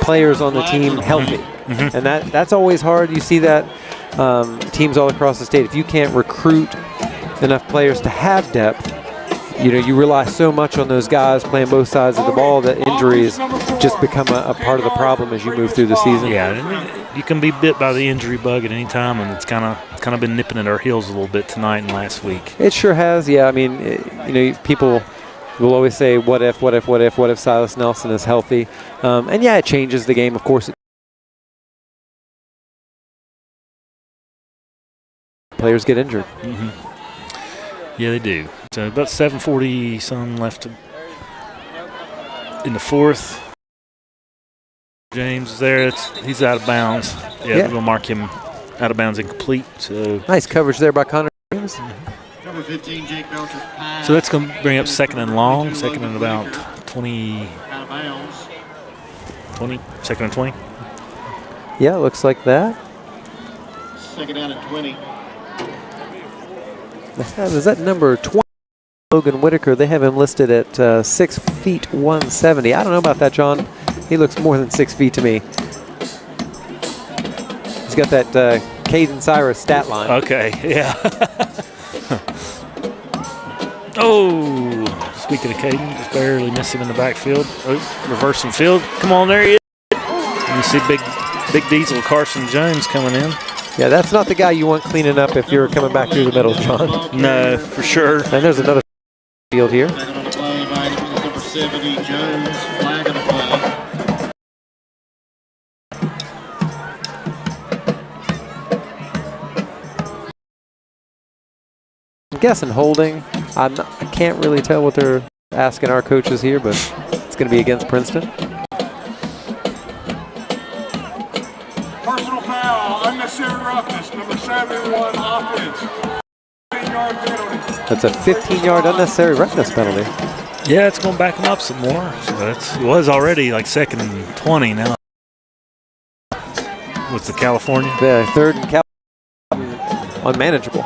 players on the team healthy. And that's always hard. You see that teams all across the state. If you can't recruit enough players to have depth, you rely so much on those guys playing both sides of the ball that injuries just become a part of the problem as you move through the season. Yeah, you can be bit by the injury bug at any time, and it's kind of been nipping at our heels a little bit tonight and last week. It sure has. Yeah, I mean, people will always say, what if Silas Nelson is healthy? And yeah, it changes the game, of course. Players get injured. Yeah, they do. So about 7:40 some left in the fourth. James is there. He's out of bounds. Yeah, we're going to mark him out of bounds incomplete. So nice coverage there by Connor James. Number 15, Jake Belcher's pass. So that's going to bring up second and long. Second and about 20. Out of bounds. 20. Second and 20. Yeah, looks like that. Second down and 20. Is that number 20? Logan Whitaker. They have him listed at 6 feet 170. I don't know about that, John. He looks more than 6 feet to me. He's got that Caden Cyrus stat line. Okay, yeah. Oh, speaking of Caden, just barely missed him in the backfield. Oh, reversing field. Come on, there he is. And you see big Diesel Carson Jones coming in. Yeah, that's not the guy you want cleaning up if you're coming back through the middle, John. No, for sure. And there's another field here. Second on the play by number 70, Jones. Flag on the play. I'm guessing holding. I can't really tell what they're asking our coaches here, but it's going to be against Princeton. Personal foul, unnecessary roughness, number 71 offense. 15-yard penalty. That's a 15-yard unnecessary roughness penalty. Yeah, it's going to back him up some more. So it was already like second and 20 now. With the California. Yeah, third and unmanageable.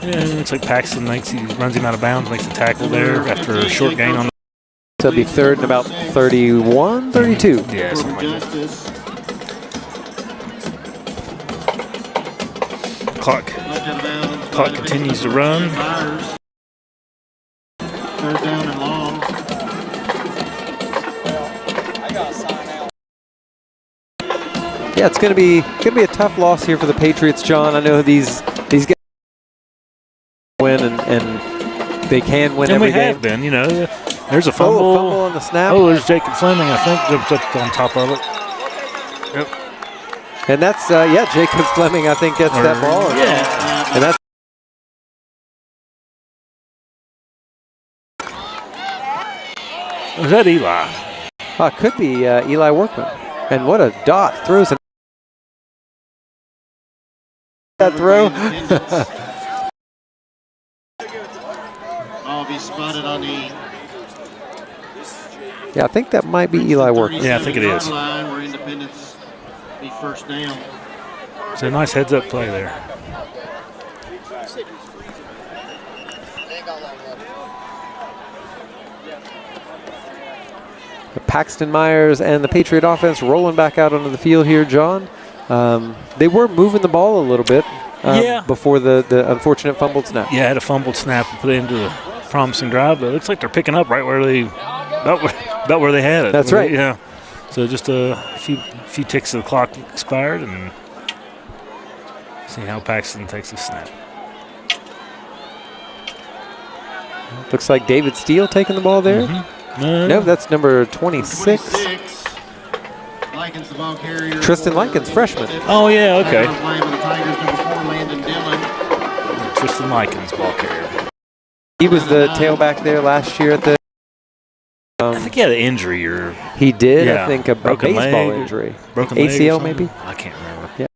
Yeah, it looks like Paxton runs him out of bounds, makes a tackle there after a short gain on the. So it'll be third and about 31, 32. Yeah, something like that. Clock continues to run. Third down and long. Yeah, it's gonna be a tough loss here for the Patriots, John. I know these guys win and they can win every game. And we have been, you know. There's a fumble. Oh, a fumble on the snap. Oh, there's Jacob Fleming, I think, jumped up on top of it. Yep. And that's Jacob Fleming, I think, gets that ball. Yeah. And that's Was that Eli? could be Eli Workman. And what a dot. Throws that throw. Ball be spotted on the Yeah, I think that might be Eli Workman. Yeah, I think it is. line where Independence be first down. It's a nice heads-up play there. Paxton Myers and the Patriot offense rolling back out onto the field here, John. They were moving the ball a little bit before the unfortunate fumbled snap. Yeah, had a fumbled snap and put it into a promising drive, but it looks like they're picking up right where they about where they had it. That's right. Yeah. So just a few ticks of the clock expired, and see how Paxton takes the snap. Looks like David Steele taking the ball there. No, that's number 26. Likens the ball carrier. Tristan Likens, freshman. Oh, yeah, okay. Playing with the Tigers, number 4, Landon Dillon. Tristan Likens, ball carrier. He was the tailback there last year at the. I think he had an injury or. He did, Yeah. I think, a Broken baseball leg. injury. Broken leg or ACL something? maybe? I can't remember. Yeah.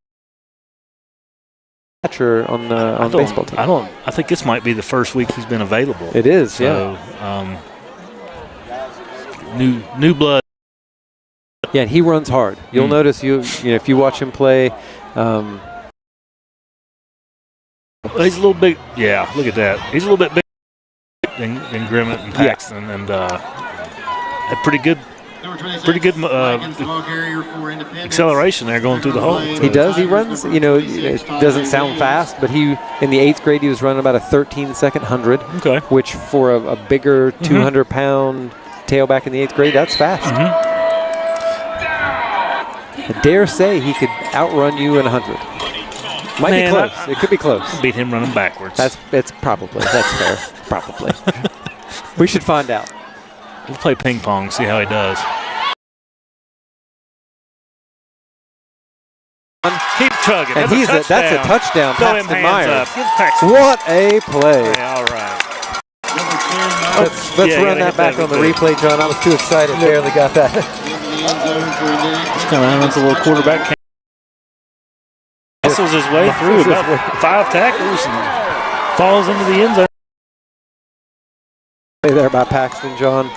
Catcher on the baseball team. I think this might be the first week he's been available. It is, so, new blood. Yeah, and he runs hard. You'll notice if you watch him play. He's a little big. Yeah, look at that. He's a little bit bigger than Grimmett and Paxton, and had pretty good acceleration there going through the hole. He does. He runs. It doesn't sound fast, but in the 8th grade he was running about a 13-second 100. Okay. Which for a bigger 200-pound tailback in the 8th grade, that's fast. I dare say he could outrun you in 100. Might be close. It could be close. Beat him running backwards. That's fair. Probably. We should find out. We'll play ping pong, see how he does. Keep chugging. And that's a touchdown. Throw him Paxton hands Myers. up. Give Paxton. What a play. Yeah, all right. Let's run that back on the replay, John. I was too excited. Barely got that. Just kind of runs a little quarterback. Hustles his way through about 5 tackles and falls into the end zone. There by Paxton, John.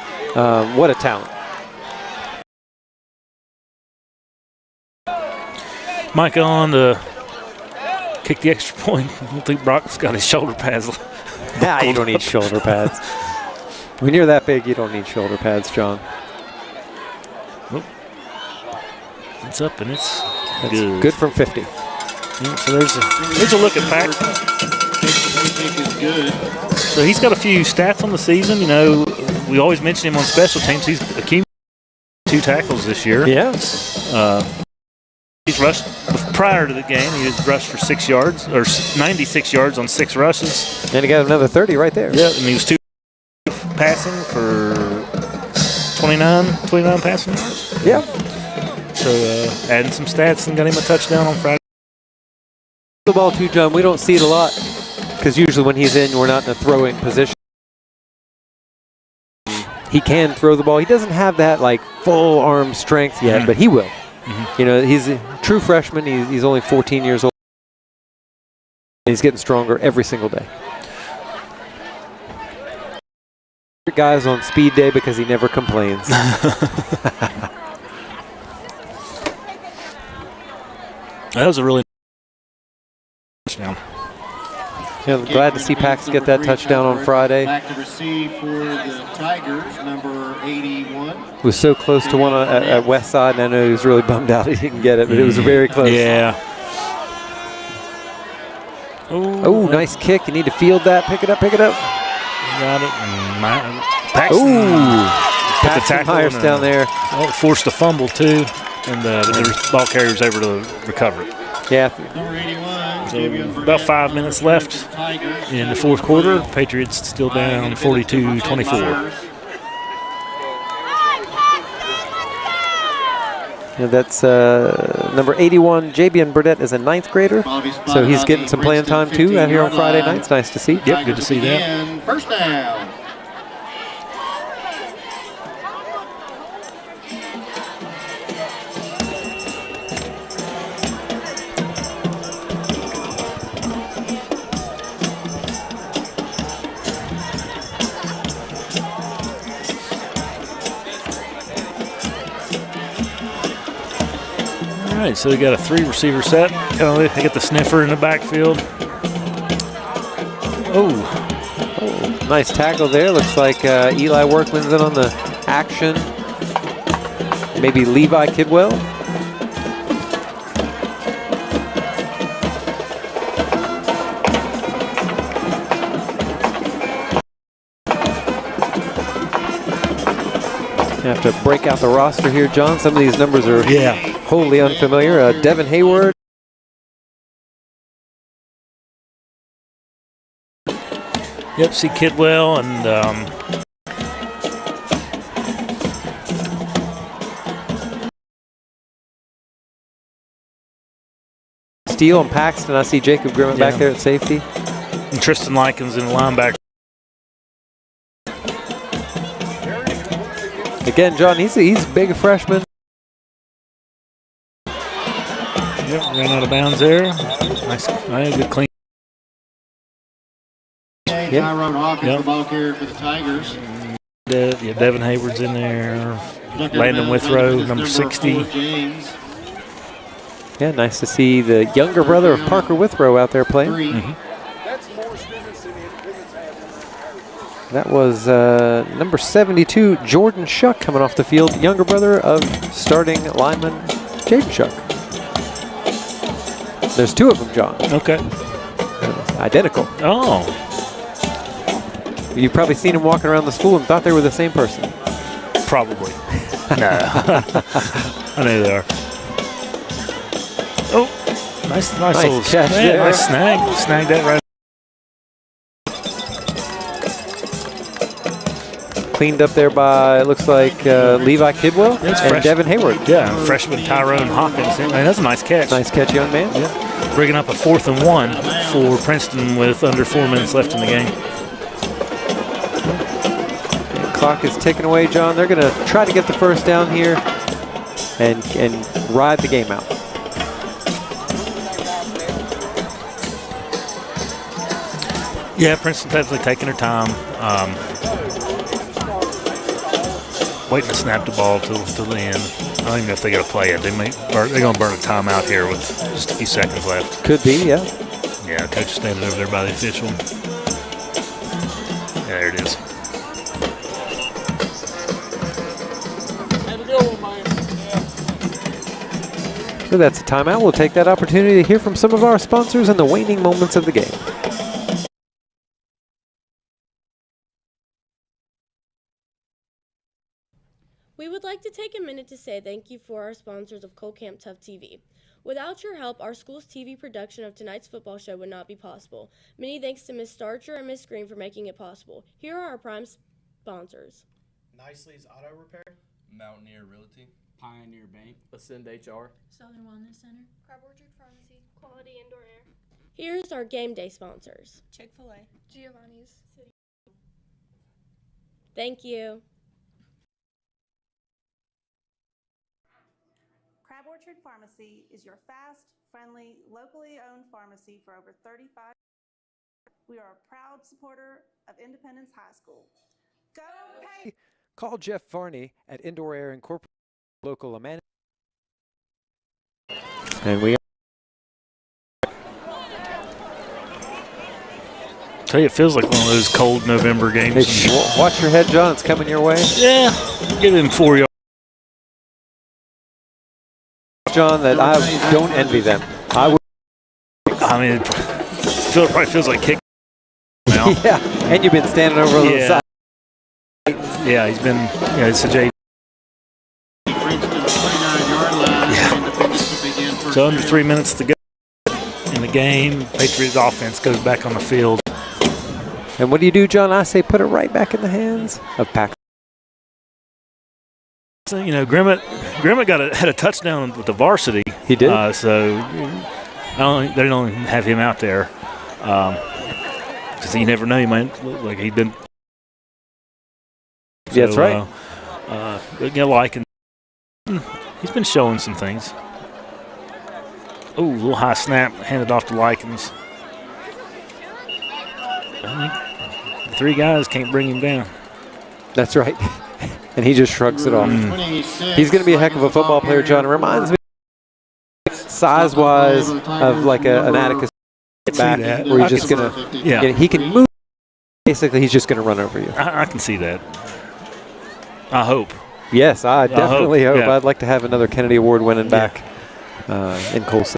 What a talent. Mike on to kick the extra point. I don't think Brock's got his shoulder pads. Nah, you don't need shoulder pads. When you're that big, you don't need shoulder pads, John. Oh. It's up and it's good. Good from 50. Yeah, so there's a look at Paxton. So he's got a few stats on the season. You know, we always mention him on special teams. He's accumulated 2 tackles this year. Yeah. He's rushed prior to the game. He was rushed for 6 yards or 96 yards on 6 rushes. And he got another 30 right there. Yeah, and he was 2 passing for 29 passing yards. Yeah. So adding some stats and got him a touchdown on Friday. The ball too, John. We don't see it a lot because usually when he's in, we're not in a throwing position. He can throw the ball. He doesn't have that like full arm strength yet, but he will. You know, he's a true freshman. He's only 14 years old. He's getting stronger every single day. Guys on speed day because he never complains. That was a really touchdown. Yeah, I'm glad to see Pax get that touchdown on Friday. Back to receive for the Tigers, number 81. Was so close to one at West Side, and I know he was really bummed out he didn't get it, but it was very close. Yeah. Oh, nice kick. You need to field that. Pick it up, pick it up. Got it. Paxton Myers down there. Oh, forced a fumble, too, and the ball carrier's able to recover it. Yeah. Number 81. So about 5 minutes left in the fourth quarter. Patriots still down 42-24. Yeah, that's number 81, Jabian Burdett is a 9th grader, so he's getting some playing time too out here on Friday nights. Nice to see. Yep, good to see that. First down. All right, so they got a 3-receiver set. They get the sniffer in the backfield. Oh, nice tackle there. Looks like Eli Workman's in on the action. Maybe Levi Kidwell. You have to break out the roster here, John. Some of these numbers are wholly unfamiliar. Devin Hayward. Yep, see Kidwell and Steele and Paxton. I see Jacob Grimmett back there at safety. And Tristan Likens in the linebacker. Again, John, he's a big freshman. Yep, ran out of bounds there. Nice, good clean. Tyrone Hawkins, the ball carrier for the Tigers. Devin Hayward's in there. Landon Withrow, number 60. Yeah, nice to see the younger brother of Parker Withrow out there playing. That was number 72, Jordan Shuck, coming off the field. Younger brother of starting lineman Jaden Shuck. There's 2 of them, John. Okay. Identical. Oh. You've probably seen them walking around the school and thought they were the same person. Probably. No. I know they are. Oh, nice little catch there. Nice snag. Snagged that right. cleaned up there by, it looks like, Levi Kidwell and Devin Hayward. Yeah, freshman Tyrone Hawkins. And that's a nice catch. Nice catch, young man. Yeah. Bringing up a 4th and 1 for Princeton with under 4 minutes left in the game. Clock is ticking away, John. They're going to try to get the first down here and ride the game out. Yeah, Princeton definitely taking their time, waiting to snap the ball till the end. I don't even know if they got to play it. They're going to burn a timeout here with just a few seconds left. Could be, yeah. Yeah, coach is standing over there by the official. Yeah, there it is. So that's a timeout. We'll take that opportunity to hear from some of our sponsors in the waning moments of the game. We would like to take a minute to say thank you for our sponsors of Camp Tough TV. Without your help, our school's TV production of tonight's football show would not be possible. Many thanks to Ms. Starcher and Ms. Green for making it possible. Here are our prime sponsors. Nicely's Auto Repair, Mountaineer Realty, Pioneer Bank, Ascend HR, Southern Wellness Center, Crab Orchard Pharmacy, Quality Indoor Air. Here's our game day sponsors. Chick-fil-A, Giovanni's. Thank you. Crab Orchard Pharmacy is your fast, friendly, locally owned pharmacy for over 35 years. We are a proud supporter of Independence High School. Go Pay! Call Jeff Varney at Indoor Air Incorporated, local amenity. And we Tell you, it feels like one of those cold November games. Watch your head, John. It's coming your way. Yeah, give him 4 yards. John, that I don't envy them. I mean, it probably feels like kick now. Yeah, and you've been standing over on the side. Yeah, he's been, it's a J. Yeah. So under 3 minutes to go in the game. Patriots offense goes back on the field. And what do you do, John? I say put it right back in the hands of Pack. So, Grimmett had a touchdown with the varsity. He did. So they don't have him out there because you never know. He might look like he didn't. Yeah, that's right. Likens, he's been showing some things. Oh, a little high snap handed off to Likens. I think 3 guys can't bring him down. That's right. And he just shrugs it off. He's going to be a heck of a football player, John. It reminds me, size-wise, of like an Atticus back, where he's just going to, he can move. Basically, he's just going to run over you. I can see that. I hope. Yes, I definitely hope. Yeah. I'd like to have another Kennedy Award winning back in Colson.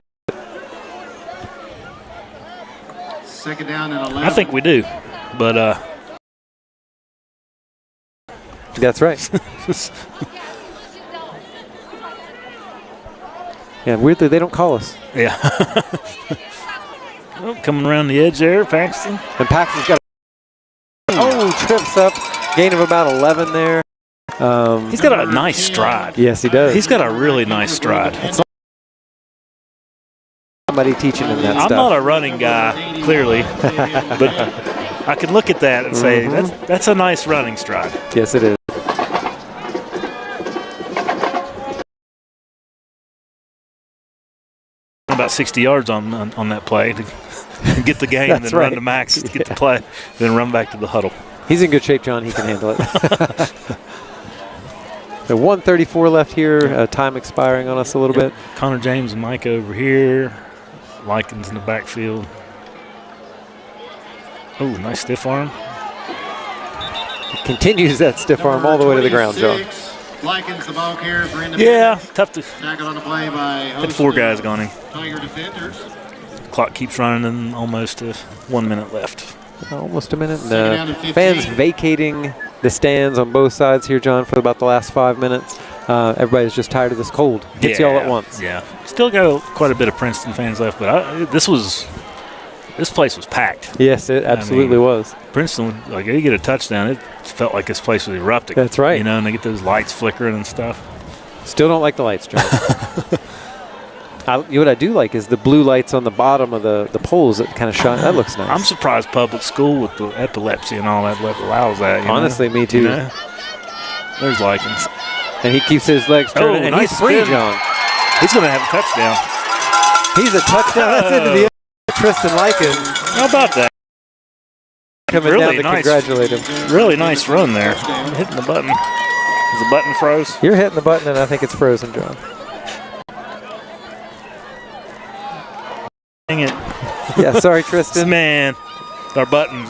Second down and 11. I think we do, but that's right. Yeah, weirdly they don't call us. Yeah. Well, coming around the edge there, Paxton. And Paxton's got trips up, gain of about 11 there. He's got a nice stride. Yes, he does. He's got a really nice stride. Somebody teaching him that stuff. I'm not a running guy, clearly, but I can look at that and say that's a nice running stride. Yes, it is. About 60 yards on that play to get the gain, and then run to max to get the play, then run back to the huddle. He's in good shape, John. He can handle it. So 1:34 left here. Time expiring on us a little bit. Connor James and Mike over here. Likens in the backfield. Oh, nice stiff arm. Continues that stiff arm all the way to the ground, John. Likens the ball carrier for Independence. Yeah, tough to. Tackle on the play by Had 4 guys going in. Tiger defenders. Clock keeps running, and almost 1 minute left. Almost a minute. Fans vacating the stands on both sides here, John, for about the last 5 minutes. Everybody's just tired of this cold. Hits you all at once. Yeah. Still got quite a bit of Princeton fans left, but this was this place was packed. Yes, it absolutely was. Princeton, like they get a touchdown, it felt like this place was erupting. That's right. You know, and they get those lights flickering and stuff. Still don't like the lights, John. What I do like is the blue lights on the bottom of the poles that kind of shine. That looks nice. I'm surprised public school with the epilepsy and all that allows that. Honestly, me too. You know? There's Likens. And he keeps his legs turning, and nice he's free, spin. John. He's going to have a touchdown. He's a touchdown. That's into the end. Tristan Likens. How about that? Coming really down to nice, congratulate him. Really nice run there. Hitting the button. Is the button froze? You're hitting the button, and I think it's frozen, John. Dang it. Yeah, sorry, Tristan. Man, our button.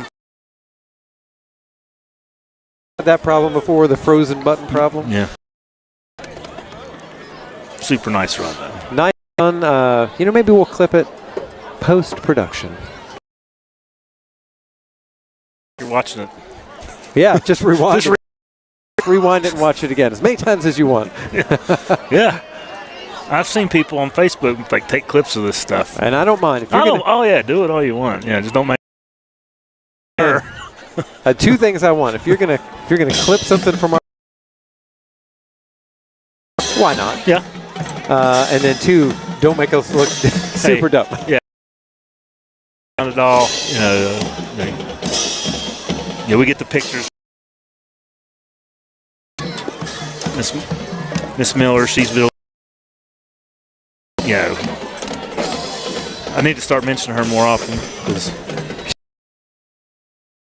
Had that problem before, the frozen button problem. Yeah. Super nice run, though. Nice run. Maybe we'll clip it post-production. You're watching it. Yeah, just rewind rewind it and watch it again as many times as you want. Yeah. I've seen people on Facebook like take clips of this stuff. And I don't mind. If you're yeah, do it all you want. Yeah, just don't make two things I want. If you're gonna clip something from our, why not? Yeah. And then two, don't make us look super dumb. Yeah. Not at all. Yeah, we get the pictures. Miss Miller, she's been. I need to start mentioning her more often because.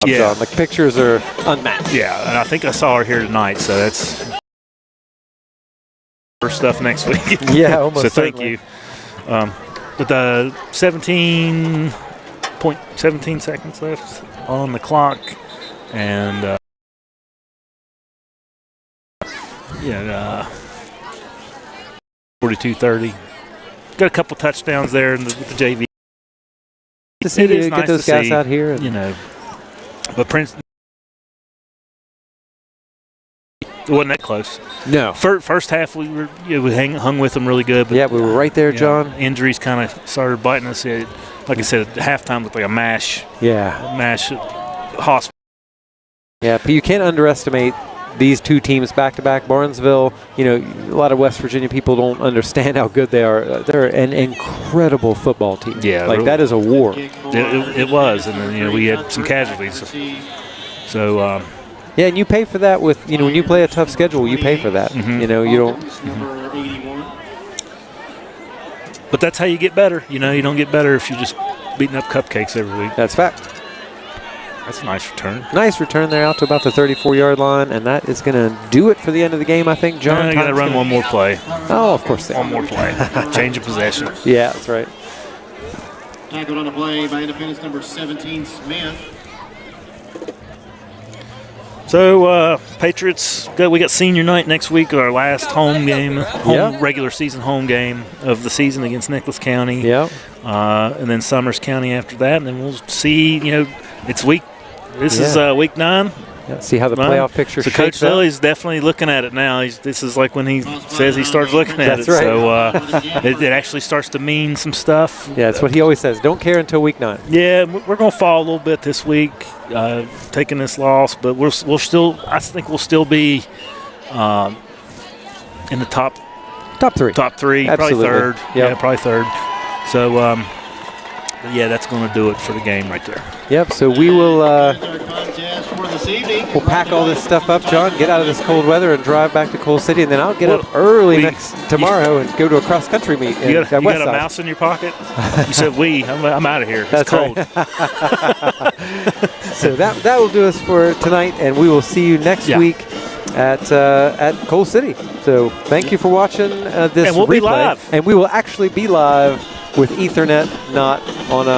Yeah, the pictures are unmatched. Yeah, and I think I saw her here tonight, so that's her stuff next week. Yeah, almost. So thank you. With the 17 seconds left on the clock, and 42-30. Got a couple touchdowns there with the JV. To see you get those guys out here, but Princeton. It wasn't that close. No. First half we hung with them really good. But, yeah, we were right there, John. Injuries kind of started biting us. Like I said, at halftime looked like a mash. Yeah. Mash hospital. Yeah, but you can't underestimate these two teams back-to-back. Barnesville, a lot of West Virginia people don't understand how good they are. They're an incredible football team. Yeah. Like, that is a war. It was. And then, we had some casualties. So yeah, and you pay for that with, when you play a tough schedule, you pay for that. Mm-hmm. You don't. But that's how you get better. You don't get better if you're just beating up cupcakes every week. That's fact. That's a nice return. Nice return there out to about the 34-yard line, and that is going to do it for the end of the game, I think, John. You got to run one more play. Oh, of course. One more play. Change of possession. Yeah, that's right. Tackled on the play by Independence number 17, Smith. So, Patriots, we got senior night next week, our last home game, regular season home game of the season against Nicholas County. Yeah. And then Summers County after that, and then we'll see, it's week. This is week 9. Yeah, see how the playoff picture shapes Coach Lilly's definitely looking at it now. This is like when he says he starts looking at it. That's right. So it actually starts to mean some stuff. Yeah, that's what he always says. Don't care until week 9. Yeah, we're going to fall a little bit this week, taking this loss, but we'll still. I think we'll still be in the top 3. Top 3, absolutely. Probably 3rd. Yep. Yeah, probably 3rd. So. Yeah, that's going to do it for the game right there. Yep, so we will we'll pack all this stuff up, John, get out of this cold weather and drive back to Coal City, and then I'll get up early tomorrow and go to a cross-country meet. You got a mouse in your pocket? You said I'm out of here. It's that's cold. Right. So that will do us for tonight, and we will see you next week at Coal City. So thank you for watching this and we'll replay. be live. And we will actually be live with Ethernet, not on a